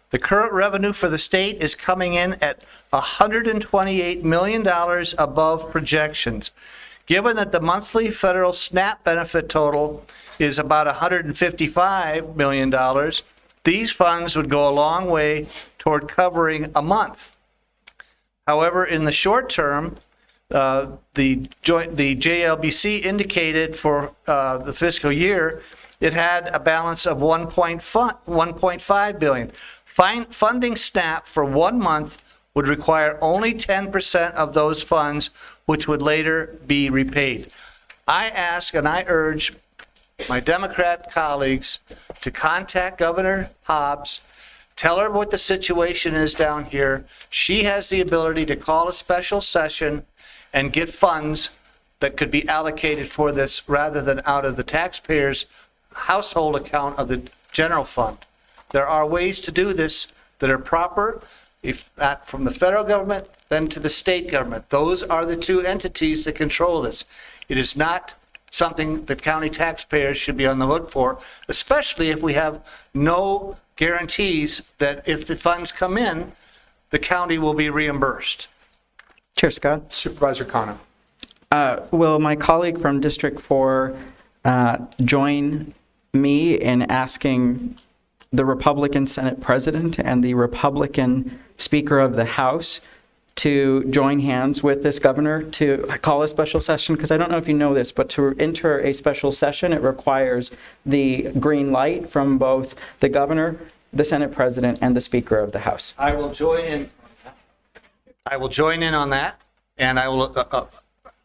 The current revenue for the state is coming in at $128 million above projections. Given that the monthly federal SNAP benefit total is about $155 million, these funds would go a long way toward covering a month. However, in the short term, the JLBC indicated for the fiscal year, it had a balance of $1.5 billion. Funding SNAP for 1 month would require only 10% of those funds, which would later be repaid. I ask and I urge my Democrat colleagues to contact Governor Hobbs, tell her what the situation is down here. She has the ability to call a special session and get funds that could be allocated for this rather than out of the taxpayers' household account of the general fund. There are ways to do this that are proper, if not from the federal government, then to the state government. Those are the two entities that control this. It is not something that county taxpayers should be on the hook for, especially if we have no guarantees that if the funds come in, the county will be reimbursed. Chair Scott. Supervisor Kano. Will my colleague from District 4 join me in asking the Republican Senate President and the Republican Speaker of the House to join hands with this governor to call a special session? Because I don't know if you know this, but to enter a special session, it requires the green light from both the governor, the Senate President, and the Speaker of the House. I will join in. I will join in on that, and I will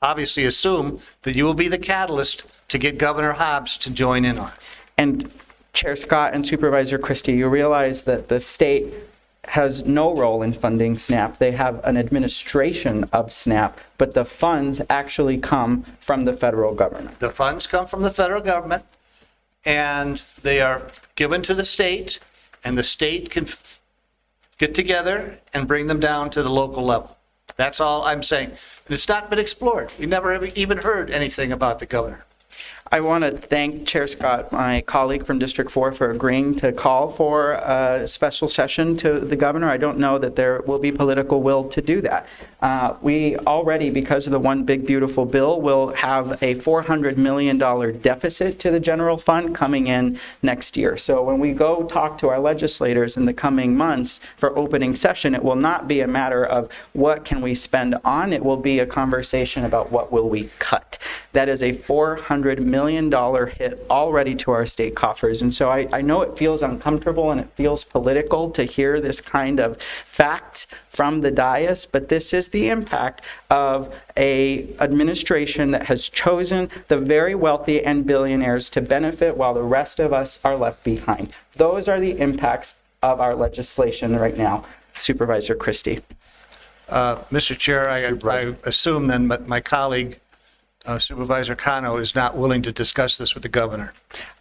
obviously assume that you will be the catalyst to get Governor Hobbs to join in on it. And Chair Scott and Supervisor Christie, you realize that the state has no role in funding SNAP. They have an administration of SNAP, but the funds actually come from the federal government. The funds come from the federal government, and they are given to the state, and the state can get together and bring them down to the local level. That's all I'm saying. And it's not been explored. We never have even heard anything about the governor. I want to thank Chair Scott, my colleague from District 4, for agreeing to call for a special session to the governor. I don't know that there will be political will to do that. We already, because of the One Big Beautiful Bill, will have a $400 million deficit to the general fund coming in next year. So when we go talk to our legislators in the coming months for opening session, it will not be a matter of what can we spend on. It will be a conversation about what will we cut. That is a $400 million hit already to our state coffers. And so I know it feels uncomfortable and it feels political to hear this kind of fact from the dais, but this is the impact of a administration that has chosen the very wealthy and billionaires to benefit while the rest of us are left behind. Those are the impacts of our legislation right now. Supervisor Christie. Mr. Chair, I assume then that my colleague Supervisor Kano is not willing to discuss this with the governor.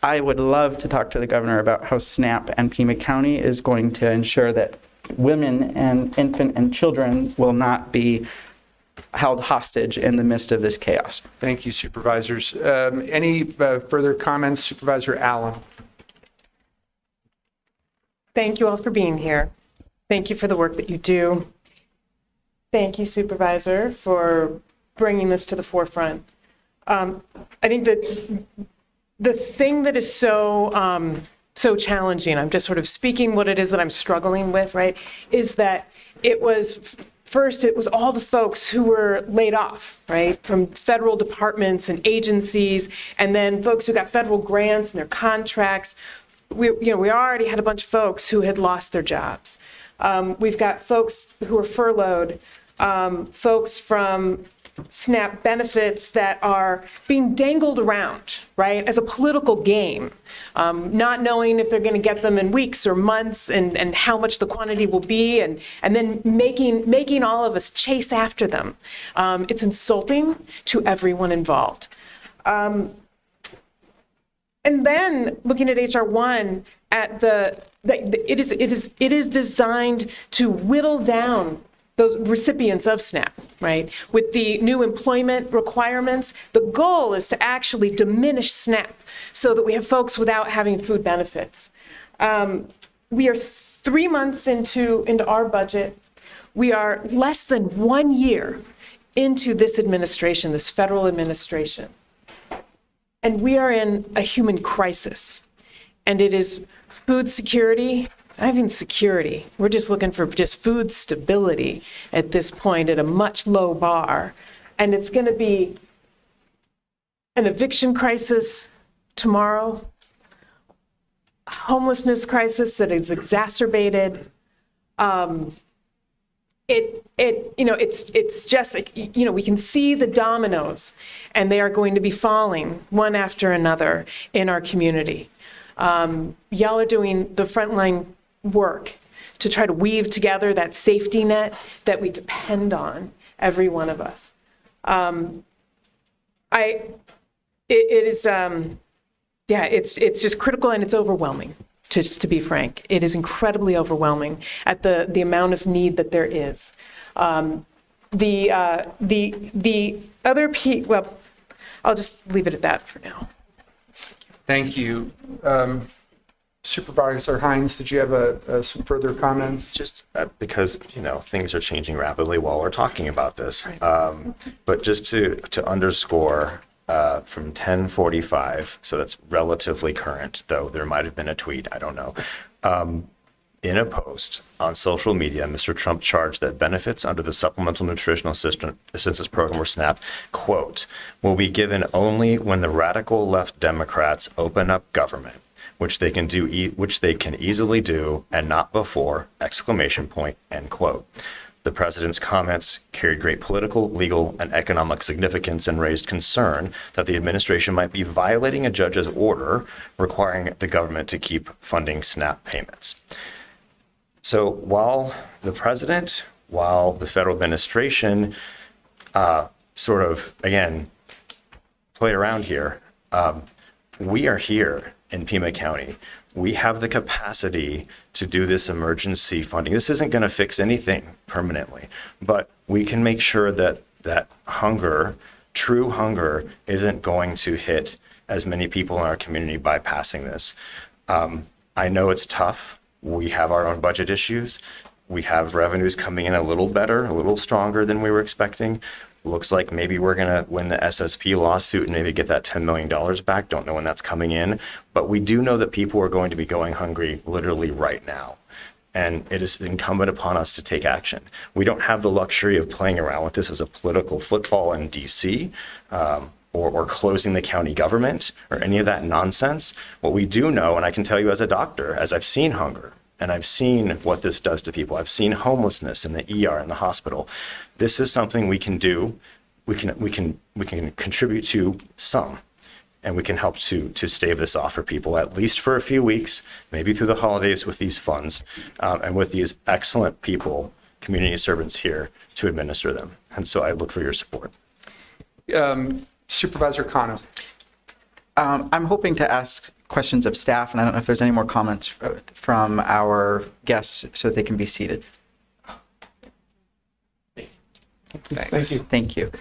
I would love to talk to the governor about how SNAP and Pima County is going to ensure that women and infant and children will not be held hostage in the midst of this chaos. Thank you, supervisors. Any further comments? Supervisor Allen. Thank you all for being here. Thank you for the work that you do. Thank you, Supervisor, for bringing this to the forefront. I think that the thing that is so so challenging, I'm just sort of speaking what it is that I'm struggling with, right, is that it was, first, it was all the folks who were laid off, right, from federal departments and agencies, and then folks who got federal grants and their contracts. We already had a bunch of folks who had lost their jobs. We've got folks who are furloughed, folks from SNAP benefits that are being dangled around, right, as a political game, not knowing if they're going to get them in weeks or months and how much the quantity will be, and then making all of us chase after them. It's insulting to everyone involved. And then looking at HR 1, it is designed to whittle down those recipients of SNAP, right? With the new employment requirements, the goal is to actually diminish SNAP so that we have folks without having food benefits. We are 3 months into our budget. We are less than 1 year into this administration, this federal administration. And we are in a human crisis. And it is food security, not even security. We're just looking for just food stability at this point at a much low bar. And it's going to be an eviction crisis tomorrow, a homelessness crisis that is exacerbated. It's just like, we can see the dominoes, and they are going to be falling one after another in our community. Y'all are doing the frontline work to try to weave together that safety net that we depend on, every one of us. It's just critical, and it's overwhelming. Just to be frank, it is incredibly overwhelming at the amount of need that there is. The other piece, well, I'll just leave it at that for now. Thank you. Supervisor Hines, did you have some further comments? Just because, things are changing rapidly while we're talking about this. But just to underscore, from 10:45, so that's relatively current, though there might have been a tweet, I don't know. In a post on social media, Mr. Trump charged that benefits under the Supplemental Nutritional Assistance Program, or SNAP, quote, will be given only when the radical left Democrats open up government, which they can easily do, and not before, ! End quote. The president's comments carried great political, legal, and economic significance and raised concern that the administration might be violating a judge's order requiring the government to keep funding SNAP payments. So while the president, while the federal administration sort of, again, play around here, we are here in Pima County. We have the capacity to do this emergency funding. This isn't going to fix anything permanently, but we can make sure that hunger, true hunger, isn't going to hit as many people in our community by passing this. I know it's tough. We have our own budget issues. We have revenues coming in a little better, a little stronger than we were expecting. Looks like maybe we're going to win the SSP lawsuit and maybe get that $10 million back. Don't know when that's coming in. But we do know that people are going to be going hungry literally right now. And it is incumbent upon us to take action. We don't have the luxury of playing around with this as a political football in D.C. Or closing the county government or any of that nonsense. What we do know, and I can tell you as a doctor, as I've seen hunger, and I've seen what this does to people. I've seen homelessness in the ER, in the hospital. This is something we can do. We can contribute to some, and we can help to stave this off for people, at least for a few weeks, maybe through the holidays with these funds, and with these excellent people, community servants here to administer them. And so I look for your support. Supervisor Kano. I'm hoping to ask questions of staff, and I don't know if there's any more comments from our guests so they can be seated. Thank you. Thank you.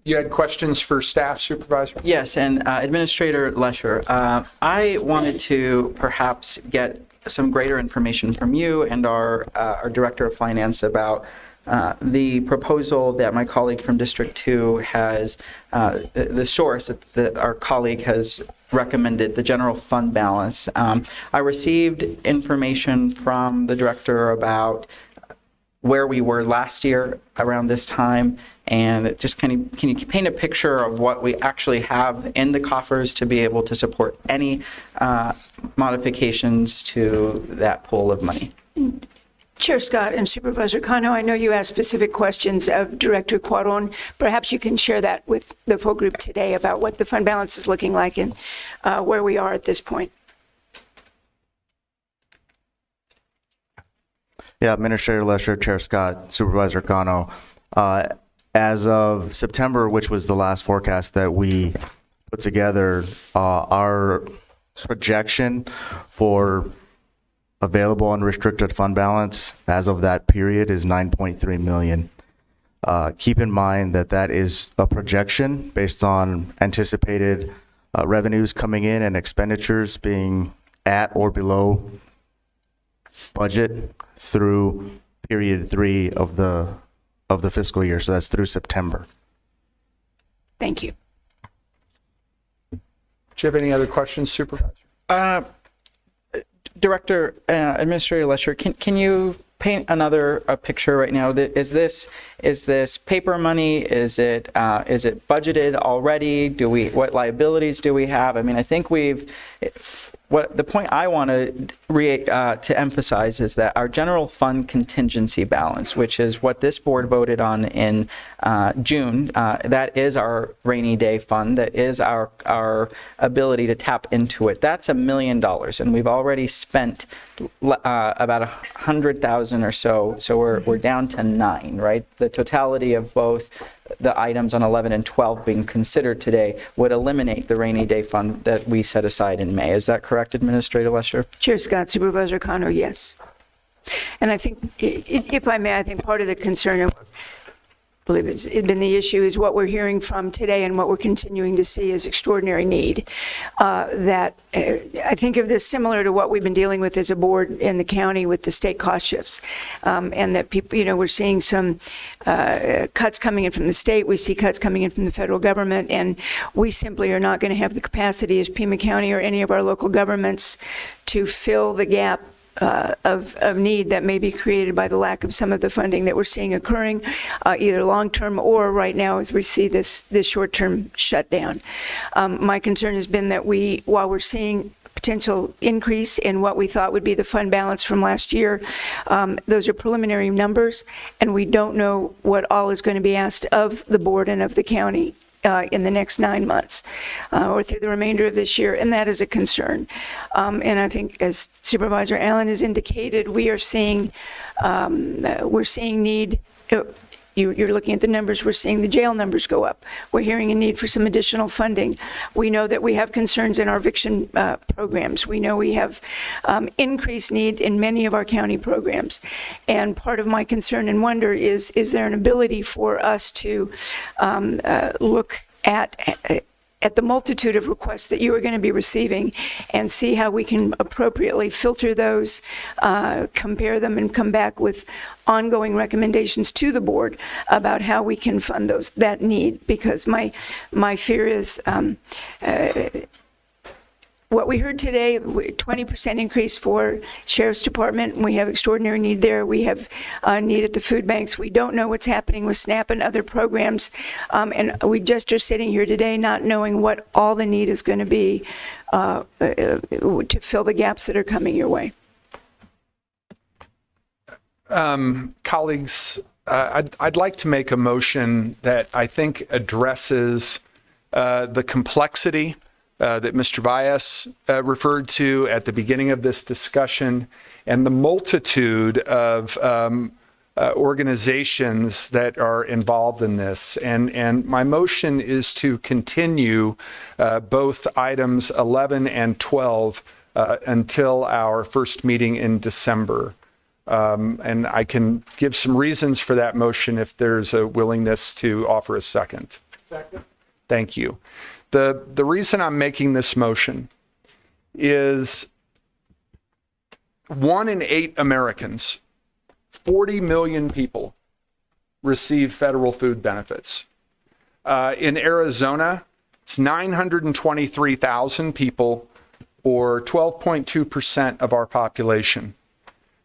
You had questions for staff, Supervisor? Yes, and Administrator Lesher, I wanted to perhaps get some greater information from you and our Director of Finance about the proposal that my colleague from District 2 has, the source that our colleague has recommended, the general fund balance. I received information from the director about where we were last year around this time, and it just can you paint a picture of what we actually have in the coffers to be able to support any modifications to that pool of money? Chair Scott and Supervisor Cano, I know you asked specific questions of Director Cuaron. Perhaps you can share that with the full group today about what the fund balance is looking like and where we are at this point. Yeah, Administrator Lesher, Chair Scott, Supervisor Cano. As of September, which was the last forecast that we put together, our projection for available unrestricted fund balance as of that period is 9.3 million. Keep in mind that that is a projection based on anticipated revenues coming in and expenditures being at or below budget through period 3 of the fiscal year. So that's through September. Thank you. Do you have any other questions, Supervisor? Director, Administrator Lesher, can you paint another picture right now? Is this paper money? Is it budgeted already? What liabilities do we have? I mean, I think the point I want to emphasize is that our general fund contingency balance, which is what this board voted on in June, that is our rainy day fund. That is our ability to tap into it. That's $1 million, and we've already spent about 100,000 or so. So we're down to 9, right? The totality of both the items on 11 and 12 being considered today would eliminate the rainy day fund that we set aside in May. Is that correct, Administrator Lesher? Chair Scott, Supervisor Cano, yes. And I think, if I may, I think part of the concern, I believe it's been the issue, is what we're hearing from today and what we're continuing to see is extraordinary need. I think of this similar to what we've been dealing with as a board in the county with the state cost shifts. And that people, we're seeing some cuts coming in from the state. We see cuts coming in from the federal government. And we simply are not going to have the capacity as Pima County or any of our local governments to fill the gap of need that may be created by the lack of some of the funding that we're seeing occurring, either long-term or right now as we see this short-term shutdown. My concern has been that while we're seeing potential increase in what we thought would be the fund balance from last year, those are preliminary numbers, and we don't know what all is going to be asked of the board and of the county in the next 9 months or through the remainder of this year, and that is a concern. And I think, as Supervisor Allen has indicated, we're seeing need. You're looking at the numbers. We're seeing the jail numbers go up. We're hearing a need for some additional funding. We know that we have concerns in our eviction programs. We know we have increased need in many of our county programs. And part of my concern and wonder is there an ability for us to look at the multitude of requests that you are going to be receiving and see how we can appropriately filter those, compare them, and come back with ongoing recommendations to the board about how we can fund that need. Because my fear is what we heard today, 20% increase for Sheriff's Department. We have extraordinary need there. We have need at the food banks. We don't know what's happening with SNAP and other programs. And we just are sitting here today not knowing what all the need is going to be to fill the gaps that are coming your way. Colleagues, I'd like to make a motion that I think addresses the complexity that Mr. Valles referred to at the beginning of this discussion, and the multitude of organizations that are involved in this. And my motion is to continue both items 11 and 12 until our first meeting in December. And I can give some reasons for that motion if there's a willingness to offer a second. Second. Thank you. The reason I'm making this motion is 1 in 8 Americans, 40 million people, receive federal food benefits. In Arizona, it's 923,000 people, or 12.2% of our population.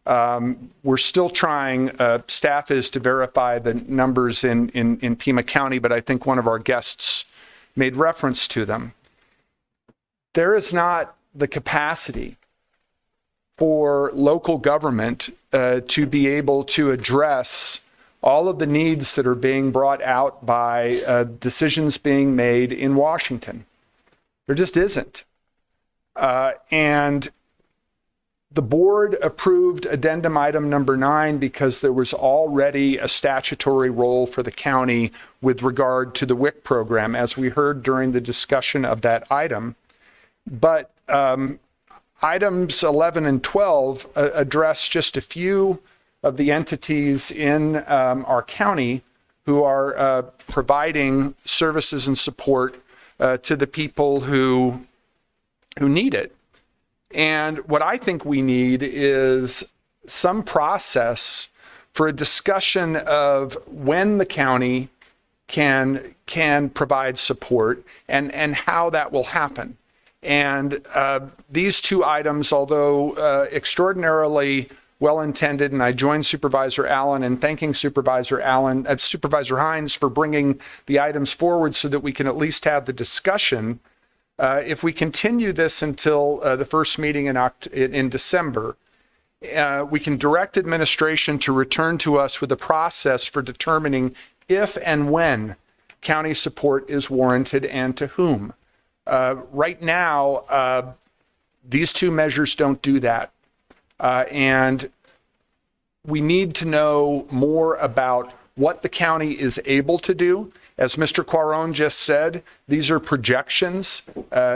We're still trying, staff is to verify the numbers in Pima County, but I think one of our guests made reference to them. There is not the capacity for local government to be able to address all of the needs that are being brought out by decisions being made in Washington. There just isn't. And the board approved addendum item number 9 because there was already a statutory role for the county with regard to the WIC program, as we heard during the discussion of that item. But items 11 and 12 address just a few of the entities in our county who are providing services and support to the people who need it. And what I think we need is some process for a discussion of when the county can provide support and how that will happen. And these two items, although extraordinarily well-intended, and I join Supervisor Allen in thanking Supervisor Hines for bringing the items forward so that we can at least have the discussion. If we continue this until the first meeting in December, we can direct administration to return to us with a process for determining if and when county support is warranted and to whom. Right now, these two measures don't do that. And we need to know more about what the county is able to do. As Mr. Quaron just said, these are projections.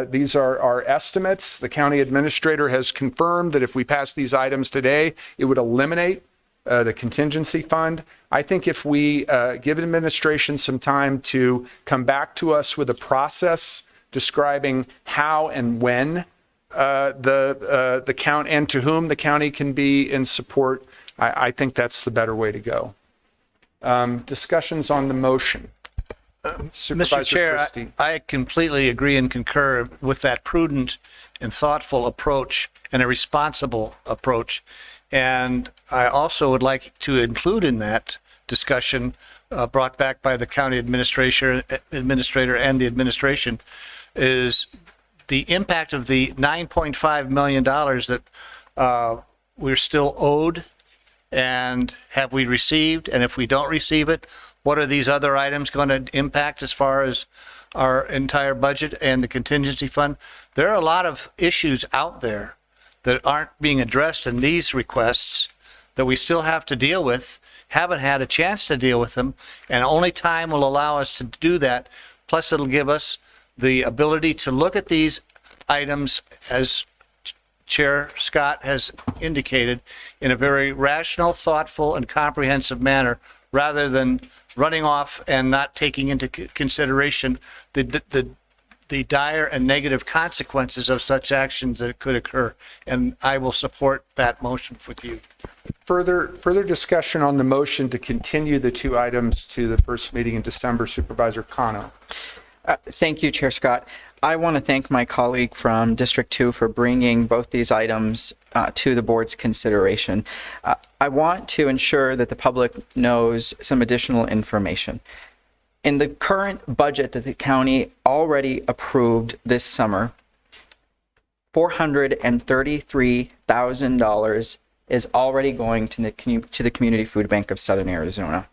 These are our estimates. The county administrator has confirmed that if we pass these items today, it would eliminate the contingency fund. I think if we give administration some time to come back to us with a process describing how and when the count and to whom the county can be in support, I think that's the better way to go. Discussions on the motion. Mr. Chair, I completely agree and concur with that prudent and thoughtful approach and a responsible approach. And I also would like to include in that discussion brought back by the county administrator and the administration is the impact of the $9.5 million that we're still owed, and have we received, and if we don't receive it, what are these other items going to impact as far as our entire budget and the contingency fund? There are a lot of issues out there that aren't being addressed in these requests that we still have to deal with, haven't had a chance to deal with them, and only time will allow us to do that. Plus, it'll give us the ability to look at these items, as Chair Scott has indicated, in a very rational, thoughtful, and comprehensive manner, rather than running off and not taking into consideration the dire and negative consequences of such actions that could occur. And I will support that motion with you. Further discussion on the motion to continue the two items to the first meeting in December. Supervisor Cano. Thank you, Chair Scott. I want to thank my colleague from District 2 for bringing both these items to the board's consideration. I want to ensure that the public knows some additional information. In the current budget that the county already approved this summer, $433,000 is already going to the Community Food Bank of Southern Arizona.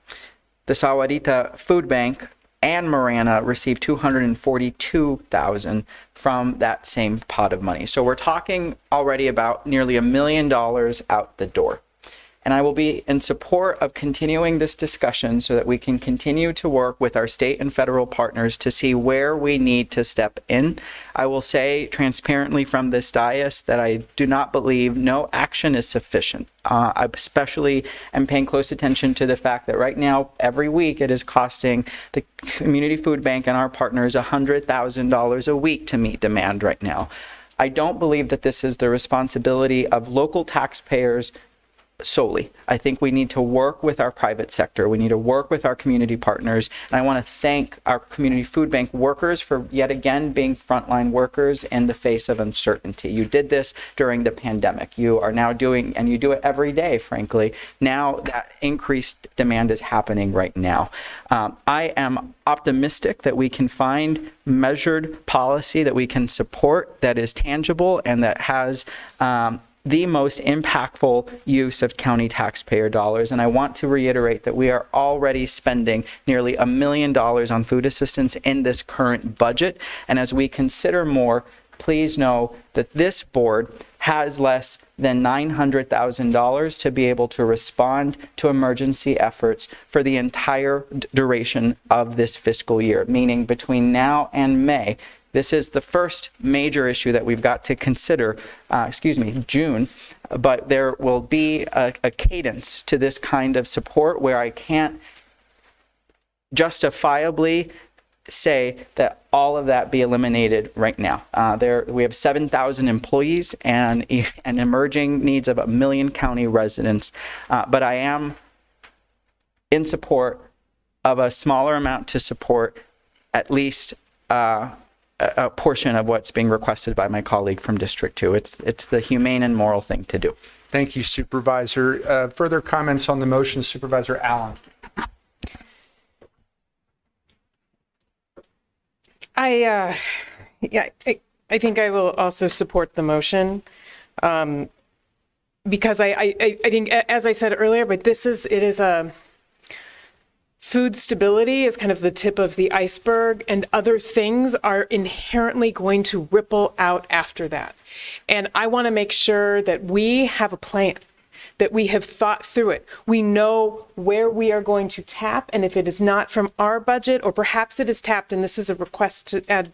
The Sahuarita Food Bank and Marana received $242,000 from that same pot of money. So we're talking already about nearly $1 million out the door. And I will be in support of continuing this discussion so that we can continue to work with our state and federal partners to see where we need to step in. I will say transparently from this dais that I do not believe no action is sufficient. I especially am paying close attention to the fact that right now, every week, it is costing the Community Food Bank and our partners $100,000 a week to meet demand right now. I don't believe that this is the responsibility of local taxpayers solely. I think we need to work with our private sector. We need to work with our community partners. And I want to thank our community food bank workers for yet again being frontline workers in the face of uncertainty. You did this during the pandemic. You are now doing, and you do it every day, frankly. Now that increased demand is happening right now. I am optimistic that we can find measured policy that we can support that is tangible and that has the most impactful use of county taxpayer dollars. And I want to reiterate that we are already spending nearly $1 million on food assistance in this current budget. And as we consider more, please know that this board has less than $900,000 to be able to respond to emergency efforts for the entire duration of this fiscal year, meaning between now and May. This is the first major issue that we've got to consider, June, but there will be a cadence to this kind of support where I can't justifiably say that all of that be eliminated right now. We have 7,000 employees and emerging needs of 1 million county residents, but I am in support of a smaller amount to support at least a portion of what's being requested by my colleague from District 2. It's the humane and moral thing to do. Thank you, Supervisor. Further comments on the motion, Supervisor Allen? I think I will also support the motion because I think, as I said earlier, but food stability is kind of the tip of the iceberg, and other things are inherently going to ripple out after that. And I want to make sure that we have a plan, that we have thought through it. We know where we are going to tap, and if it is not from our budget, or perhaps it is tapped, and this is a request to add,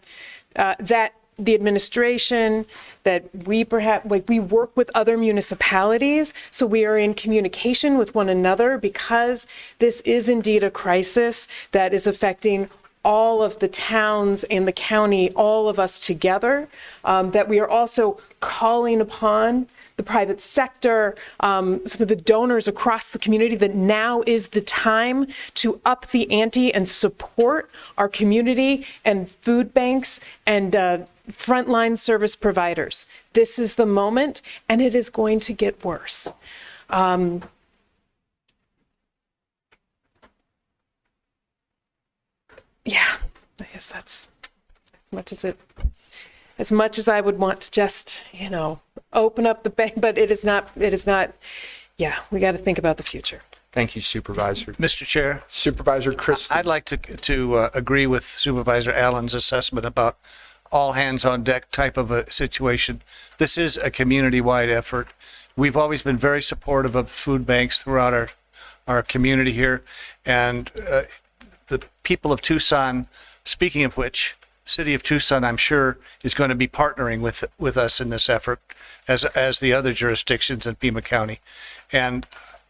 that the administration, that we work with other municipalities, so we are in communication with one another, because this is indeed a crisis that is affecting all of the towns and the county, all of us together, that we are also calling upon the private sector, some of the donors across the community, that now is the time to up the ante and support our community and food banks and frontline service providers. This is the moment, and it is going to get worse. Yeah, I guess that's as much as I would want to just, open up the bank, but it is not, yeah, we got to think about the future. Thank you, Supervisor. Mr. Chair. Supervisor Christie. I'd like to agree with Supervisor Allen's assessment about all hands on deck type of a situation. This is a community-wide effort. We've always been very supportive of food banks throughout our community here. And the people of Tucson, speaking of which, City of Tucson, I'm sure, is going to be partnering with us in this effort, as the other jurisdictions in Pima County. And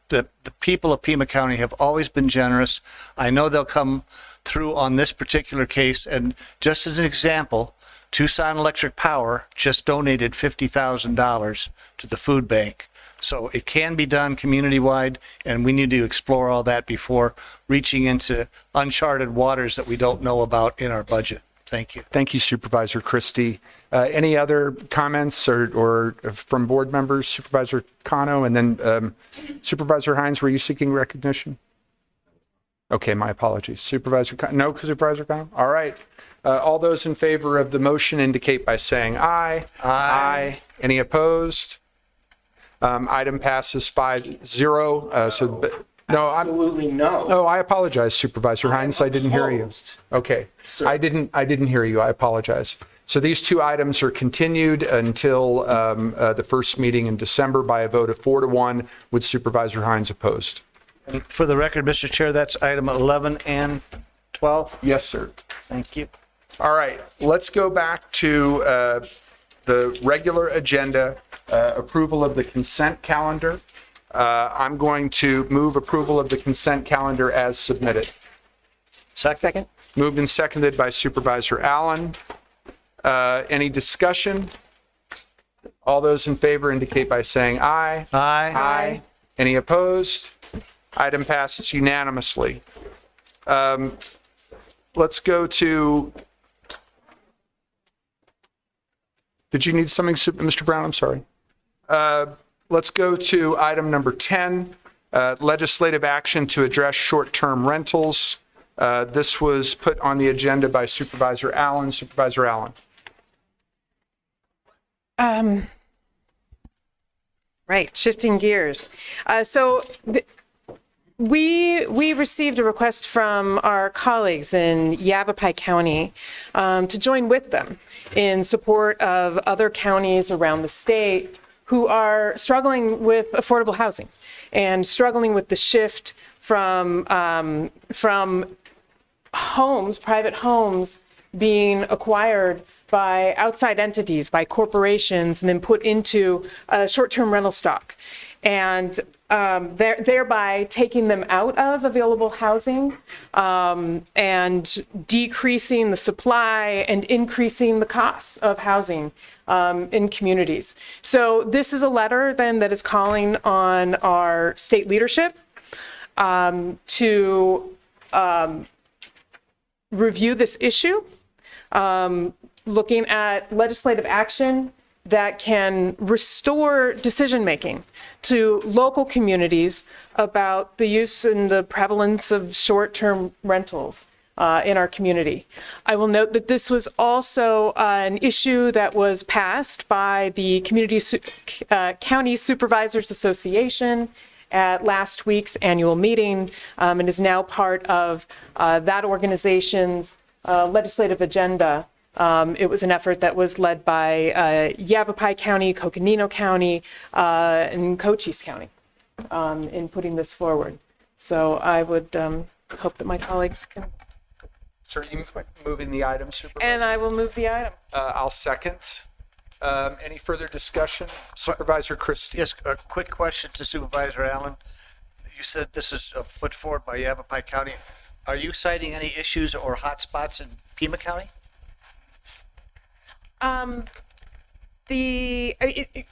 the people of Pima County have always been generous. I know they'll come through on this particular case. And just as an example, Tucson Electric Power just donated $50,000 to the food bank. So it can be done community-wide, and we need to explore all that before reaching into uncharted waters that we don't know about in our budget. Thank you. Thank you, Supervisor Christie. Any other comments or from board members? Supervisor Cano, and then Supervisor Hines, were you seeking recognition? Okay, my apologies. Supervisor Cano? No, Supervisor Cano? All right. All those in favor of the motion indicate by saying aye. Aye. Any opposed? Item passes 5-0. No, absolutely no. Oh, I apologize, Supervisor Hines. I didn't hear you. Okay, I didn't hear you. I apologize. So these two items are continued until the first meeting in December by a vote of 4-1, with Supervisor Hines opposed. And for the record, Mr. Chair, that's item 11 and 12. Yes, sir. Thank you. All right, let's go back to the regular agenda, approval of the consent calendar. I'm going to move approval of the consent calendar as submitted. Second. Moved and seconded by Supervisor Allen. Any discussion? All those in favor indicate by saying aye. Aye. Any opposed? Item passes unanimously. Let's go to, did you need something, Mr. Brown? I'm sorry. Let's go to item number 10, legislative action to address short-term rentals. This was put on the agenda by Supervisor Allen. Supervisor Allen. Right, shifting gears. We received a request from our colleagues in Yavapai County to join with them in support of other counties around the state who are struggling with affordable housing and struggling with the shift from homes, private homes, being acquired by outside entities, by corporations, and then put into short-term rental stock. And thereby taking them out of available housing and decreasing the supply and increasing the costs of housing in communities. So this is a letter then that is calling on our state leadership to review this issue, looking at legislative action that can restore decision-making to local communities about the use and the prevalence of short-term rentals in our community. I will note that this was also an issue that was passed by the County Supervisors Association at last week's annual meeting and is now part of that organization's legislative agenda. It was an effort that was led by Yavapai County, Coconino County, and Cochise County in putting this forward. So I would hope that my colleagues can. Sir, you moving the item, Supervisor? And I will move the item. I'll second. Any further discussion? Supervisor Christie. Yes, a quick question to Supervisor Allen. You said this is put forward by Yavapai County. Are you citing any issues or hot spots in Pima County?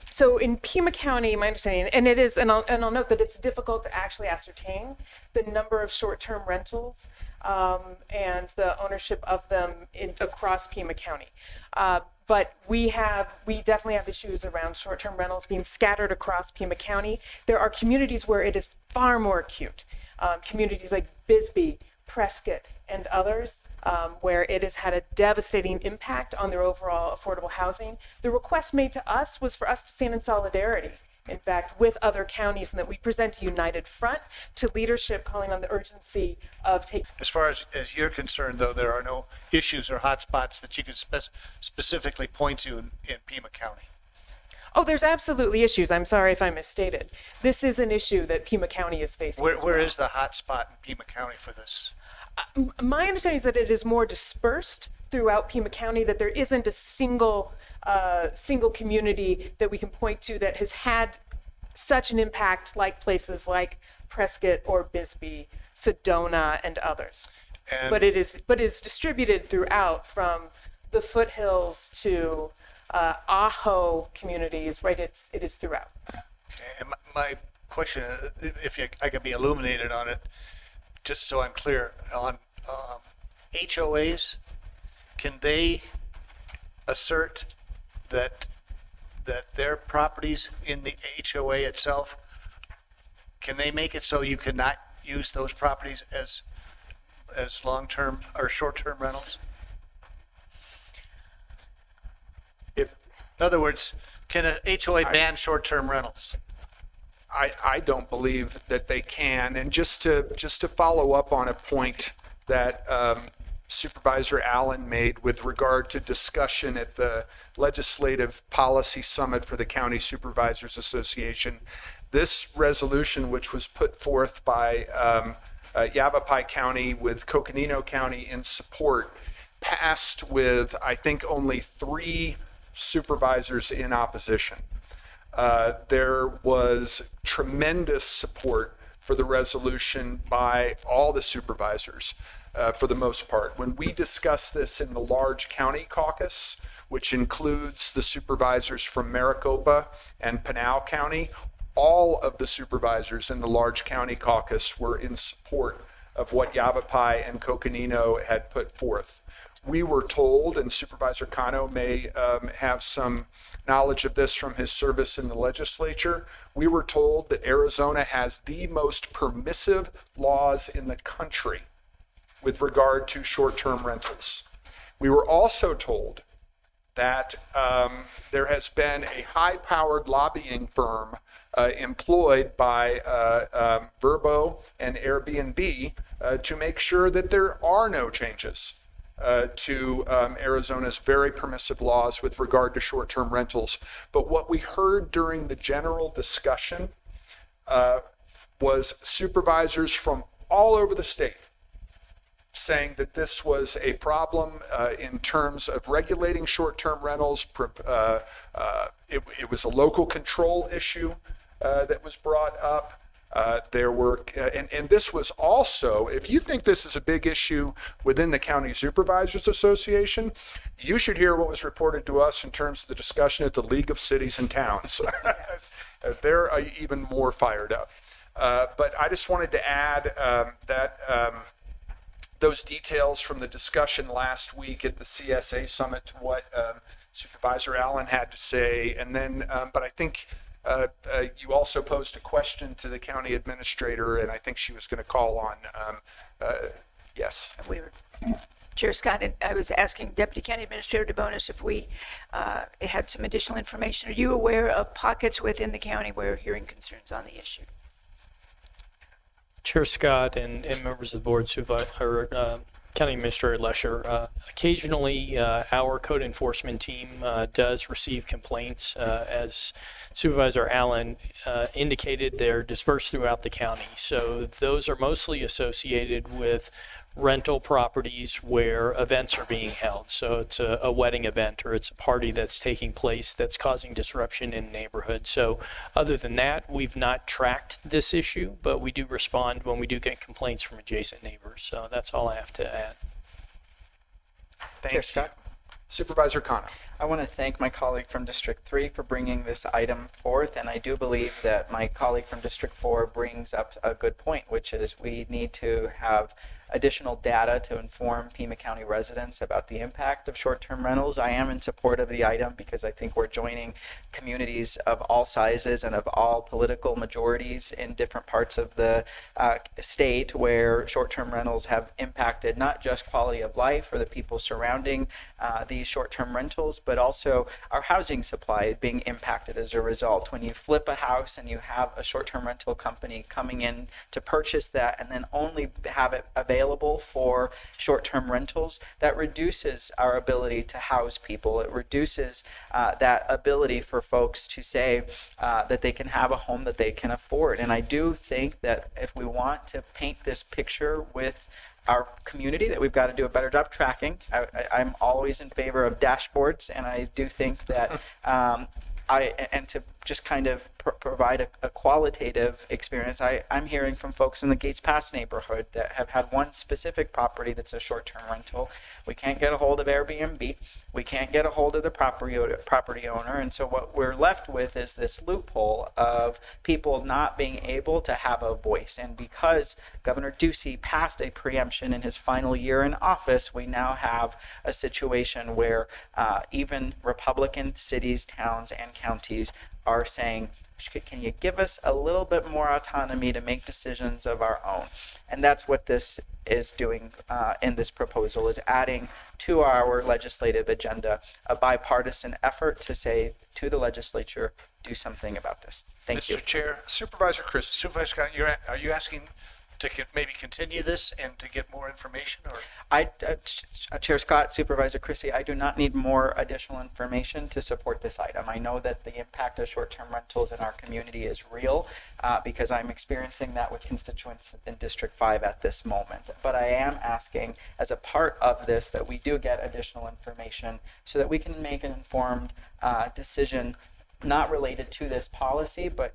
So in Pima County, my understanding, and it is, and I'll note that it's difficult to actually ascertain the number of short-term rentals and the ownership of them across Pima County. But we definitely have issues around short-term rentals being scattered across Pima County. There are communities where it is far more acute. Communities like Bisbee, Prescott, and others, where it has had a devastating impact on their overall affordable housing. The request made to us was for us to stand in solidarity, in fact, with other counties, and that we present a united front to leadership calling on the urgency of taking. As far as you're concerned, though, there are no issues or hot spots that you could specifically point to in Pima County. Oh, there's absolutely issues. I'm sorry if I misstated. This is an issue that Pima County is facing. Where is the hot spot in Pima County for this? My understanding is that it is more dispersed throughout Pima County, that there isn't a single community that we can point to that has had such an impact like places like Prescott or Bisbee, Sedona, and others. But it is distributed throughout, from the foothills to Ajo communities, right? It is throughout. Okay. And my question, if I could be illuminated on it, just so I'm clear, on HOAs, can they assert that their properties in the HOA itself, can they make it so you cannot use those properties as long-term or short-term rentals? In other words, can a HOA ban short-term rentals? I don't believe that they can. And just to follow up on a point that Supervisor Allen made with regard to discussion at the Legislative Policy Summit for the County Supervisors Association, this resolution, which was put forth by Yavapai County with Coconino County in support, passed with, I think, only 3 supervisors in opposition. There was tremendous support for the resolution by all the supervisors for the most part. When we discussed this in the large county caucus, which includes the supervisors from Maricopa and Pinal County, all of the supervisors in the large county caucus were in support of what Yavapai and Coconino had put forth. We were told, and Supervisor Cano may have some knowledge of this from his service in the legislature, we were told that Arizona has the most permissive laws in the country with regard to short-term rentals. We were also told that there has been a high-powered lobbying firm employed by Verbo and Airbnb to make sure that there are no changes to Arizona's very permissive laws with regard to short-term rentals. But what we heard during the general discussion was supervisors from all over the state saying that this was a problem in terms of regulating short-term rentals. It was a local control issue that was brought up. There were, and this was also, if you think this is a big issue within the County Supervisors Association, you should hear what was reported to us in terms of the discussion at the League of Cities and Towns. They're even more fired up. But I just wanted to add that those details from the discussion last week at the CSA summit to what Supervisor Allen had to say. And then, but I think you also posed a question to the county administrator, and I think she was going to call on, yes. Chair Scott, I was asking Deputy County Administrator DeBonis if we had some additional information. Are you aware of pockets within the county where you're hearing concerns on the issue? Chair Scott and members of the board, County Administrator Lesher, occasionally our code enforcement team does receive complaints. As Supervisor Allen indicated, they're dispersed throughout the county. So those are mostly associated with rental properties where events are being held. So it's a wedding event or it's a party that's taking place that's causing disruption in the neighborhood. So other than that, we've not tracked this issue, but we do respond when we do get complaints from adjacent neighbors. So that's all I have to add. Thank Chair you. Scott. Supervisor Cano. I want to thank my colleague from District 3 for bringing this item forth, and I do believe that my colleague from District 4 brings up a good point, which is we need to have additional data to inform Pima County residents about the impact of short-term rentals. I am in support of the item because I think we're joining communities of all sizes and of all political majorities in different parts of the state where short-term rentals have impacted not just quality of life for the people surrounding these short-term rentals, but also our housing supply being impacted as a result. When you flip a house and you have a short-term rental company coming in to purchase that and then only have it available for short-term rentals, that reduces our ability to house people. It reduces that ability for folks to say that they can have a home that they can afford. And I do think that if we want to paint this picture with our community, that we've got to do a better job tracking. I'm always in favor of dashboards, and I do think that and to just kind of provide a qualitative experience, I'm hearing from folks in the Gates Pass neighborhood that have had one specific property that's a short-term rental. We can't get a hold of Airbnb. We can't get a hold of the property owner. And so what we're left with is this loophole of people not being able to have a voice. And because Governor Ducey passed a preemption in his final year in office, we now have a situation where even Republican cities, towns, and counties are saying, can you give us a little bit more autonomy to make decisions of our own? And that's what this is doing in this proposal, is adding to our legislative agenda a bipartisan effort to say to the legislature, do something about this. Thank you. Mr. Chair, Supervisor Chris, Supervisor Scott, are you asking to maybe continue this and to get more information? Or Chair Scott, Supervisor Chrissy, I do not need more additional information to support this item. I know that the impact of short-term rentals in our community is real because I'm experiencing that with constituents in District 5 at this moment. But I am asking, as a part of this, that we do get additional information so that we can make an informed decision not related to this policy, but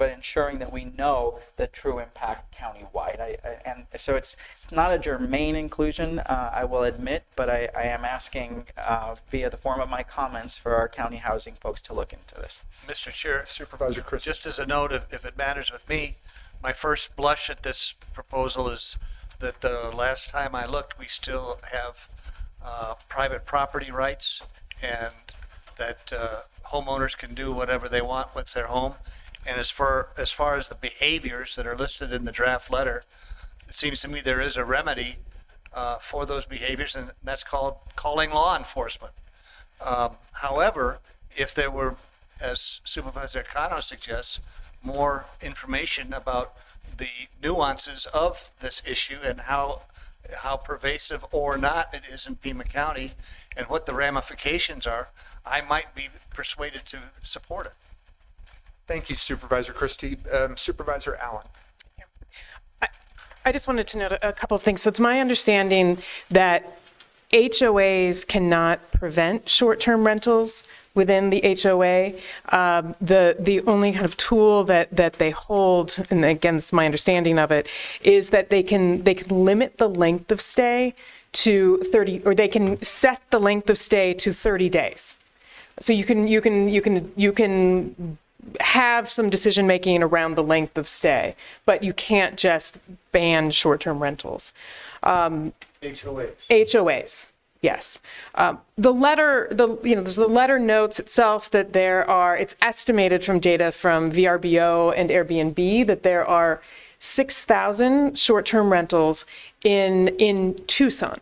ensuring that we know the true impact countywide. And so it's not a germane inclusion, I will admit, but I am asking via the form of my comments for our county housing folks to look into this. Mr. Chair, Supervisor Chris. just as a note, if it matters with me, my first blush at this proposal is that the last time I looked, we still have private property rights, and that homeowners can do whatever they want with their home. And as far as the behaviors that are listed in the draft letter, it seems to me there is a remedy for those behaviors, and that's called calling law enforcement. However, if there were, as Supervisor Cano suggests, more information about the nuances of this issue and how pervasive or not it is in Pima County and what the ramifications are, I might be persuaded to support it. Thank you, Supervisor Christie. Supervisor Allen. I just wanted to note a couple of things. So it's my understanding that HOAs cannot prevent short-term rentals within the HOA. The only kind of tool that they hold, and again, it's my understanding of it, is that they can limit the length of stay to 30, or they can set the length of stay to 30 days. So you can have some decision making around the length of stay, but you can't just ban short-term rentals. HOAs, yes. The letter, there's the letter notes itself that it's estimated from data from VRBO and Airbnb that there are 6,000 short-term rentals in Tucson.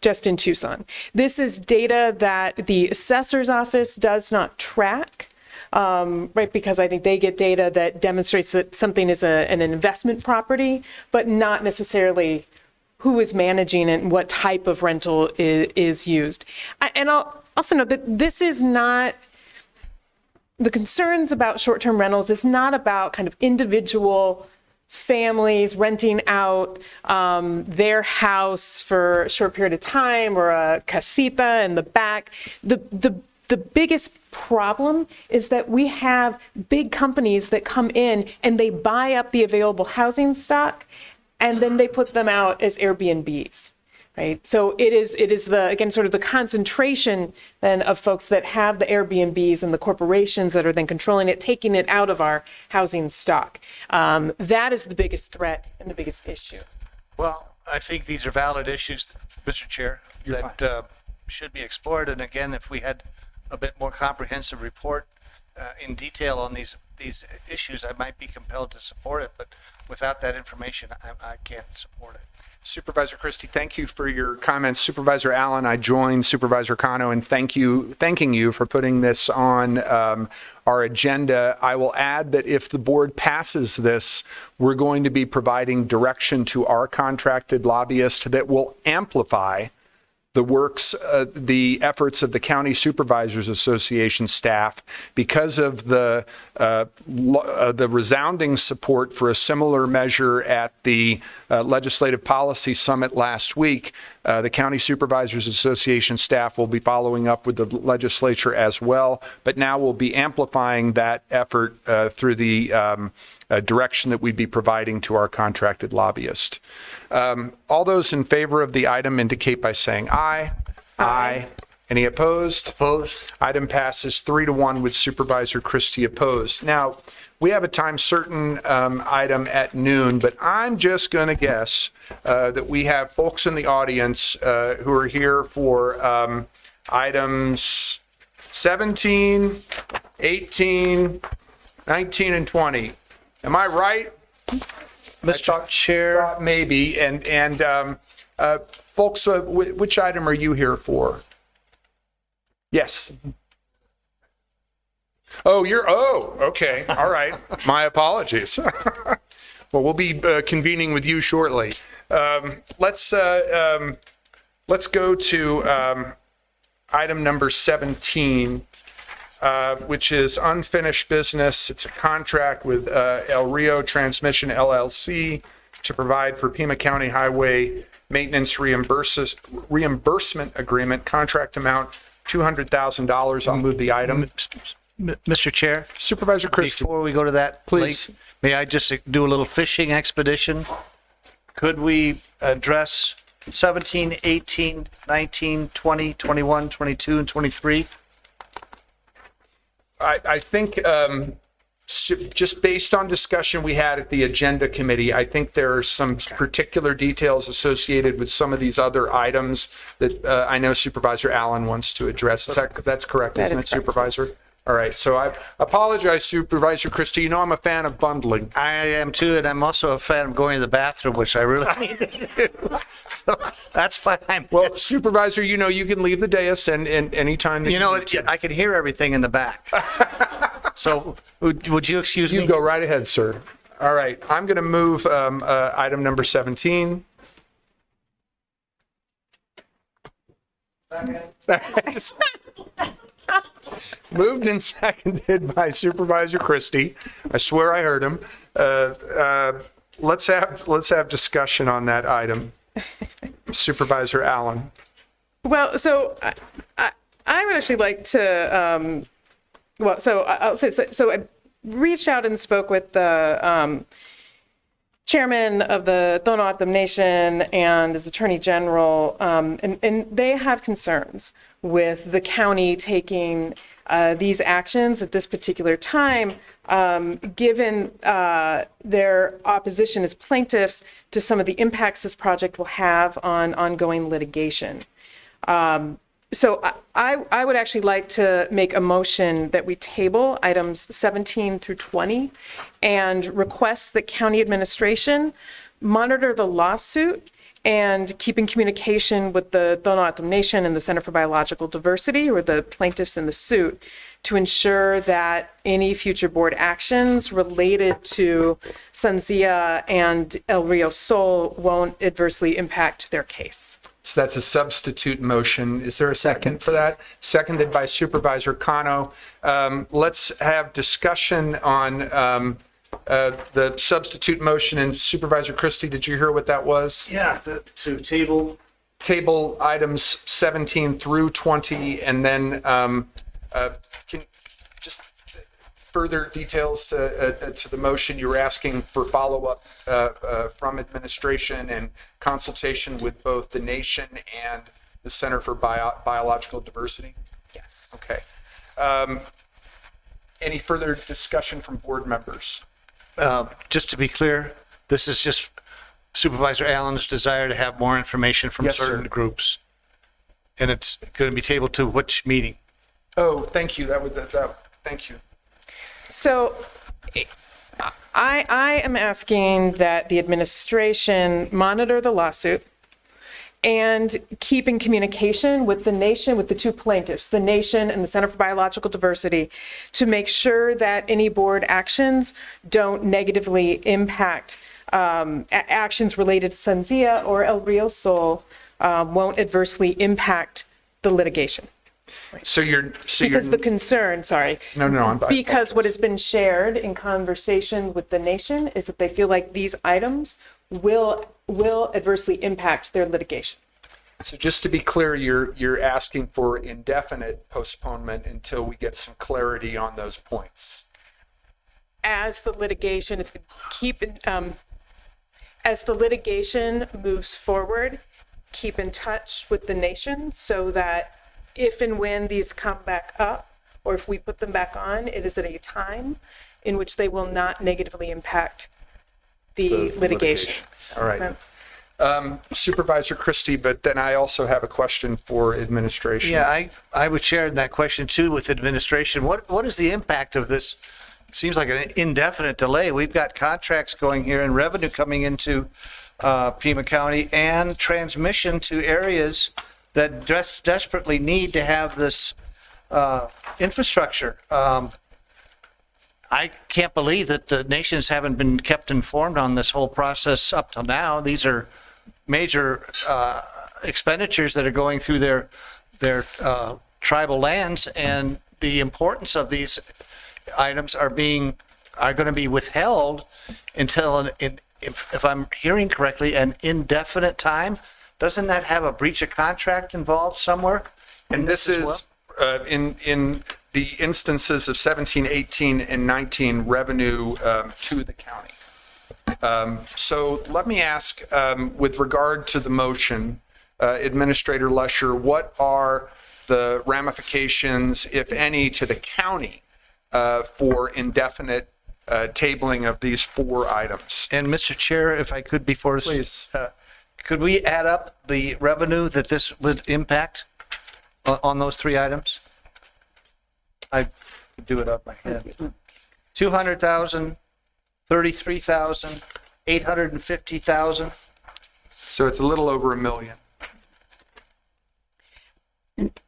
Just in Tucson. This is data that the assessor's office does not track, right? Because I think they get data that demonstrates that something is an investment property, but not necessarily who is managing it and what type of rental is used. And I'll also note that this is not, the concerns about short-term rentals is not about kind of individual families renting out their house for a short period of time or a casita in the back. The biggest problem is that we have big companies that come in and they buy up the available housing stock and then they put them out as Airbnbs. Right. So it is again, sort of the concentration then of folks that have the Airbnbs and the corporations that are then controlling it, taking it out of our housing stock. That is the biggest threat and the biggest issue. Well, I think these are valid issues, Mr. Chair, that should be explored. And again, if we had a bit more comprehensive report in detail on these issues, I might be compelled to support it. But without that information, I can't support it. Supervisor Christie, thank you for your comments. Supervisor Allen, I join Supervisor Cano in thanking you for putting this on our agenda. I will add that if the board passes this, we're going to be providing direction to our contracted lobbyist that will amplify the efforts of the County Supervisors Association staff because of the resounding support for a similar measure at the Legislative Policy Summit last week. The County Supervisors Association staff will be following up with the legislature as well, but now we'll be amplifying that effort through the direction that we'd be providing to our contracted lobbyist. All those in favor of the item indicate by saying aye. Aye. Any opposed? Opposed. Item passes 3-1 with Supervisor Christie opposed. Now, we have a time certain item at noon, but I'm just going to guess that we have folks in the audience who are here for items 17, 18, 19, and 20. Am I right? Mr. Chair. Maybe. And folks, which item are you here for? Yes. Oh, okay. All right. My apologies. Well, we'll be convening with you shortly. Let's go to item number 17. Which is unfinished business. It's a contract with El Rio Transmission LLC to provide for Pima County Highway Maintenance Reimbursement Agreement, contract amount $200,000. I'll move the item. Mr. Chair, Supervisor Christie. before we go to that, Please. may I just do a little fishing expedition? Could we address 17, 18, 19, 20, 21, 22, and 23? I think just based on discussion we had at the Agenda Committee, I think there are some particular details associated with some of these other items that I know Supervisor Allen wants to address. That's correct, isn't it, Supervisor? All right, so I apologize, Supervisor Christie. You know I'm a fan of bundling. I am too, and I'm also a fan of going to the bathroom, which I really need to do. So that's why I'm. Well, Supervisor, you know you can leave the dais and anytime. You know, I can hear everything in the back. So would you excuse me? You go right ahead, sir. All right, I'm going to move item number 17. Moved and seconded by Supervisor Christie. I swear I heard him. Let's have discussion on that item. Supervisor Allen. Well, so I would actually like to, I'll say, so I reached out and spoke with the chairman of the Tohono O'odham Nation and his attorney general, and they have concerns with the county taking these actions at this particular time, given their opposition as plaintiffs to some of the impacts this project will have on ongoing litigation. So I would actually like to make a motion that we table items 17 through 20 and request that county administration monitor the lawsuit and keep in communication with the Tohono O'odham Nation and the Center for Biological Diversity, or the plaintiffs in the suit, to ensure that any future board actions related to Sanzia and El Rio Sol won't adversely impact their case. So that's a substitute motion. Is there a second for that? Seconded by Supervisor Kano. Let's have discussion on the substitute motion. And Supervisor Christie, did you hear what that was? Yeah, to table items 17 through 20, and then can just further details to the motion. You were asking for follow-up from administration and consultation with both the nation and the Center for Biological Diversity? Yes. Okay. Any further discussion from board members? Just to be clear, this is just Supervisor Allen's desire to have more information from certain groups. And it's going to be tabled to which meeting? Oh, thank you. Thank you. So I am asking that the administration monitor the lawsuit and keep in communication with the nation, with the two plaintiffs, the nation and the Center for Biological Diversity, to make sure that any board actions don't negatively impact actions related to Sanzia or El Rio Sol, won't adversely impact the litigation. Because the concern, sorry. Because what has been shared in conversation with the nation is that they feel like these items will adversely impact their litigation. So just to be clear, you're asking for indefinite postponement until we get some clarity on those points. As the litigation, as the litigation moves forward, keep in touch with the nation so that if and when these come back up, or if we put them back on, it is at a time in which they will not negatively impact the litigation. All right. Supervisor Christie, but then I also have a question for administration. Yeah, I would share that question too with administration. What is the impact of this? It seems like an indefinite delay. We've got contracts going here and revenue coming into Pima County and transmission to areas that desperately need to have this infrastructure. I can't believe that the nations haven't been kept informed on this whole process up till now. These are major expenditures that are going through their tribal lands, and the importance of these items are going to be withheld until, if I'm hearing correctly, an indefinite time. Doesn't that have a breach of contract involved somewhere? And this is in the instances of 17, 18, and 19 revenue to the county. So let me ask, with regard to the motion, Administrator Lesher, what are the ramifications, if any, to the county for indefinite tabling of these 4 items? And Mr. Chair, if I could, before, Please. Could we add up the revenue that this would impact on those 3 items? I could do it off my head. 200,000, 33,000, 850,000. So it's a little over $1 million.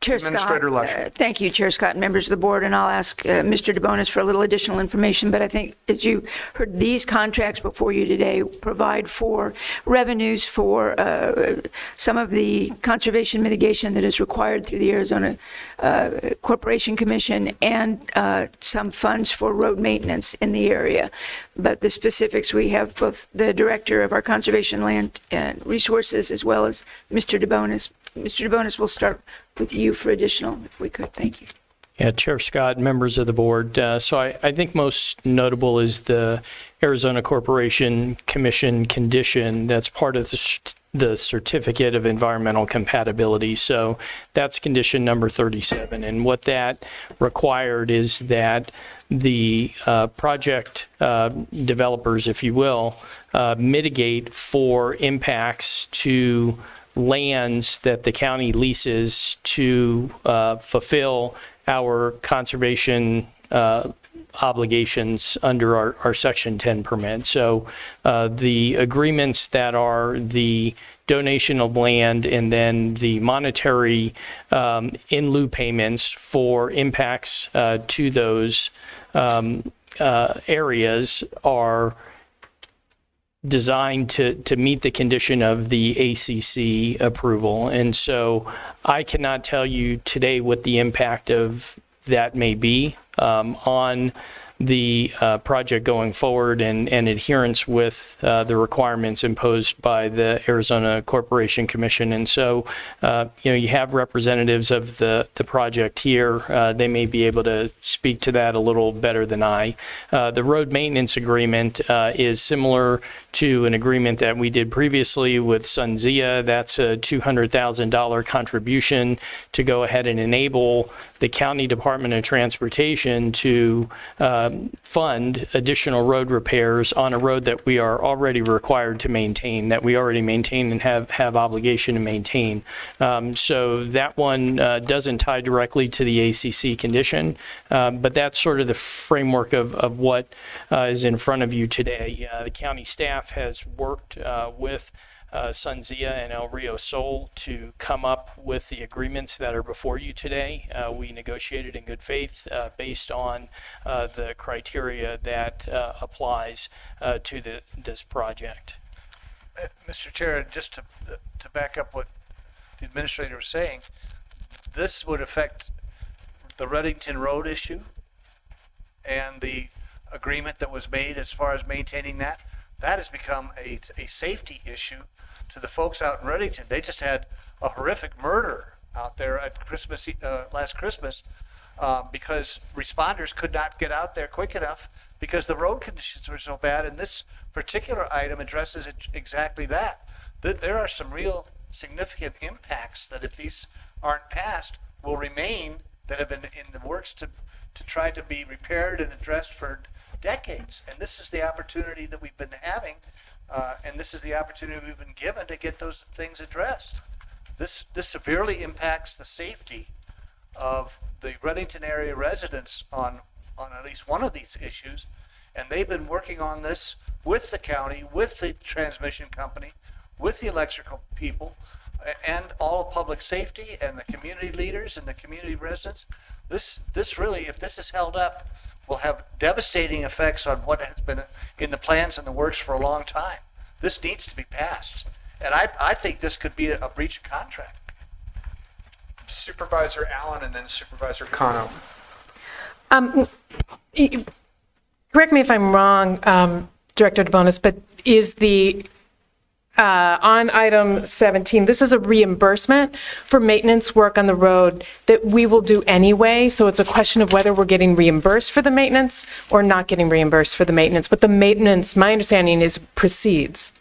Chair Scott, Administrator Lesher. thank you, Chair Scott, and members of the board, and I'll ask Mr. DeBonis for a little additional information, but I think, as you heard, these contracts before you today provide for revenues for some of the conservation mitigation that is required through the Arizona Corporation Commission and some funds for road maintenance in the area. But the specifics, we have both the Director of our Conservation Land and Resources as well as Mr. DeBonis. Mr. DeBonis, we'll start with you for additional, if we could. Thank you. Yeah, Chair Scott, members of the board. So I think most notable is the Arizona Corporation Commission condition that's part of the Certificate of Environmental Compatibility. So that's condition number 37. And what that required is that the project developers, if you will, mitigate for impacts to lands that the county leases to fulfill our conservation obligations under our Section 10 permit. So the agreements that are the donation of land and then the monetary in lieu payments for impacts to those areas are designed to meet the condition of the ACC approval. And so I cannot tell you today what the impact of that may be on the project going forward and adherence with the requirements imposed by the Arizona Corporation Commission. And so, you have representatives of the project here. They may be able to speak to that a little better than I. The road maintenance agreement is similar to an agreement that we did previously with Sunzia. That's a $200,000 contribution to go ahead and enable the County Department of Transportation to fund additional road repairs on a road that we are already required to maintain, that we already maintain and have obligation to maintain. So that one doesn't tie directly to the ACC condition, but that's sort of the framework of what is in front of you today. The county staff has worked with Sunzia and El Rio Sol to come up with the agreements that are before you today. We negotiated in good faith based on the criteria that applies to this project. Mr. Chair, just to back up what the administrator was saying, this would affect the Reddington Road issue and the agreement that was made as far as maintaining that. That has become a safety issue to the folks out in Reddington. They just had a horrific murder out there at Christmas, last Christmas, because responders could not get out there quick enough because the road conditions were so bad. And this particular item addresses exactly that. There are some real significant impacts that, if these aren't passed, will remain, that have been in the works to try to be repaired and addressed for decades. And this is the opportunity that we've been having, and this is the opportunity we've been given to get those things addressed. This severely impacts the safety of the Reddington area residents on at least one of these issues, and they've been working on this with the county, with the transmission company, with the electrical people, and all of public safety and the community leaders and the community residents. This really, if this is held up, will have devastating effects on what has been in the plans and the works for a long time. This needs to be passed. And I think this could be a breach of contract. Supervisor Allen and then Supervisor Cano. Correct me if I'm wrong, Director DeBonis, but is the On item 17, this is a reimbursement for maintenance work on the road that we will do anyway. So it's a question of whether we're getting reimbursed for the maintenance or not getting reimbursed for the maintenance. But the maintenance, my understanding is proceeds.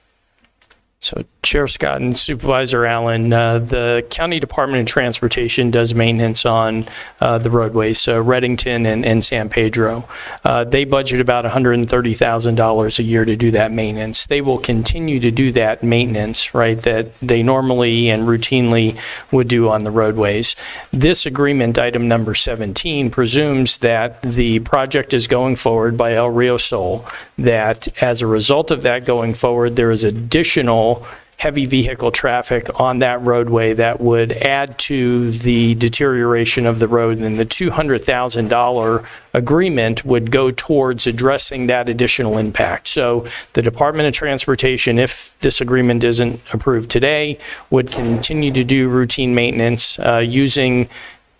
So Chair Scott and Supervisor Allen, the County Department of Transportation does maintenance on the roadways, so Reddington and San Pedro. They budget about $130,000 a year to do that maintenance. They will continue to do that maintenance, right, that they normally and routinely would do on the roadways. This agreement, item number 17, presumes that the project is going forward by El Rio Sol, that as a result of that going forward, there is additional heavy vehicle traffic on that roadway that would add to the deterioration of the road, and the $200,000 agreement would go towards addressing that additional impact. So the Department of Transportation, if this agreement isn't approved today, would continue to do routine maintenance using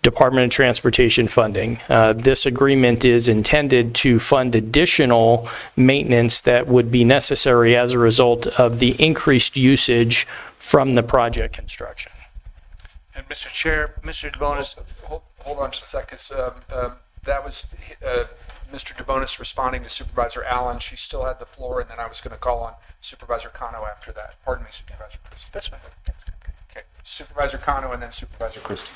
Department of Transportation funding. This agreement is intended to fund additional maintenance that would be necessary as a result of the increased usage from the project construction. And Mr. Chair, Mr. DeBonis. Hold on just a second. That was Mr. DeBonis responding to Supervisor Allen. She still had the floor, and then I was going to call on Supervisor Cano after that. Pardon me, Supervisor Christie. That's fine. That's good. Okay. Supervisor Cano and then Supervisor Christie.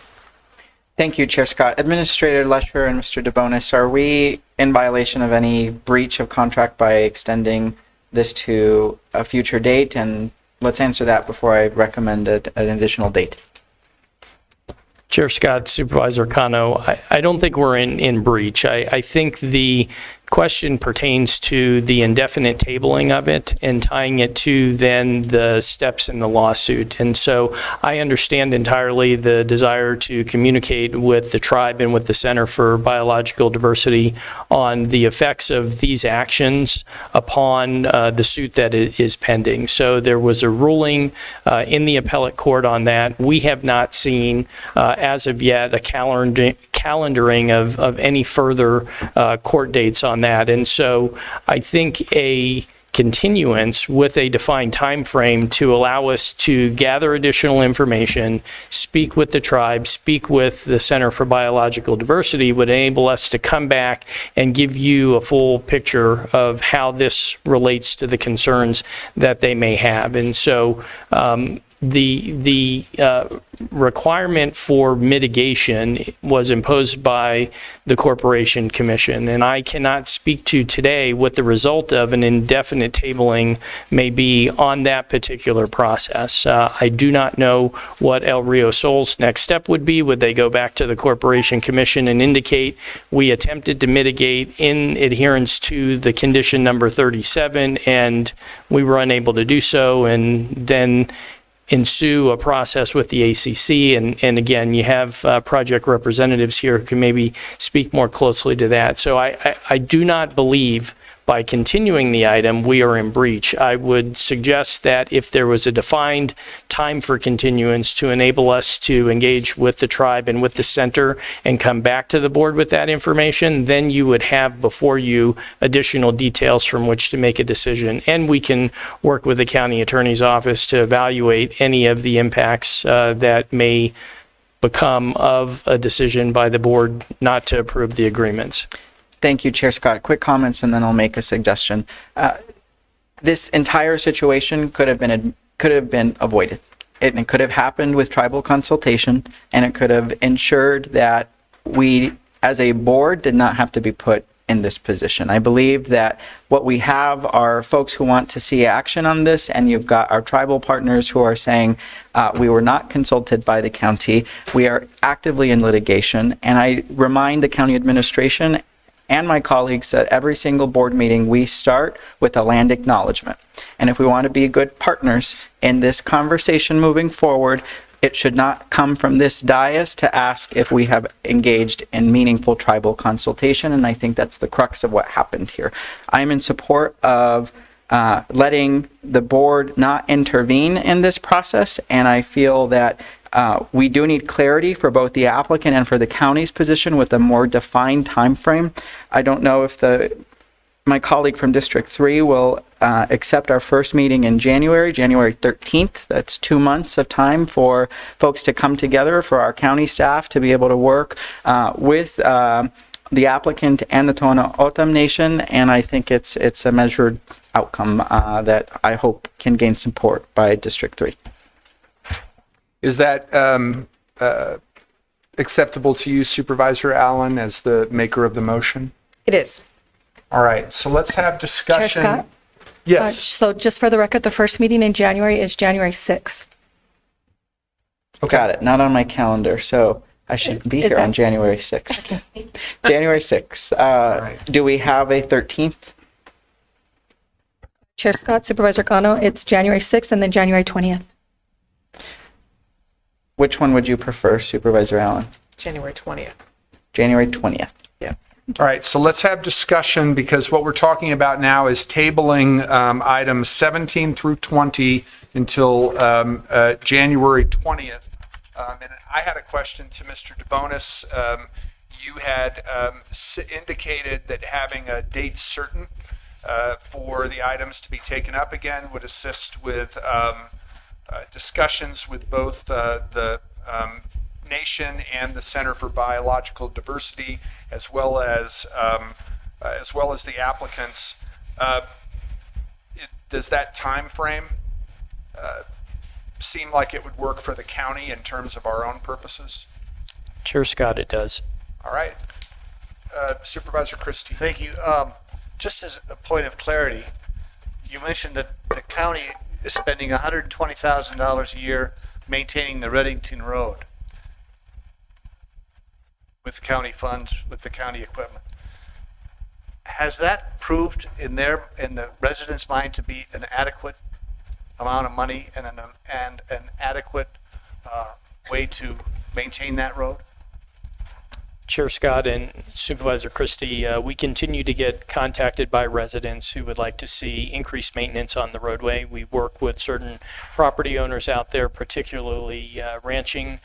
Thank you, Chair Scott. Administrator Lesher and Mr. DeBonis, are we in violation of any breach of contract by extending this to a future date? And let's answer that before I recommend an additional date. Chair Scott, Supervisor Cano, I don't think we're in breach. I think the question pertains to the indefinite tabling of it and tying it to then the steps in the lawsuit. And so I understand entirely the desire to communicate with the tribe and with the Center for Biological Diversity on the effects of these actions upon the suit that is pending. So there was a ruling in the appellate court on that. We have not seen as of yet a calendaring of any further court dates on that. And so I think a continuance with a defined time frame to allow us to gather additional information, speak with the tribe, speak with the Center for Biological Diversity would enable us to come back and give you a full picture of how this relates to the concerns that they may have. And so the requirement for mitigation was imposed by the Corporation Commission, and I cannot speak to today what the result of an indefinite tabling may be on that particular process. I do not know what El Rio Sol's next step would be. Would they go back to the Corporation Commission and indicate we attempted to mitigate in adherence to the condition number 37 and we were unable to do so, and then ensue a process with the ACC, and again, you have project representatives here who can maybe speak more closely to that. So I do not believe by continuing the item we are in breach. I would suggest that if there was a defined time for continuance to enable us to engage with the tribe and with the center and come back to the board with that information, then you would have before you additional details from which to make a decision. And we can work with the county attorney's office to evaluate any of the impacts that may become of a decision by the board not to approve the agreements. Thank you, Chair Scott. Quick comments, and then I'll make a suggestion. This entire situation could have been avoided. It could have happened with tribal consultation, and it could have ensured that we, as a board, did not have to be put in this position. I believe that what we have are folks who want to see action on this, and you've got our tribal partners who are saying we were not consulted by the county. We are actively in litigation, and I remind the county administration and my colleagues that every single board meeting we start with a land acknowledgement. And if we want to be good partners in this conversation moving forward, it should not come from this dais to ask if we have engaged in meaningful tribal consultation, and I think that's the crux of what happened here. I'm in support of letting the board not intervene in this process, and I feel that we do need clarity for both the applicant and for the county's position with a more defined time frame. I don't know if my colleague from District 3 will accept our first meeting in January 13th. That's 2 months of time for folks to come together, for our county staff to be able to work with the applicant and the Tohono O'odham Nation, and I think it's a measured outcome that I hope can gain support by District 3. Is that acceptable to you, Supervisor Allen, as the maker of the motion? It is. All right, so let's have discussion. Chair Scott? Yes. So just for the record, the first meeting in January is January 6th. Okay. Got it. Not on my calendar, so I should be here on January 6th. January 6th. Do we have a 13th? Chair Scott, Supervisor Cano, it's January 6th and then January 20th. Which one would you prefer, Supervisor Allen? January 20th. January 20th. Yeah. All right, so let's have discussion, because what we're talking about now is tabling items 17 through 20 until January 20th. And I had a question to Mr. DeBonis. You had indicated that having a date certain for the items to be taken up again would assist with discussions with both the Nation and the Center for Biological Diversity, as well as the applicants. Does that time frame seem like it would work for the county in terms of our own purposes? Chair Scott, it does. All right. Supervisor Christie. Thank you. Just as a point of clarity, you mentioned that the county is spending $120,000 a year maintaining the Reddington Road with county funds, with the county equipment. Has that proved in the residents' mind to be an adequate amount of money and an adequate way to maintain that road? Chair Scott and Supervisor Christie, we continue to get contacted by residents who would like to see increased maintenance on the roadway. We work with certain property owners out there, particularly ranching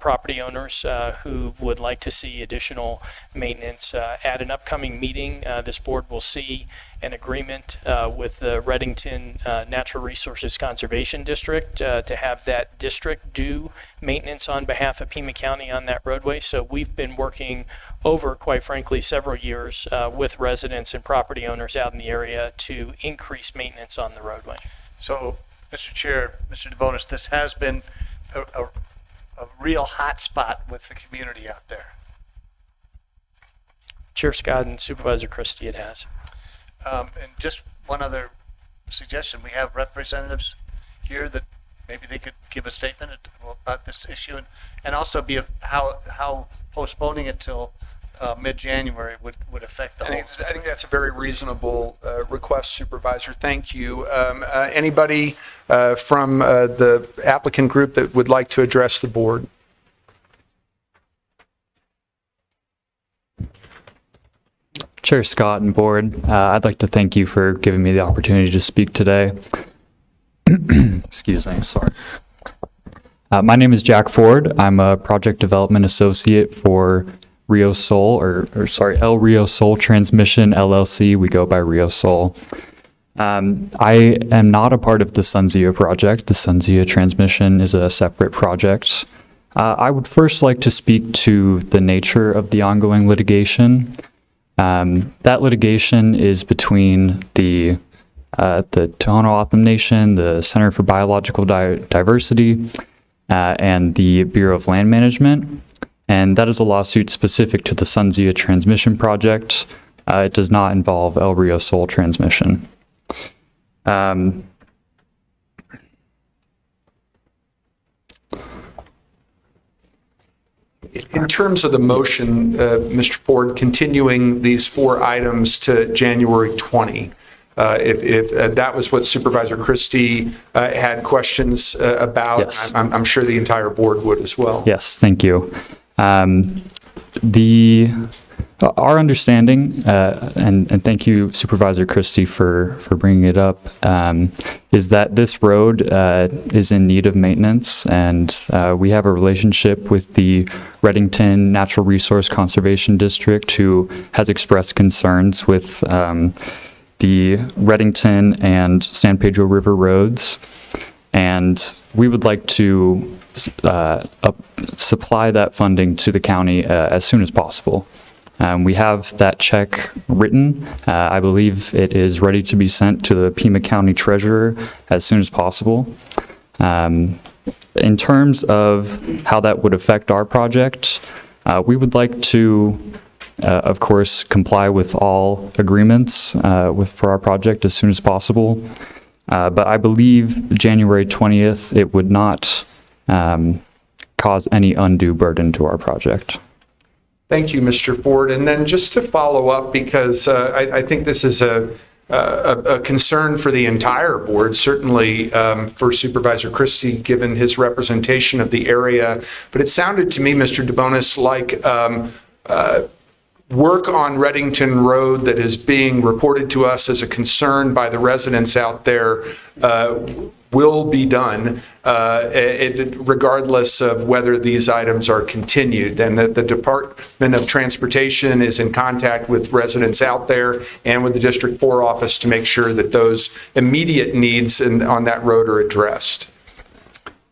property owners who would like to see additional maintenance. At an upcoming meeting, this board will see an agreement with the Reddington Natural Resources Conservation District to have that district do maintenance on behalf of Pima County on that roadway. So we've been working over, quite frankly, several years with residents and property owners out in the area to increase maintenance on the roadway. So, Mr. Chair, Mr. DeBonis, this has been a real hot spot with the community out there. Chair Scott and Supervisor Christie, it has. And just one other suggestion, we have representatives here that maybe they could give a statement about this issue, and also be how postponing it till mid-January would affect the whole. I think that's a very reasonable request, Supervisor. Thank you. Anybody from the applicant group that would like to address the board? Chair Scott and board, I'd like to thank you for giving me the opportunity to speak today. Excuse me, sorry. My name is Jack Ford. I'm a project development associate for Rio Sol, El Rio Sol Transmission LLC. We go by Rio Sol. I am not a part of the Sunzia project. The Sunzia transmission is a separate project. I would first like to speak to the nature of the ongoing litigation. That litigation is between the Tohono O'odham Nation, the Center for Biological Diversity, and the Bureau of Land Management. And that is a lawsuit specific to the Sunzia transmission project. It does not involve El Rio Sol transmission. In terms of the motion, Mr. Ford, continuing these 4 items to January 20, if that was what Supervisor Christie had questions about, yes. I'm sure the entire board would as well. Yes, thank you. Our understanding, and thank you, Supervisor Christie, for bringing it up, is that this road is in need of maintenance, and we have a relationship with the Reddington Natural Resource Conservation District, who has expressed concerns with the Reddington and San Pedro River roads. And we would like to supply that funding to the county as soon as possible. We have that check written. I believe it is ready to be sent to the Pima County Treasurer as soon as possible. In terms of how that would affect our project, we would like to, of course, comply with all agreements for our project as soon as possible. But I believe January 20th, it would not cause any undue burden to our project. Thank you, Mr. Ford. And then just to follow up, because I think this is a concern for the entire board, certainly for Supervisor Christie, given his representation of the area. But it sounded to me, Mr. DeBonis, like work on Reddington Road that is being reported to us as a concern by the residents out there will be done regardless of whether these items are continued, and that the Department of Transportation is in contact with residents out there and with the District 4 office to make sure that those immediate needs on that road are addressed.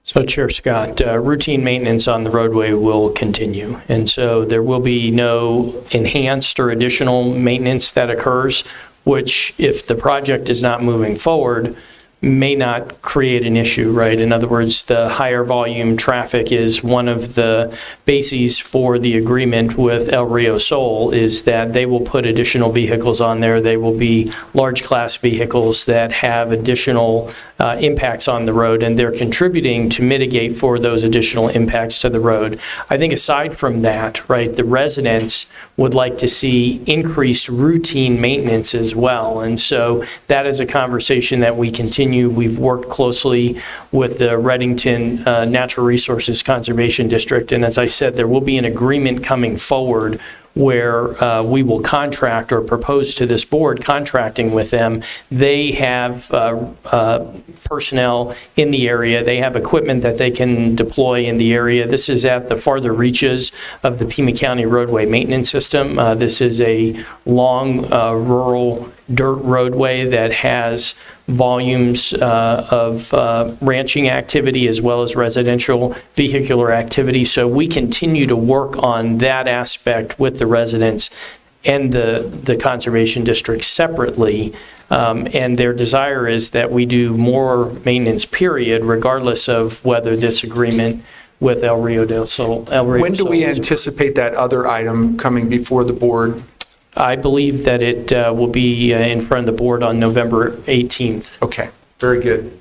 So, Chair Scott, routine maintenance on the roadway will continue, and so there will be no enhanced or additional maintenance that occurs, which, if the project is not moving forward, may not create an issue, right? In other words, the higher volume traffic is one of the bases for the agreement with El Rio Sol, is that they will put additional vehicles on there. They will be large class vehicles that have additional impacts on the road, and they're contributing to mitigate for those additional impacts to the road. I think aside from that, right, the residents would like to see increased routine maintenance as well. And so that is a conversation that we continue. We've worked closely with the Reddington Natural Resources Conservation District. And as I said, there will be an agreement coming forward where we will contract or propose to this board contracting with them. They have personnel in the area. They have equipment that they can deploy in the area. This is at the farther reaches of the Pima County roadway maintenance system. This is a long rural dirt roadway that has volumes of ranching activity as well as residential vehicular activity. So we continue to work on that aspect with the residents and the conservation district separately. And their desire is that we do more maintenance, period, regardless of whether this agreement with El Rio del Sol. When do we anticipate that other item coming before the board? I believe that it will be in front of the board on November 18th. Okay, very good.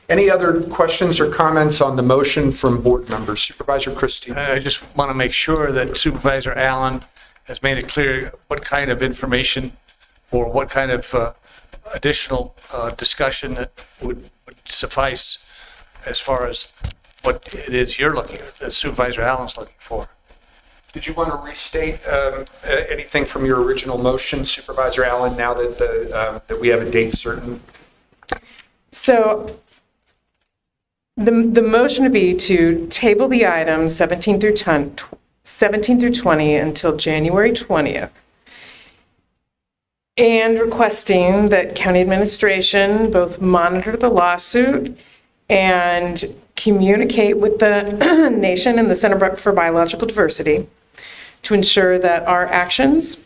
Any other questions or comments on the motion from board members? Supervisor Christie. I just want to make sure that Supervisor Allen has made it clear what kind of information or what kind of additional discussion that would suffice as far as what it is you're looking at, that Supervisor Allen's looking for. Did you want to restate anything from your original motion, Supervisor Allen, now that that we have a date certain? So the motion would be to table the items 17 through 20 until January 20th. And requesting that county administration both monitor the lawsuit and communicate with the nation and the Center for Biological Diversity to ensure that our actions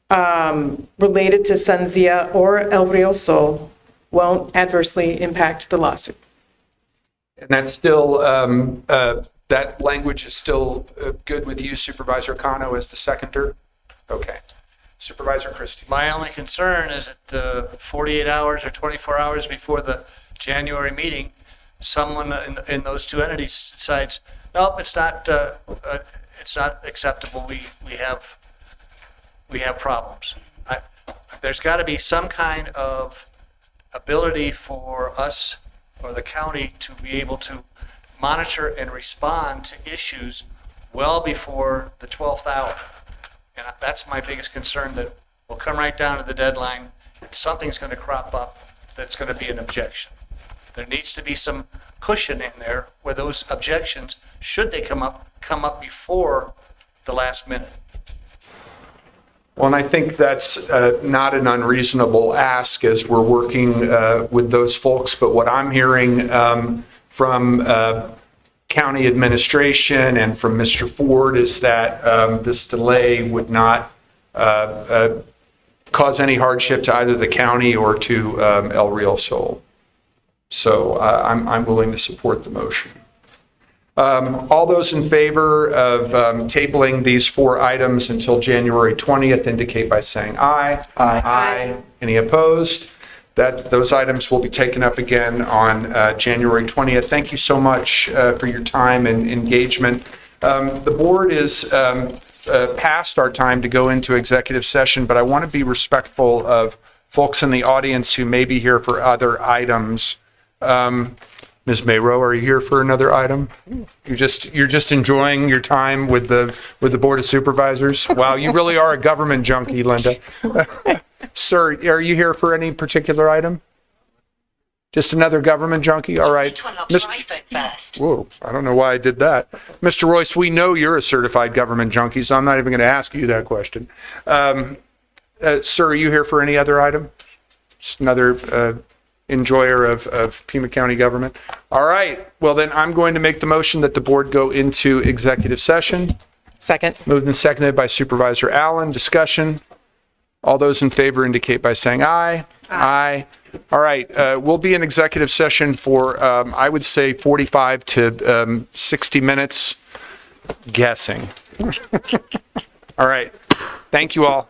related to Sunzia or El Rio Sol won't adversely impact the lawsuit. And that's still, that language is still good with you, Supervisor Cano, as the seconder? Okay. Supervisor Christie. My only concern is that 48 hours or 24 hours before the January meeting, someone in those two entities decides, nope, it's not acceptable. We have problems. There's got to be some kind of ability for us or the county to be able to monitor and respond to issues well before the 12th hour. And that's my biggest concern, that we'll come right down to the deadline and something's going to crop up that's going to be an objection. There needs to be some cushion in there where those objections, should they come up before the last minute. Well, and I think that's not an unreasonable ask as we're working with those folks. But what I'm hearing from county administration and from Mr. Ford is that this delay would not cause any hardship to either the county or to El Rio Sol. So I'm willing to support the motion. All those in favor of tabling these 4 items until January 20th indicate by saying aye. Aye. Any opposed? Those items will be taken up again on January 20th. Thank you so much for your time and engagement. The board is past our time to go into executive session, but I want to be respectful of folks in the audience who may be here for other items. Ms. Mayrow, are you here for another item? You're just enjoying your time with the Board of Supervisors? Wow, you really are a government junkie, Linda. Sir, are you here for any particular item? Just another government junkie? All right. Whoa, I don't know why I did that. Mr. Royce, we know you're a certified government junkie, so I'm not even going to ask you that question. Sir, are you here for any other item? Just another enjoyer of Pima County government. All right. Well, then I'm going to make the motion that the board go into executive session. Second. Moved and seconded by Supervisor Allen. Discussion. All those in favor indicate by saying aye. Aye. All right. We'll be in executive session for, I would say, 45 to 60 minutes, guessing. All right. Thank you all.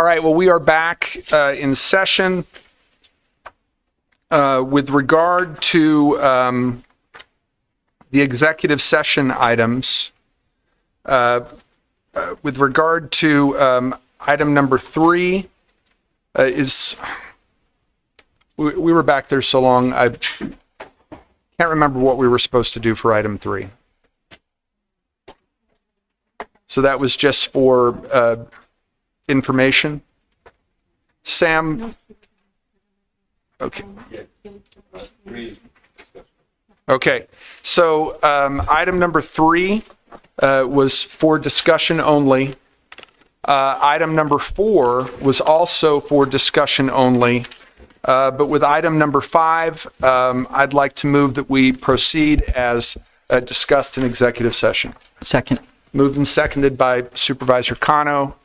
All right, well, we are back in session. With regard to the executive session items, with regard to item number 3, we were back there so long, I can't remember what we were supposed to do for item 3. So that was just for information. Sam? Okay. Okay, so item number 3 was for discussion only. Item number 4 was also for discussion only. But with item number 5, I'd like to move that we proceed as discussed in executive session. Second. Moved and seconded by Supervisor Cano.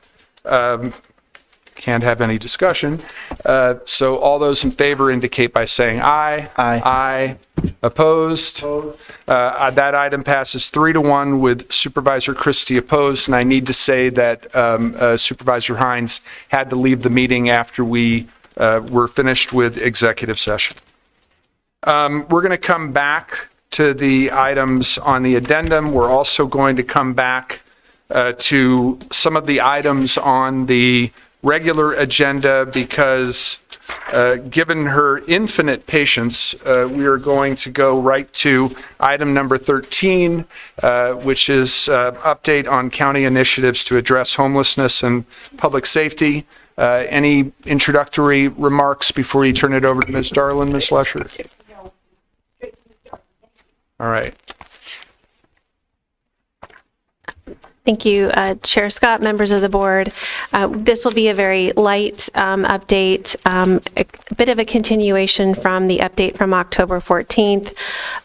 Can't have any discussion. So all those in favor indicate by saying aye. Aye. Aye. Opposed? That item passes 3-1 with Supervisor Christie opposed, and I need to say that Supervisor Hines had to leave the meeting after we were finished with executive session. We're going to come back to the items on the addendum. We're also going to come back to some of the items on the regular agenda because given her infinite patience, we are going to go right to item number 13, which is update on county initiatives to address homelessness and public safety. Any introductory remarks before you turn it over to Ms. Darlin, Ms. Lesher? All right. Thank you, Chair Scott, members of the board. This will be a very light update, a bit of a continuation from the update from October 14th,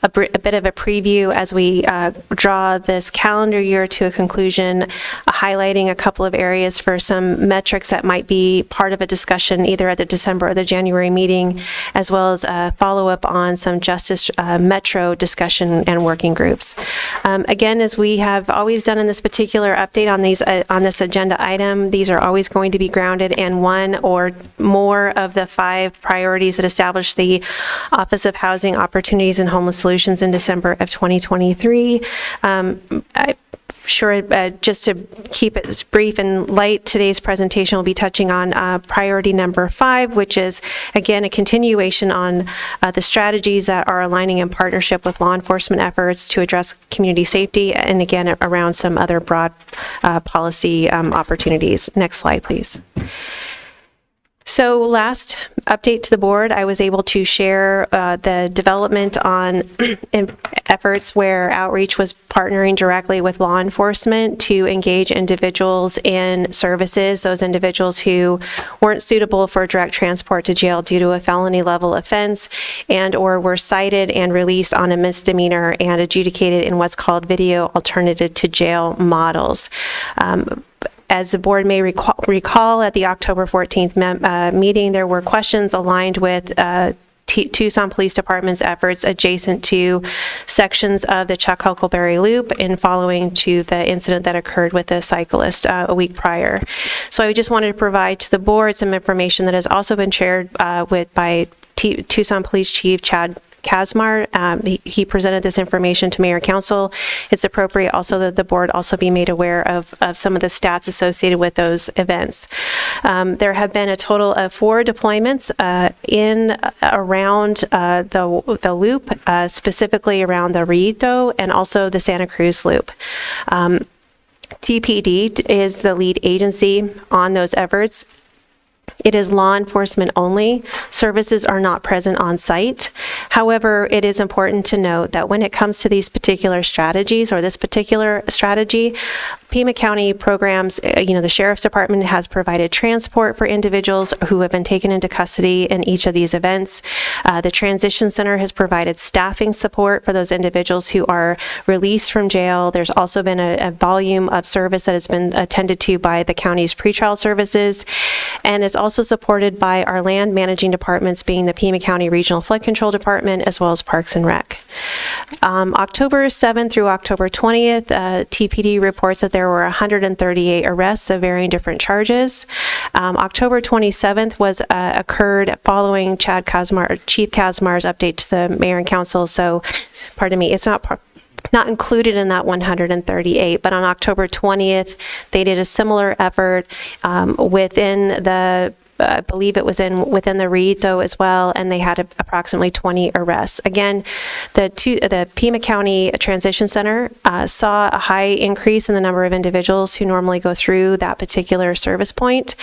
a bit of a preview as we draw this calendar year to a conclusion, highlighting a couple of areas for some metrics that might be part of a discussion either at the December or the January meeting, as well as a follow-up on some Justice Metro discussion and working groups. Again, as we have always done in this particular update on this agenda item, these are always going to be grounded in one or more of the 5 priorities that established the Office of Housing Opportunities and Homeless Solutions in December of 2023. Just to keep it brief and light, today's presentation will be touching on priority number 5, which is, again, a continuation on the strategies that are aligning in partnership with law enforcement efforts to address community safety, and again, around some other broad policy opportunities. Next slide, please. So last update to the board, I was able to share the development on efforts where outreach was partnering directly with law enforcement to engage individuals in services, those individuals who weren't suitable for direct transport to jail due to a felony level offense and or were cited and released on a misdemeanor and adjudicated in what's called video alternative to jail models. As the board may recall at the October 14th meeting, there were questions aligned with Tucson Police Department's efforts adjacent to sections of the Chuck Huckleberry Loop and following to the incident that occurred with the cyclist a week prior. So I just wanted to provide to the board some information that has also been shared by Tucson Police Chief Chad Kazmar. He presented this information to Mayor Council. It's appropriate also that the board also be made aware of some of the stats associated with those events. There have been a total of 4 deployments in around the loop, specifically around the Rito and also the Santa Cruz Loop. TPD is the lead agency on those efforts. It is law enforcement only. Services are not present on site. However, it is important to note that when it comes to these particular strategies or this particular strategy, Pima County programs, the Sheriff's Department has provided transport for individuals who have been taken into custody in each of these events. The Transition Center has provided staffing support for those individuals who are released from jail. There's also been a volume of service that has been attended to by the county's pretrial services. and is also supported by our land managing departments, being the Pima County Regional Flood Control Department, as well as Parks and Rec. October 7th through October 20th, TPD reports that there were 138 arrests of varying different charges. October 27th was occurred following Chief Kazmar's update to the mayor and council. So, pardon me, it's not included in that 138, but on October 20th, they did a similar effort within the I believe it was within the Rito as well, and they had approximately 20 arrests. Again, the Pima County Transition Center saw a high increase in the number of individuals who normally go through that particular service point.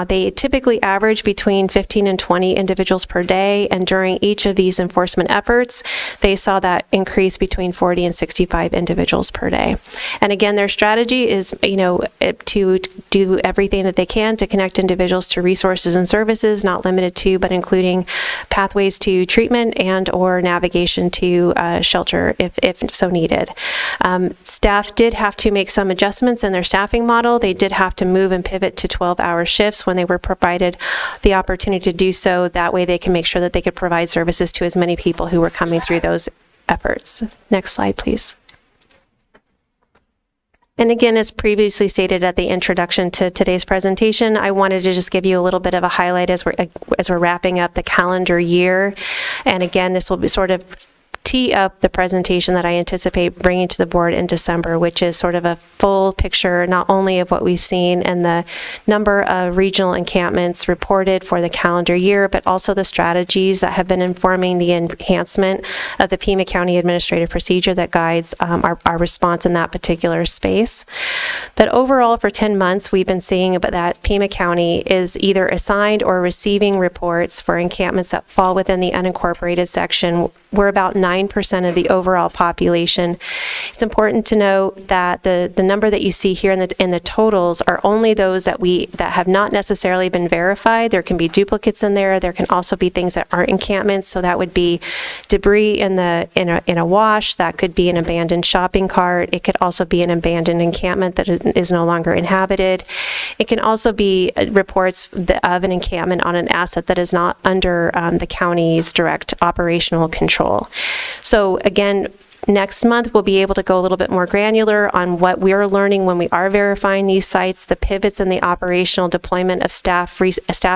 They typically average between 15 and 20 individuals per day, and during each of these enforcement efforts, they saw that increase between 40 and 65 individuals per day. And again, their strategy is, to do everything that they can to connect individuals to resources and services, not limited to, but including pathways to treatment and or navigation to shelter if so needed. Staff did have to make some adjustments in their staffing model. They did have to move and pivot to 12-hour shifts when they were provided the opportunity to do so. That way they can make sure that they could provide services to as many people who were coming through those efforts. Next slide, please. And again, as previously stated at the introduction to today's presentation, I wanted to just give you a little bit of a highlight as we're wrapping up the calendar year. And again, this will be sort of tee up the presentation that I anticipate bringing to the board in December, which is sort of a full picture, not only of what we've seen and the number of regional encampments reported for the calendar year, but also the strategies that have been informing the enhancement of the Pima County Administrative Procedure that guides our response in that particular space. But overall, for 10 months, we've been seeing that Pima County is either assigned or receiving reports for encampments that fall within the unincorporated section. We're about 9% of the overall population. It's important to note that the number that you see here in the totals are only those that have not necessarily been verified. There can be duplicates in there. There can also be things that aren't encampments. So that would be debris in a wash. That could be an abandoned shopping cart. It could also be an abandoned encampment that is no longer inhabited. It can also be reports of an encampment on an asset that is not under the county's direct operational control. So again, next month we'll be able to go a little bit more granular on what we're learning when we are verifying these sites, the pivots in the operational deployment of staff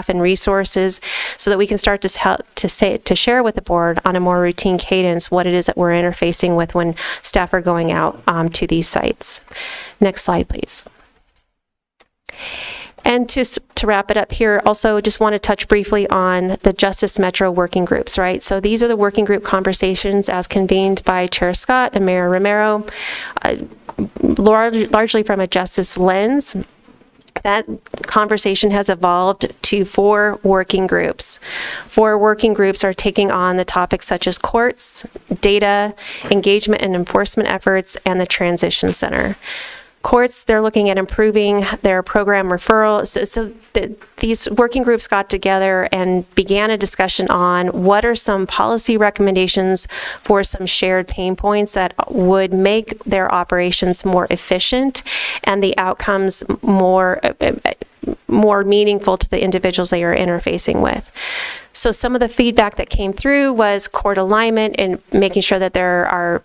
and resources, so that we can start to share with the board on a more routine cadence what it is that we're interfacing with when staff are going out to these sites. Next slide, please. And to wrap it up here, also just want to touch briefly on the Justice Metro working groups, right? So these are the working group conversations as convened by Chair Scott and Mayor Romero, largely from a justice lens. That conversation has evolved to 4 working groups. 4 working groups are taking on the topics such as courts, data, engagement and enforcement efforts, and the Transition Center. Courts, they're looking at improving their program referrals. So these working groups got together and began a discussion on what are some policy recommendations for some shared pain points that would make their operations more efficient and the outcomes more meaningful to the individuals they are interfacing with. So some of the feedback that came through was court alignment and making sure that there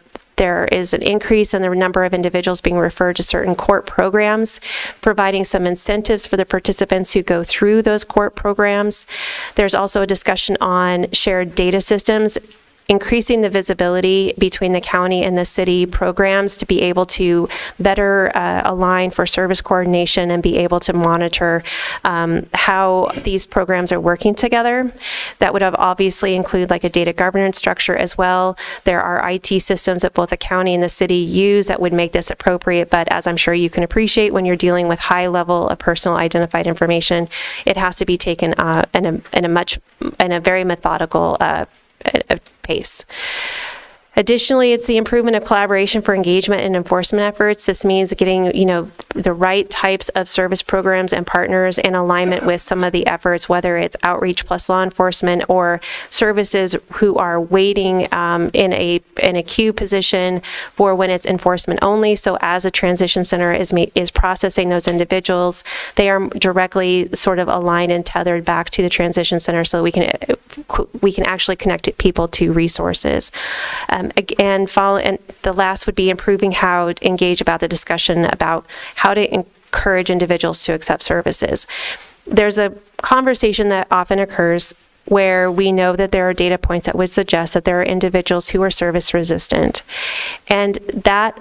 is an increase in the number of individuals being referred to certain court programs, providing some incentives for the participants who go through those court programs. There's also a discussion on shared data systems, increasing the visibility between the county and the city programs to be able to better align for service coordination and be able to monitor how these programs are working together. That would have obviously include like a data governance structure as well. There are IT systems that both the county and the city use that would make this appropriate, but as I'm sure you can appreciate, when you're dealing with high level of personal identified information, it has to be taken in a very methodical pace. Additionally, it's the improvement of collaboration for engagement and enforcement efforts. This means getting, the right types of service programs and partners in alignment with some of the efforts, whether it's outreach plus law enforcement or services who are waiting in a queue position for when it's enforcement only. So as a transition center is processing those individuals, they are directly sort of aligned and tethered back to the transition center so we can actually connect people to resources. And the last would be improving how to engage about the discussion about how to encourage individuals to accept services. There's a conversation that often occurs where we know that there are data points that would suggest that there are individuals who are service resistant. And that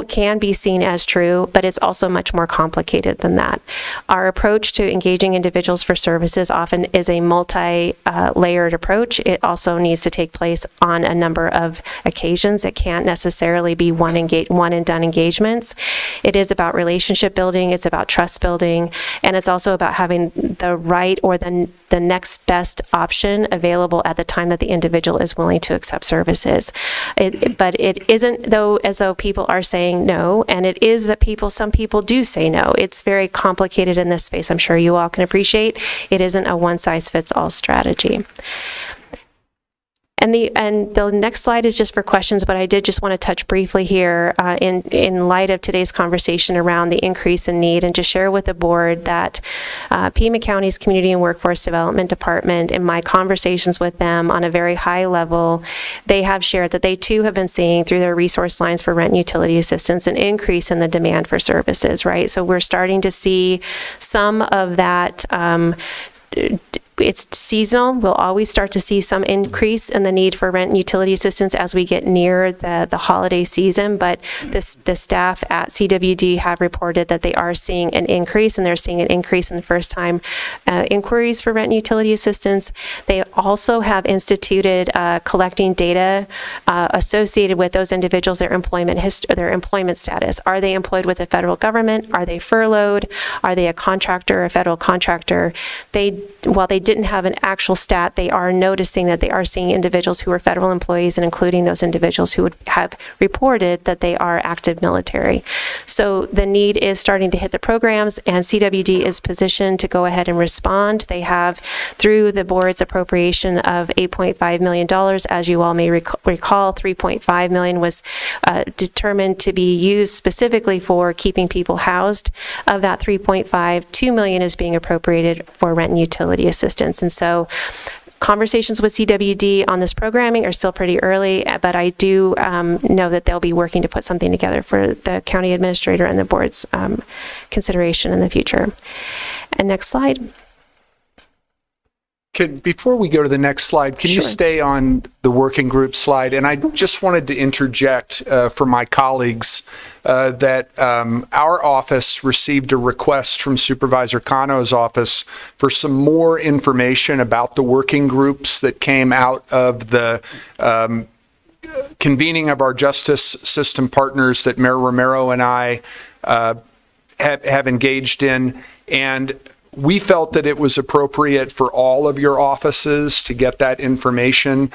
can be seen as true, but it's also much more complicated than that. Our approach to engaging individuals for services often is a multi-layered approach. It also needs to take place on a number of occasions. It can't necessarily be one and done engagements. It is about relationship building, it's about trust building, and it's also about having the right or the next best option available at the time that the individual is willing to accept services. But it isn't as though people are saying no, and it is that some people do say no. It's very complicated in this space. I'm sure you all can appreciate it isn't a one-size-fits-all strategy. And the next slide is just for questions, but I did just want to touch briefly here in light of today's conversation around the increase in need, and just share with the board that Pima County's Community and Workforce Development Department, in my conversations with them on a very high level, they have shared that they too have been seeing through their resource lines for rent and utility assistance an increase in the demand for services, right? So we're starting to see some of that. It's seasonal. We'll always start to see some increase in the need for rent and utility assistance as we get near the holiday season, but the staff at CWD have reported that they are seeing an increase, and they're seeing an increase in first-time inquiries for rent and utility assistance. They also have instituted collecting data associated with those individuals, their employment status. Are they employed with the federal government? Are they furloughed? Are they a contractor, a federal contractor? While they didn't have an actual stat, they are noticing that they are seeing individuals who are federal employees, and including those individuals who would have reported that they are active military. So the need is starting to hit the programs, and CWD is positioned to go ahead and respond. They have, through the board's appropriation of $8.5 million, as you all may recall, $3.5 million was determined to be used specifically for keeping people housed. Of that $3.5, $2 million is being appropriated for rent and utility assistance. And so conversations with CWD on this programming are still pretty early, but I do know that they'll be working to put something together for the county administrator and the board's consideration in the future. And next slide. Before we go to the next slide, can you stay on the working group slide? And I just wanted to interject for my colleagues that our office received a request from Supervisor Cano's office for some more information about the working groups that came out of the convening of our justice system partners that Mayor Romero and I have engaged in. And we felt that it was appropriate for all of your offices to get that information.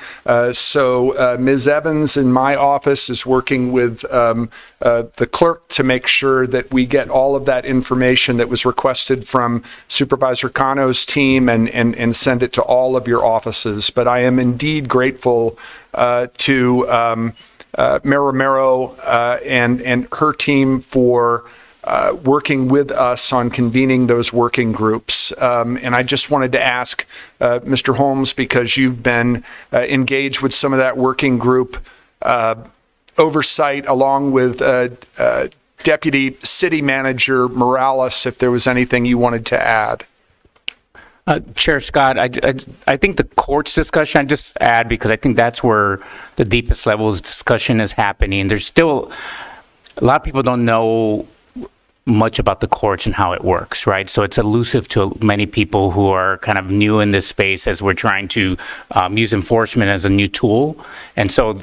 So Ms. Evans in my office is working with the clerk to make sure that we get all of that information that was requested from Supervisor Cano's team and send it to all of your offices. But I am indeed grateful to Mayor Romero and her team for working with us on convening those working groups. And I just wanted to ask Mr. Holmes, because you've been engaged with some of that working group oversight along with Deputy City Manager Morales, if there was anything you wanted to add. Chair Scott, I think the courts discussion, I just add, because I think that's where the deepest levels of discussion is happening. There's still, a lot of people don't know much about the courts and how it works, right? So it's elusive to many people who are kind of new in this space as we're trying to use enforcement as a new tool. And so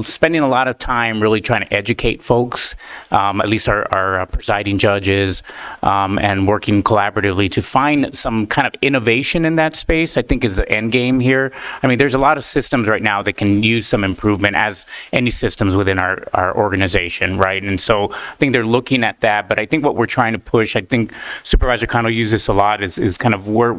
spending a lot of time really trying to educate folks, at least our presiding judges, and working collaboratively to find some kind of innovation in that space, I think is the end game here. I mean, there's a lot of systems right now that can use some improvement, as any systems within our organization, right? And so I think they're looking at that, but I think what we're trying to push, I think Supervisor Cano uses this a lot, is kind of where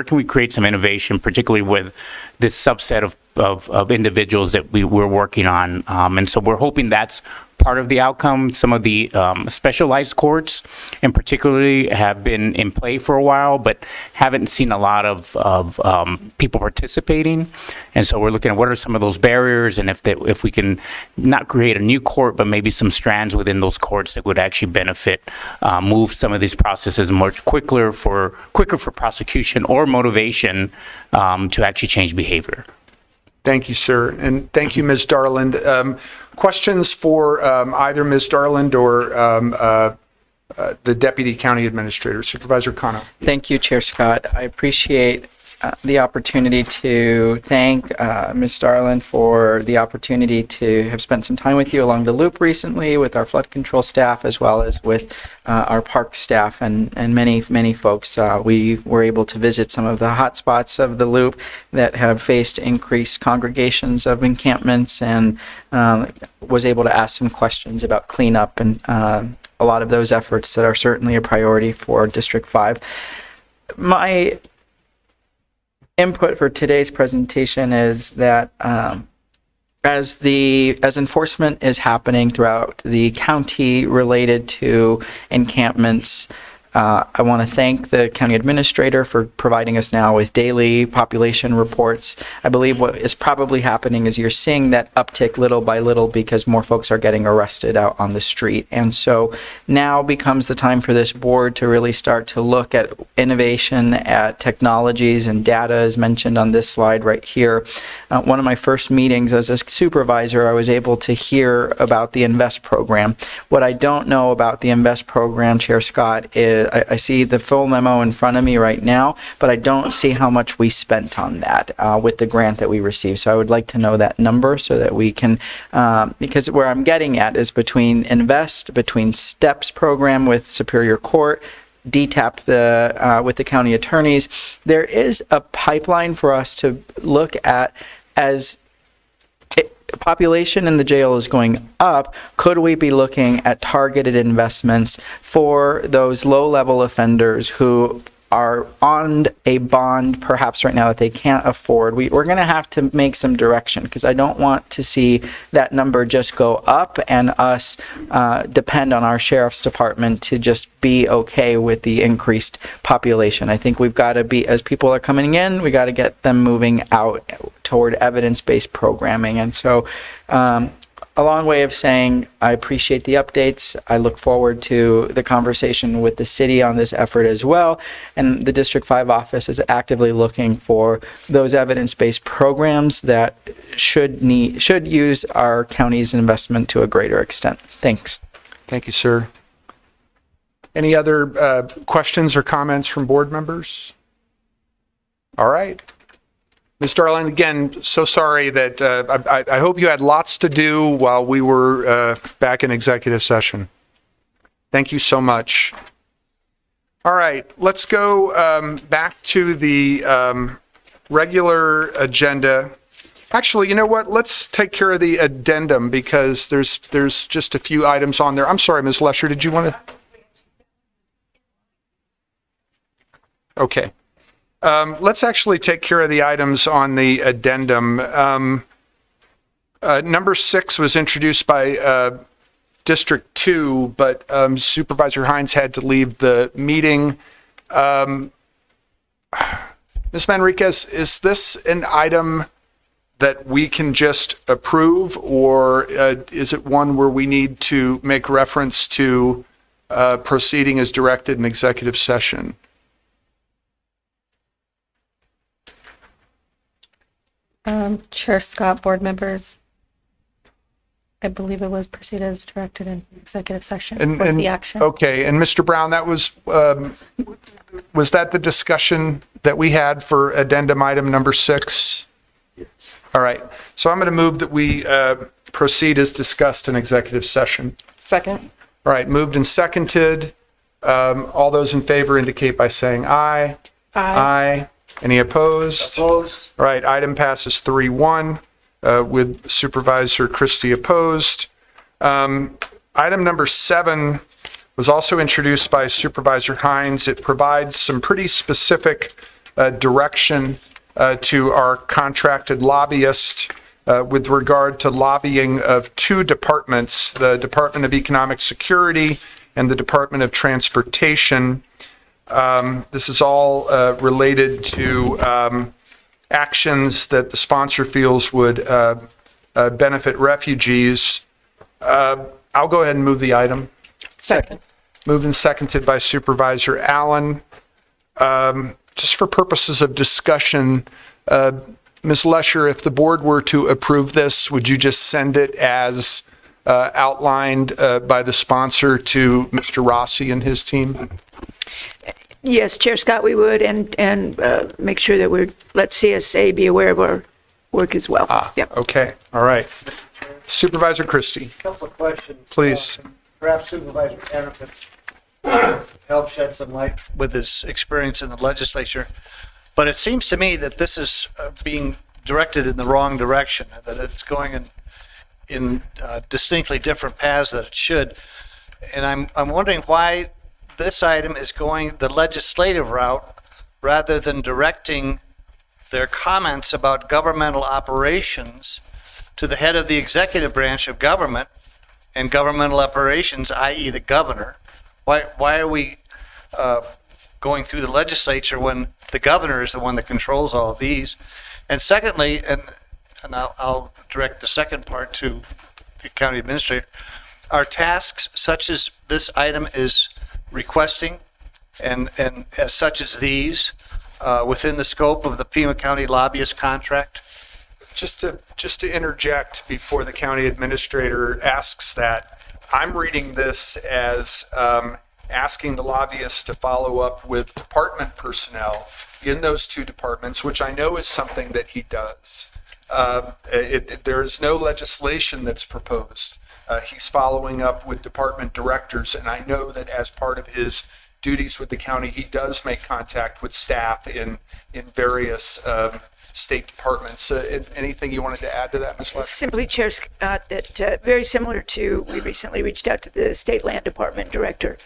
can we create some innovation, particularly with this subset of individuals that we're working on. And so we're hoping that's part of the outcome. Some of the specialized courts in particularly have been in play for a while, but haven't seen a lot of people participating. And so we're looking at what are some of those barriers, and if we can not create a new court, but maybe some strands within those courts that would actually benefit, move some of these processes much quicker for prosecution or motivation to actually change behavior. Thank you, sir. And thank you, Ms. Darland. Questions for either Ms. Darland or the Deputy County Administrator, Supervisor Cano? Thank you, Chair Scott. I appreciate the opportunity to thank Ms. Darland for the opportunity to have spent some time with you along the loop recently with our flood control staff, as well as with our park staff and many folks. We were able to visit some of the hot spots of the loop that have faced increased congregations of encampments, and was able to ask some questions about cleanup and a lot of those efforts that are certainly a priority for District 5. My input for today's presentation is that as enforcement is happening throughout the county related to encampments, I want to thank the county administrator for providing us now with daily population reports. I believe what is probably happening is you're seeing that uptick little by little because more folks are getting arrested out on the street. And so now becomes the time for this board to really start to look at innovation, at technologies, and data as mentioned on this slide right here. One of my first meetings as a supervisor, I was able to hear about the INVEST program. What I don't know about the INVEST program, Chair Scott, is I see the full memo in front of me right now, but I don't see how much we spent on that with the grant that we received. So I would like to know that number so that we can, because where I'm getting at is between INVEST, between STEPS program with Superior Court, DTAP with the county attorneys, there is a pipeline for us to look at as population in the jail is going up. Could we be looking at targeted investments for those low-level offenders who are on a bond perhaps right now that they can't afford? We're going to have to make some direction, because I don't want to see that number just go up and us depend on our sheriff's department to just be okay with the increased population. I think we've got to be, as people are coming in, we got to get them moving out toward evidence-based programming. And so a long way of saying I appreciate the updates. I look forward to the conversation with the city on this effort as well. And the District 5 office is actively looking for those evidence-based programs that should use our county's investment to a greater extent. Thanks. Thank you, sir. Any other questions or comments from board members? All right. Ms. Darling, again, so sorry that I hope you had lots to do while we were back in executive session. Thank you so much. All right, let's go back to the regular agenda. Actually, you know what? Let's take care of the addendum because there's just a few items on there. I'm sorry, Ms. Lesher, did you want to? Okay. Let's actually take care of the items on the addendum. Number 6 was introduced by District 2, but Supervisor Hines had to leave the meeting. Ms. Manriquez, is this an item that we can just approve, or is it one where we need to make reference to proceeding as directed in executive session? Chair Scott, board members, I believe it was proceeded as directed in executive session with the action. Okay, and Mr. Brown, that was that the discussion that we had for addendum item number 6? Yes. All right, so I'm going to move that we proceed as discussed in executive session. Second. All right, moved and seconded. All those in favor indicate by saying aye. Aye. Aye. Any opposed? Opposed. All right, item passes 3-1 with Supervisor Christie opposed. Item number 7 was also introduced by Supervisor Hines. It provides some pretty specific direction to our contracted lobbyist with regard to lobbying of two departments, the Department of Economic Security and the Department of Transportation. This is all related to actions that the sponsor feels would benefit refugees. I'll go ahead and move the item. Second. Moved and seconded by Supervisor Allen. Just for purposes of discussion, Ms. Lesher, if the board were to approve this, would you just send it as outlined by the sponsor to Mr. Rossi and his team? Yes, Chair Scott, we would, and make sure that let CSA be aware of our work as well. Yep. Okay, all right. Supervisor Christie, Couple of questions. please. Perhaps Supervisor Tanner could help shed some light with his experience in the legislature. But it seems to me that this is being directed in the wrong direction, that it's going in distinctly different paths that it should. And I'm wondering why this item is going the legislative route rather than directing their comments about governmental operations to the head of the executive branch of government and governmental operations, i.e. the governor. Why are we going through the legislature when the governor is the one that controls all of these? And secondly, and I'll direct the second part to the county administrator, are tasks such as this item is requesting and as such as these within the scope of the Pima County lobbyist contract? Just to interject before the county administrator asks that, I'm reading this as asking the lobbyist to follow up with department personnel in those two departments, which I know is something that he does. There is no legislation that's proposed. He's following up with department directors, and I know that as part of his duties with the county, he does make contact with staff in various state departments. Anything you wanted to add to that, Ms. Lesher? Simply, Chair Scott, that very similar to, we recently reached out to the State Land Department Director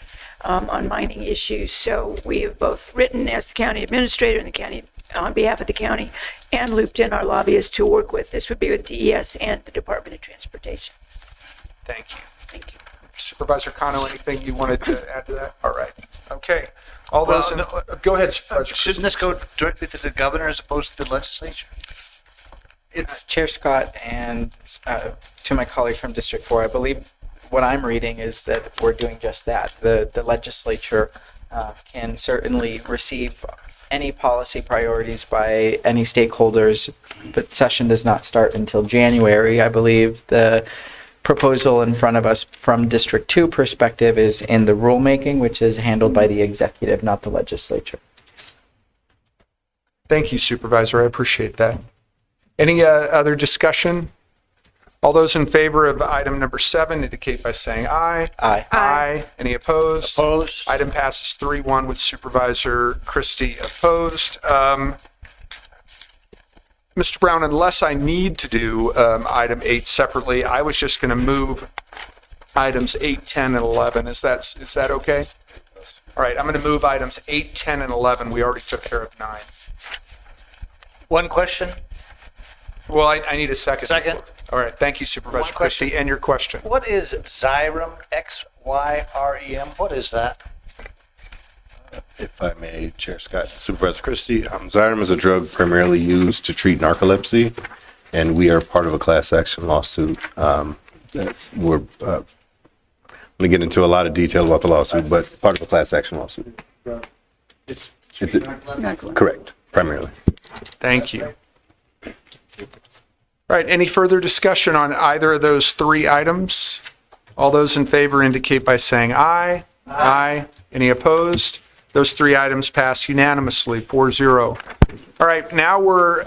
on mining issues. So we have both written as the county administrator and the county on behalf of the county and looped in our lobbyists to work with. This would be with DES and the Department of Transportation. Thank you. Thank you. Supervisor Kano, anything you wanted to add to that? All right. Okay. All those go ahead, Supervisor. Shouldn't this go directly to the governor as opposed to the legislature? It's Chair Scott and to my colleague from District 4, I believe what I'm reading is that we're doing just that. The legislature can certainly receive any policy priorities by any stakeholders, but session does not start until January. I believe the proposal in front of us from District 2 perspective is in the rulemaking, which is handled by the executive, not the legislature. Thank you, Supervisor. I appreciate that. Any other discussion? All those in favor of item number 7 indicate by saying aye. Aye. Aye. Any opposed? Opposed. Item passes 3-1 with Supervisor Christie opposed. Mr. Brown, unless I need to do item 8 separately, I was just going to move items 8, 10, and 11. Is that okay? All right, I'm going to move items 8, 10, and 11. We already took care of 9. One question. Well, I need a second. Second. All right, thank you, Supervisor One question. Christie. And your question? What is Xyrem, X-Y-R-E-M? What is that? If I may, Chair Scott, Supervisor Christie, Xyrem is a drug primarily used to treat narcolepsy, and we are part of a class action lawsuit. We're going to get into a lot of detail about the lawsuit, but part of a class action lawsuit. It's correct, primarily. Thank you. All right, any further discussion on either of those 3 items? All those in favor indicate by saying aye. Aye. Any opposed? Those 3 items pass unanimously, 4-0. All right, now we're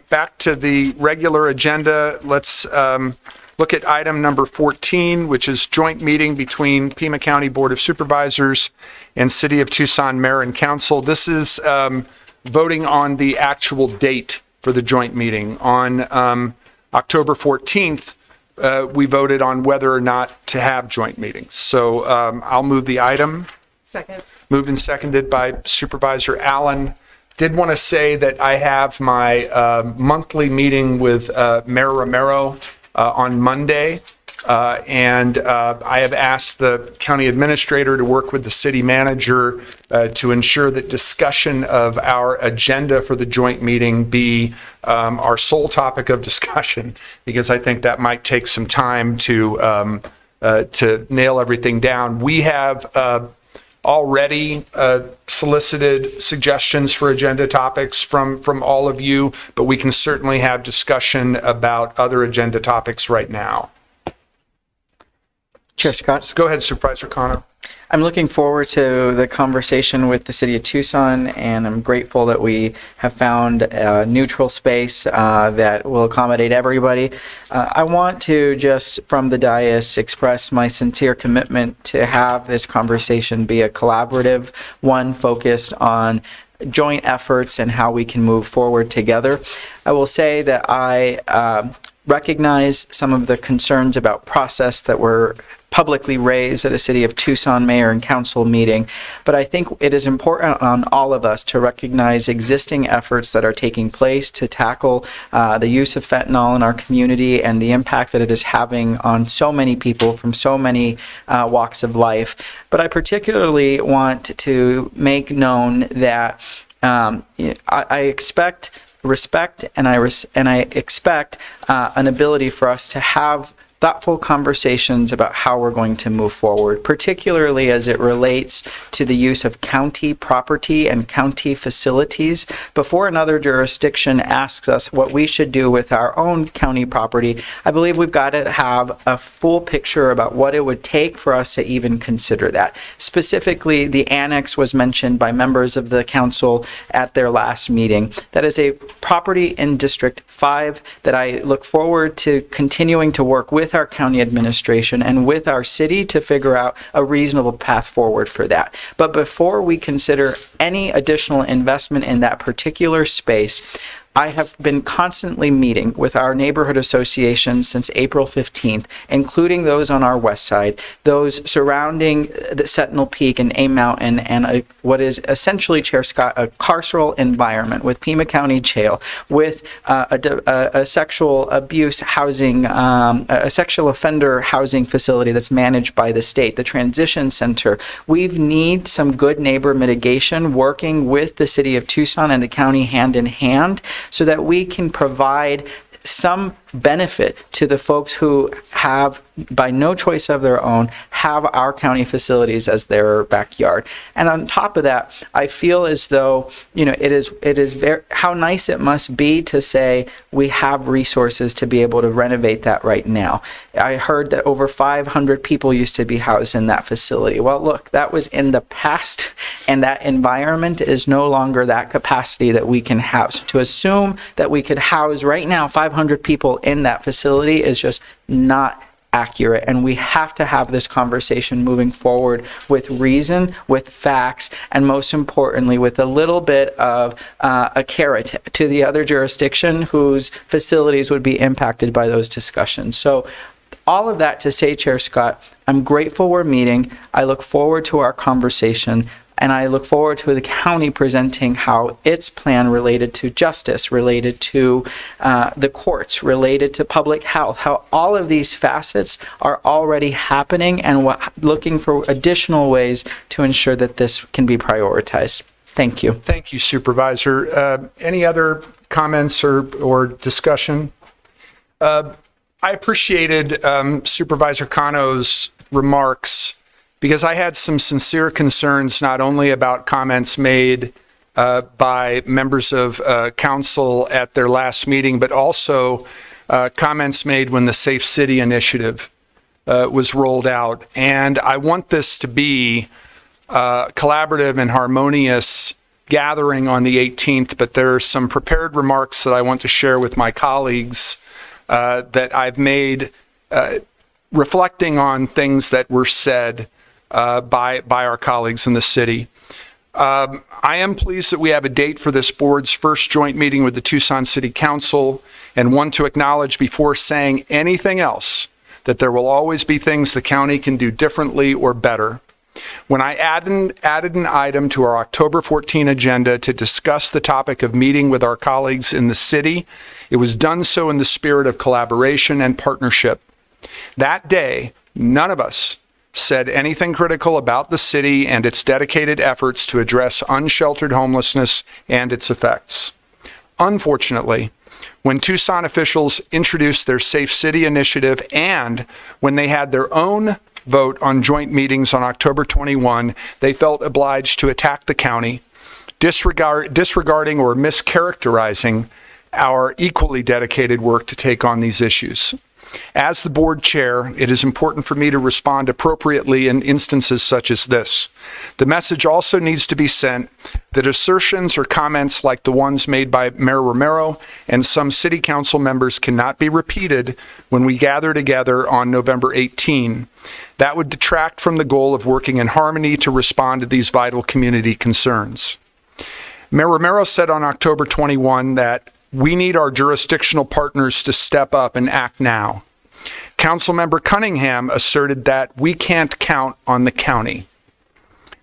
back to the regular agenda. Let's look at item number 14, which is joint meeting between Pima County Board of Supervisors and City of Tucson Mayor and Council. This is voting on the actual date for the joint meeting. On October 14th, we voted on whether or not to have joint meetings. So I'll move the item. Second. Moved and seconded by Supervisor Allen. Did want to say that I have my monthly meeting with Mayor Romero on Monday. And I have asked the county administrator to work with the city manager to ensure that discussion of our agenda for the joint meeting be our sole topic of discussion, because I think that might take some time to nail everything down. We have already solicited suggestions for agenda topics from all of you, but we can certainly have discussion about other agenda topics right now. Chair Scott. Go ahead, Supervisor Cano. I'm looking forward to the conversation with the City of Tucson, and I'm grateful that we have found a neutral space that will accommodate everybody. I want to just, from the dais, express my sincere commitment to have this conversation be a collaborative one focused on joint efforts and how we can move forward together. I will say that I recognize some of the concerns about process that were publicly raised at a City of Tucson Mayor and Council meeting, but I think it is important on all of us to recognize existing efforts that are taking place to tackle the use of fentanyl in our community and the impact that it is having on so many people from so many walks of life. But I particularly want to make known that I expect respect and I expect an ability for us to have thoughtful conversations about how we're going to move forward, particularly as it relates to the use of county property and county facilities. Before another jurisdiction asks us what we should do with our own county property, I believe we've got to have a full picture about what it would take for us to even consider that. Specifically, the annex was mentioned by members of the council at their last meeting. That is a property in District 5 that I look forward to continuing to work with our county administration and with our city to figure out a reasonable path forward for that. But before we consider any additional investment in that particular space, I have been constantly meeting with our neighborhood associations since April 15th, including those on our west side, those surrounding the Sentinel Peak and A Mountain, and what is essentially, Chair Scott, a carceral environment with Pima County Jail, with a sexual abuse housing, a sexual offender housing facility that's managed by the state, the transition center. We need some good neighbor mitigation, working with the City of Tucson and the county hand in hand, so that we can provide some benefit to the folks who have, by no choice of their own, have our county facilities as their backyard. And on top of that, I feel as though, it is very, how nice it must be to say we have resources to be able to renovate that right now. I heard that over 500 people used to be housed in that facility. Well, look, that was in the past, and that environment is no longer that capacity that we can have. So to assume that we could house right now 500 people in that facility is just not accurate, and we have to have this conversation moving forward with reason, with facts, and most importantly with a little bit of a carrot to the other jurisdiction whose facilities would be impacted by those discussions. So all of that to say, Chair Scott, I'm grateful we're meeting. I look forward to our conversation. And I look forward to the county presenting how its plan related to justice, related to the courts, related to public health, how all of these facets are already happening, and looking for additional ways to ensure that this can be prioritized. Thank you. Thank you, Supervisor. Any other comments or discussion? I appreciated Supervisor Cano's remarks, because I had some sincere concerns not only about comments made by members of council at their last meeting, but also comments made when the Safe City initiative was rolled out. And I want this to be a collaborative and harmonious gathering on the 18th, but there are some prepared remarks that I want to share with my colleagues that I've made reflecting on things that were said by our colleagues in the city. I am pleased that we have a date for this board's first joint meeting with the Tucson City Council, and one to acknowledge before saying anything else that there will always be things the county can do differently or better. When I added an item to our October 14 agenda to discuss the topic of meeting with our colleagues in the city, it was done so in the spirit of collaboration and partnership. That day, none of us said anything critical about the city and its dedicated efforts to address unsheltered homelessness and its effects. Unfortunately, when Tucson officials introduced their Safe City initiative and when they had their own vote on joint meetings on October 21, they felt obliged to attack the county, disregarding or mischaracterizing our equally dedicated work to take on these issues. As the board chair, it is important for me to respond appropriately in instances such as this. The message also needs to be sent that assertions or comments like the ones made by Mayor Romero and some city council members cannot be repeated when we gather together on November 18. That would detract from the goal of working in harmony to respond to these vital community concerns. Mayor Romero said on October 21 that we need our jurisdictional partners to step up and act now. Councilmember Cunningham asserted that we can't count on the county.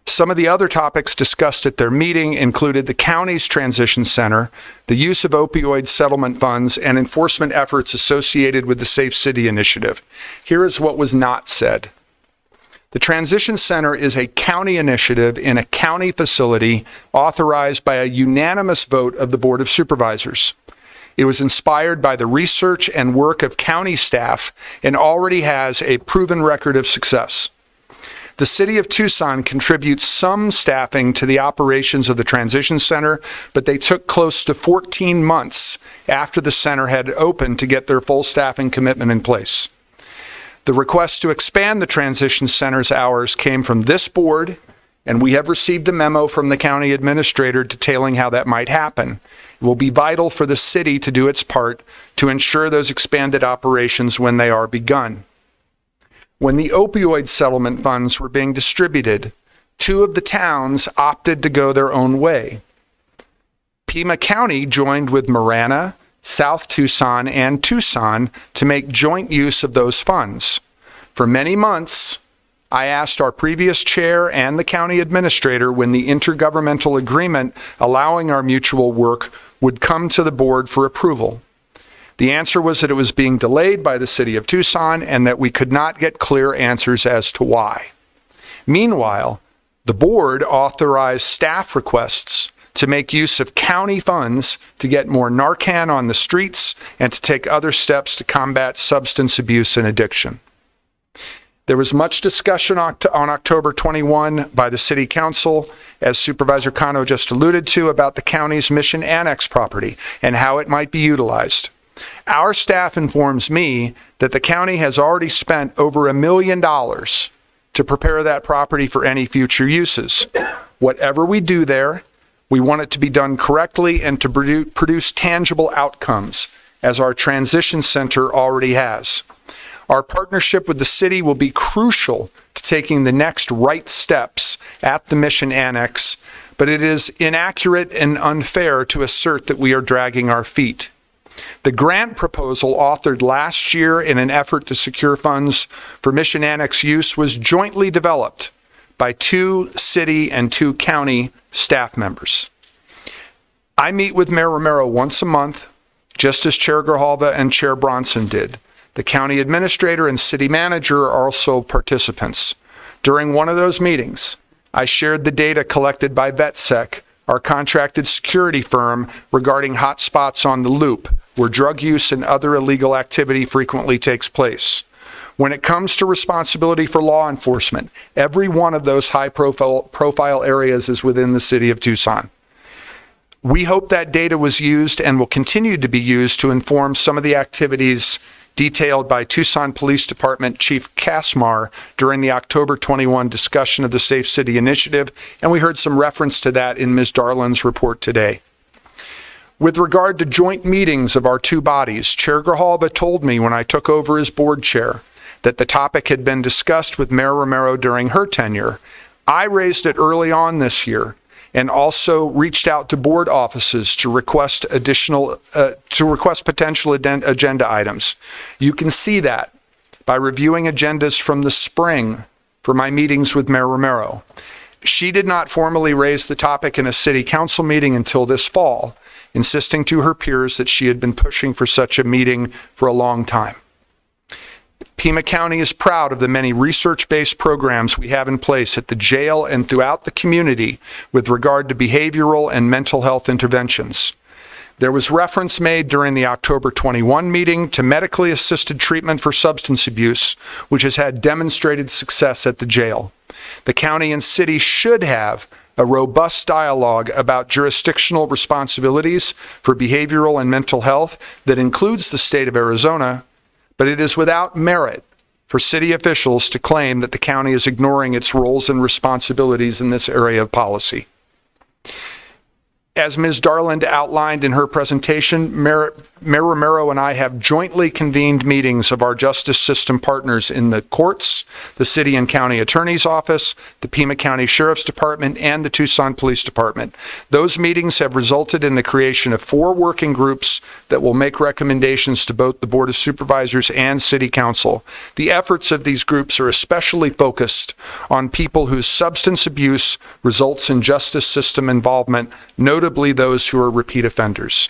Some of the other topics discussed at their meeting included the county's transition center, the use of opioid settlement funds, and enforcement efforts associated with the Safe City initiative. Here is what was not said. The Transition Center is a county initiative in a county facility authorized by a unanimous vote of the Board of Supervisors. It was inspired by the research and work of county staff and already has a proven record of success. The City of Tucson contributes some staffing to the operations of the Transition Center, but they took close to 14 months after the center had opened to get their full staffing commitment in place. The request to expand the Transition Center's hours came from this board, and we have received a memo from the county administrator detailing how that might happen. It will be vital for the city to do its part to ensure those expanded operations when they are begun. When the opioid settlement funds were being distributed, 2 of the towns opted to go their own way. Pima County joined with Marana, South Tucson, and Tucson to make joint use of those funds. For many months, I asked our previous chair and the county administrator when the intergovernmental agreement allowing our mutual work would come to the board for approval. The answer was that it was being delayed by the City of Tucson and that we could not get clear answers as to why. Meanwhile, the board authorized staff requests to make use of county funds to get more Narcan on the streets and to take other steps to combat substance abuse and addiction. There was much discussion on October 21 by the City Council, as Supervisor Cano just alluded to, about the county's Mission Annex property and how it might be utilized. Our staff informs me that the county has already spent over $1 million to prepare that property for any future uses. Whatever we do there, we want it to be done correctly and to produce tangible outcomes, as our transition center already has. Our partnership with the city will be crucial to taking the next right steps at the Mission Annex, but it is inaccurate and unfair to assert that we are dragging our feet. The grant proposal authored last year in an effort to secure funds for Mission Annex use was jointly developed by 2 city and 2 county staff members. I meet with Mayor Romero once a month, just as Chair Grijalva and Chair Bronson did. The county administrator and city manager are also participants. During one of those meetings, I shared the data collected by VetSec, our contracted security firm, regarding hotspots on the Loop, where drug use and other illegal activity frequently takes place. When it comes to responsibility for law enforcement, every one of those high-profile areas is within the City of Tucson. We hope that data was used and will continue to be used to inform some of the activities detailed by Tucson Police Department Chief Kasmar during the October 21 discussion of the Safe City Initiative, and we heard some reference to that in Ms. Darlin's report today. With regard to joint meetings of our 2 bodies, Chair Grijalva told me when I took over as board chair that the topic had been discussed with Mayor Romero during her tenure. I raised it early on this year, and also reached out to board offices to request potential agenda items. You can see that by reviewing agendas from the spring for my meetings with Mayor Romero. She did not formally raise the topic in a city council meeting until this fall, insisting to her peers that she had been pushing for such a meeting for a long time. Pima County is proud of the many research-based programs we have in place at the jail and throughout the community with regard to behavioral and mental health interventions. There was reference made during the October 21 meeting to medically assisted treatment for substance abuse, which has had demonstrated success at the jail. The county and city should have a robust dialogue about jurisdictional responsibilities for behavioral and mental health that includes the state of Arizona, but it is without merit for city officials to claim that the county is ignoring its roles and responsibilities in this area of policy. As Ms. Darland outlined in her presentation, Mayor Romero and I have jointly convened meetings of our justice system partners in the courts, the city and county attorney's office, the Pima County Sheriff's Department, and the Tucson Police Department. Those meetings have resulted in the creation of 4 working groups that will make recommendations to both the Board of Supervisors and City Council. The efforts of these groups are especially focused on people whose substance abuse results in justice system involvement, notably those who are repeat offenders.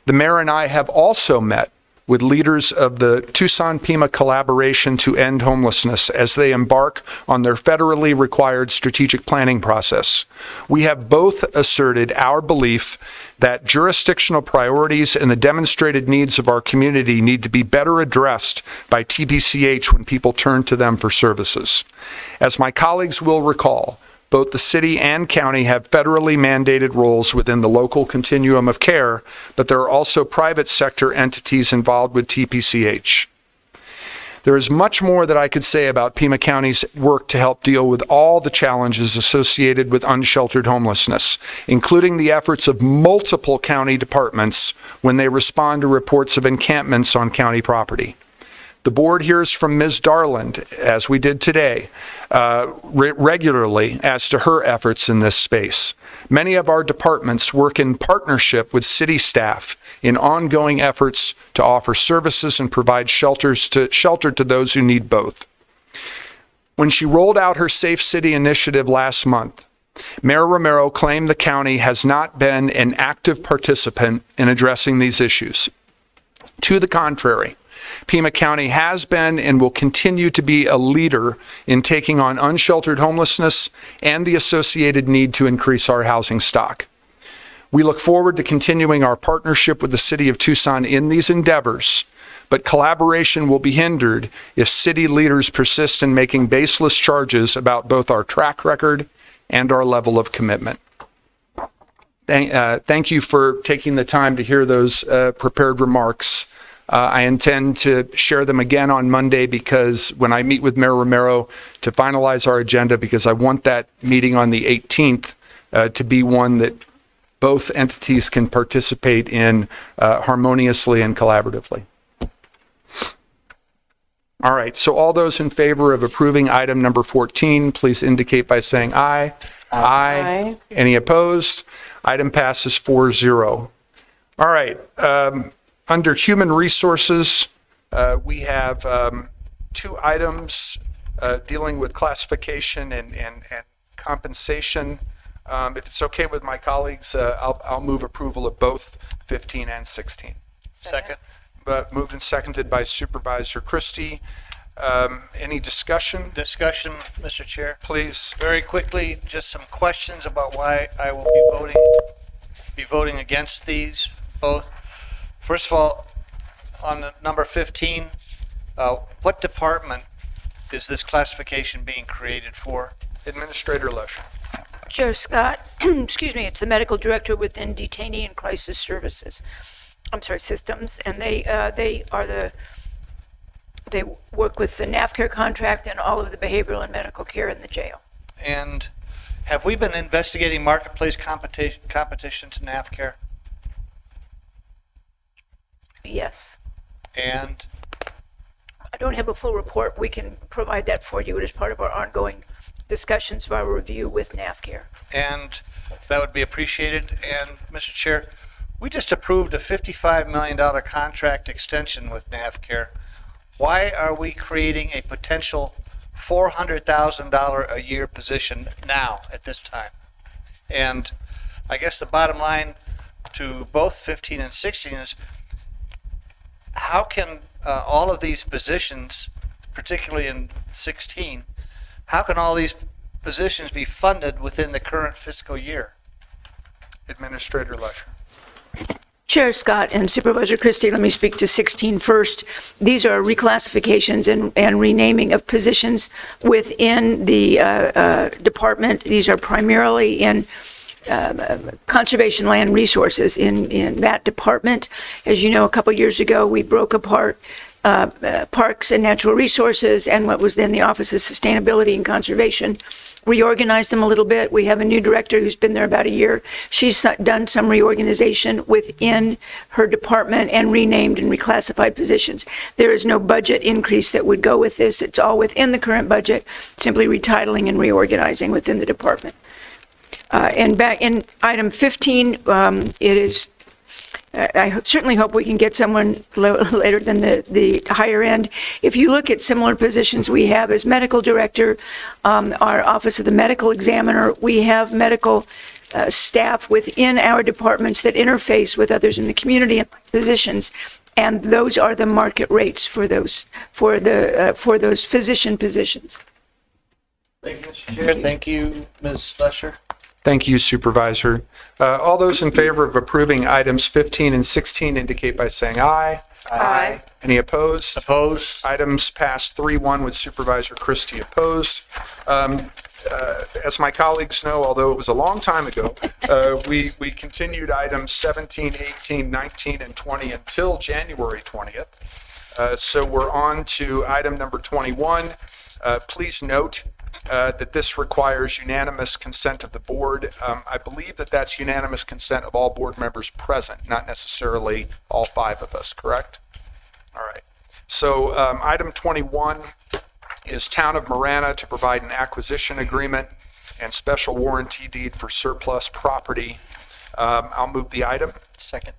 The mayor and I have also met with leaders of the Tucson-Pima collaboration to end homelessness as they embark on their federally required strategic planning process. We have both asserted our belief that jurisdictional priorities and the demonstrated needs of our community need to be better addressed by TPCH when people turn to them for services. As my colleagues will recall, both the city and county have federally mandated roles within the local continuum of care, but there are also private sector entities involved with TPCH. There is much more that I could say about Pima County's work to help deal with all the challenges associated with unsheltered homelessness, including the efforts of multiple county departments when they respond to reports of encampments on county property. The board hears from Ms. Darland, as we did today, regularly as to her efforts in this space. Many of our departments work in partnership with city staff in ongoing efforts to offer services and provide shelter to those who need both. When she rolled out her Safe City initiative last month, Mayor Romero claimed the county has not been an active participant in addressing these issues. To the contrary, Pima County has been and will continue to be a leader in taking on unsheltered homelessness and the associated need to increase our housing stock. We look forward to continuing our partnership with the City of Tucson in these endeavors, but collaboration will be hindered if city leaders persist in making baseless charges about both our track record and our level of commitment. Thank you for taking the time to hear those prepared remarks. I intend to share them again on Monday because when I meet with Mayor Romero to finalize our agenda, because I want that meeting on the 18th to be one that both entities can participate in harmoniously and collaboratively. All right, so all those in favor of approving item number 14, please indicate by saying aye. Aye. Any opposed? Item passes 4-0. All right. Under Human Resources, we have 2 items dealing with classification and compensation. If it's okay with my colleagues, I'll move approval of both 15 and 16. Second. But moved and seconded by Supervisor Christie. Any discussion? Discussion, Mr. Chair. Please. Very quickly, just some questions about why I will be voting against these both. First of all, on number 15, what department is this classification being created for? Administrator Lesher. Chair Scott, excuse me, it's the medical director within detainee and crisis services. I'm sorry, systems, and they work with the NAFCARE contract and all of the behavioral and medical care in the jail. And have we been investigating marketplace competition to NAFCARE? Yes. And I don't have a full report. We can provide that for you as part of our ongoing discussions of our review with NAFCARE. And that would be appreciated. And Mr. Chair, we just approved a $55 million contract extension with NAFCARE. Why are we creating a potential $400,000 a year position now at this time? And I guess the bottom line to both 15 and 16 is, how can all of these positions, particularly in 16, how can all these positions be funded within the current fiscal year? Administrator Lesher. Chair Scott and Supervisor Christie, let me speak to 16 first. These are reclassifications and renaming of positions within the department. These are primarily in conservation land resources in that department. As you know, a couple years ago, we broke apart Parks and Natural Resources and what was then the Office of Sustainability and Conservation, reorganized them a little bit. We have a new director who's been there about a year. She's done some reorganization within her department and renamed and reclassified positions. There is no budget increase that would go with this. It's all within the current budget, simply retitling and reorganizing within the department. And back in item 15, it is, I certainly hope we can get someone later than the higher end. If you look at similar positions we have as medical director, our Office of the Medical Examiner, we have medical staff within our departments that interface with others in the community and positions, and those are the market rates for those physician positions. Thank you, Mr. Chair. Thank you, Ms. Lesher. Thank you, Supervisor. All those in favor of approving items 15 and 16 indicate by saying aye. Aye. Any opposed? Opposed. Items passed 3-1 with Supervisor Christie opposed. As my colleagues know, although it was a long time ago, we continued items 17, 18, 19, and 20 until January 20th. So we're on to item number 21. Please note that this requires unanimous consent of the board. I believe that that's unanimous consent of all board members present, not necessarily all 5 of us, correct? All right. So item 21 is Town of Marana to provide an acquisition agreement and special warranty deed for surplus property. I'll move the item. Second.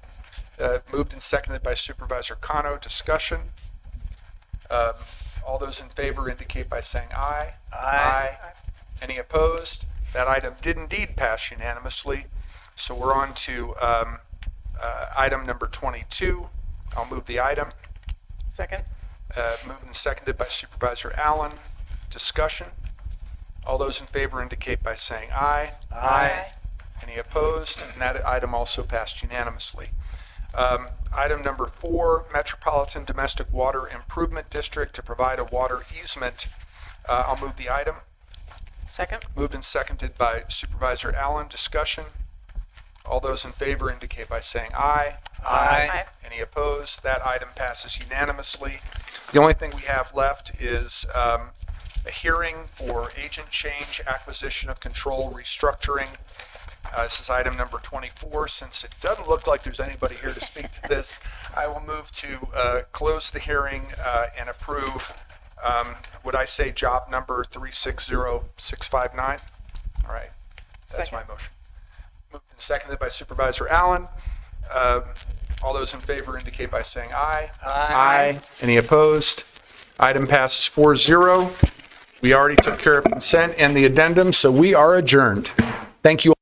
Moved and seconded by Supervisor Cano. Discussion. All those in favor indicate by saying aye. Aye. Any opposed? That item did indeed pass unanimously. So we're on to item number 22. I'll move the item. Second. Moved and seconded by Supervisor Allen. Discussion. All those in favor indicate by saying aye. Aye. Any opposed? And that item also passed unanimously. Item number 4, Metropolitan Domestic Water Improvement District to provide a water easement. I'll move the item. Second. Moved and seconded by Supervisor Allen. Discussion. All those in favor indicate by saying aye. Aye. Any opposed? That item passes unanimously. The only thing we have left is a hearing for agent change, acquisition of control, restructuring. This is item number 24. Since it doesn't look like there's anybody here to speak to this, I will move to close the hearing and approve, would I say job number 360659? All right, that's my motion. Moved and seconded by Supervisor Allen. All those in favor indicate by saying aye. Aye. Any opposed? Item passes 4-0. We already took care of consent and the addendum, so we are adjourned. Thank you.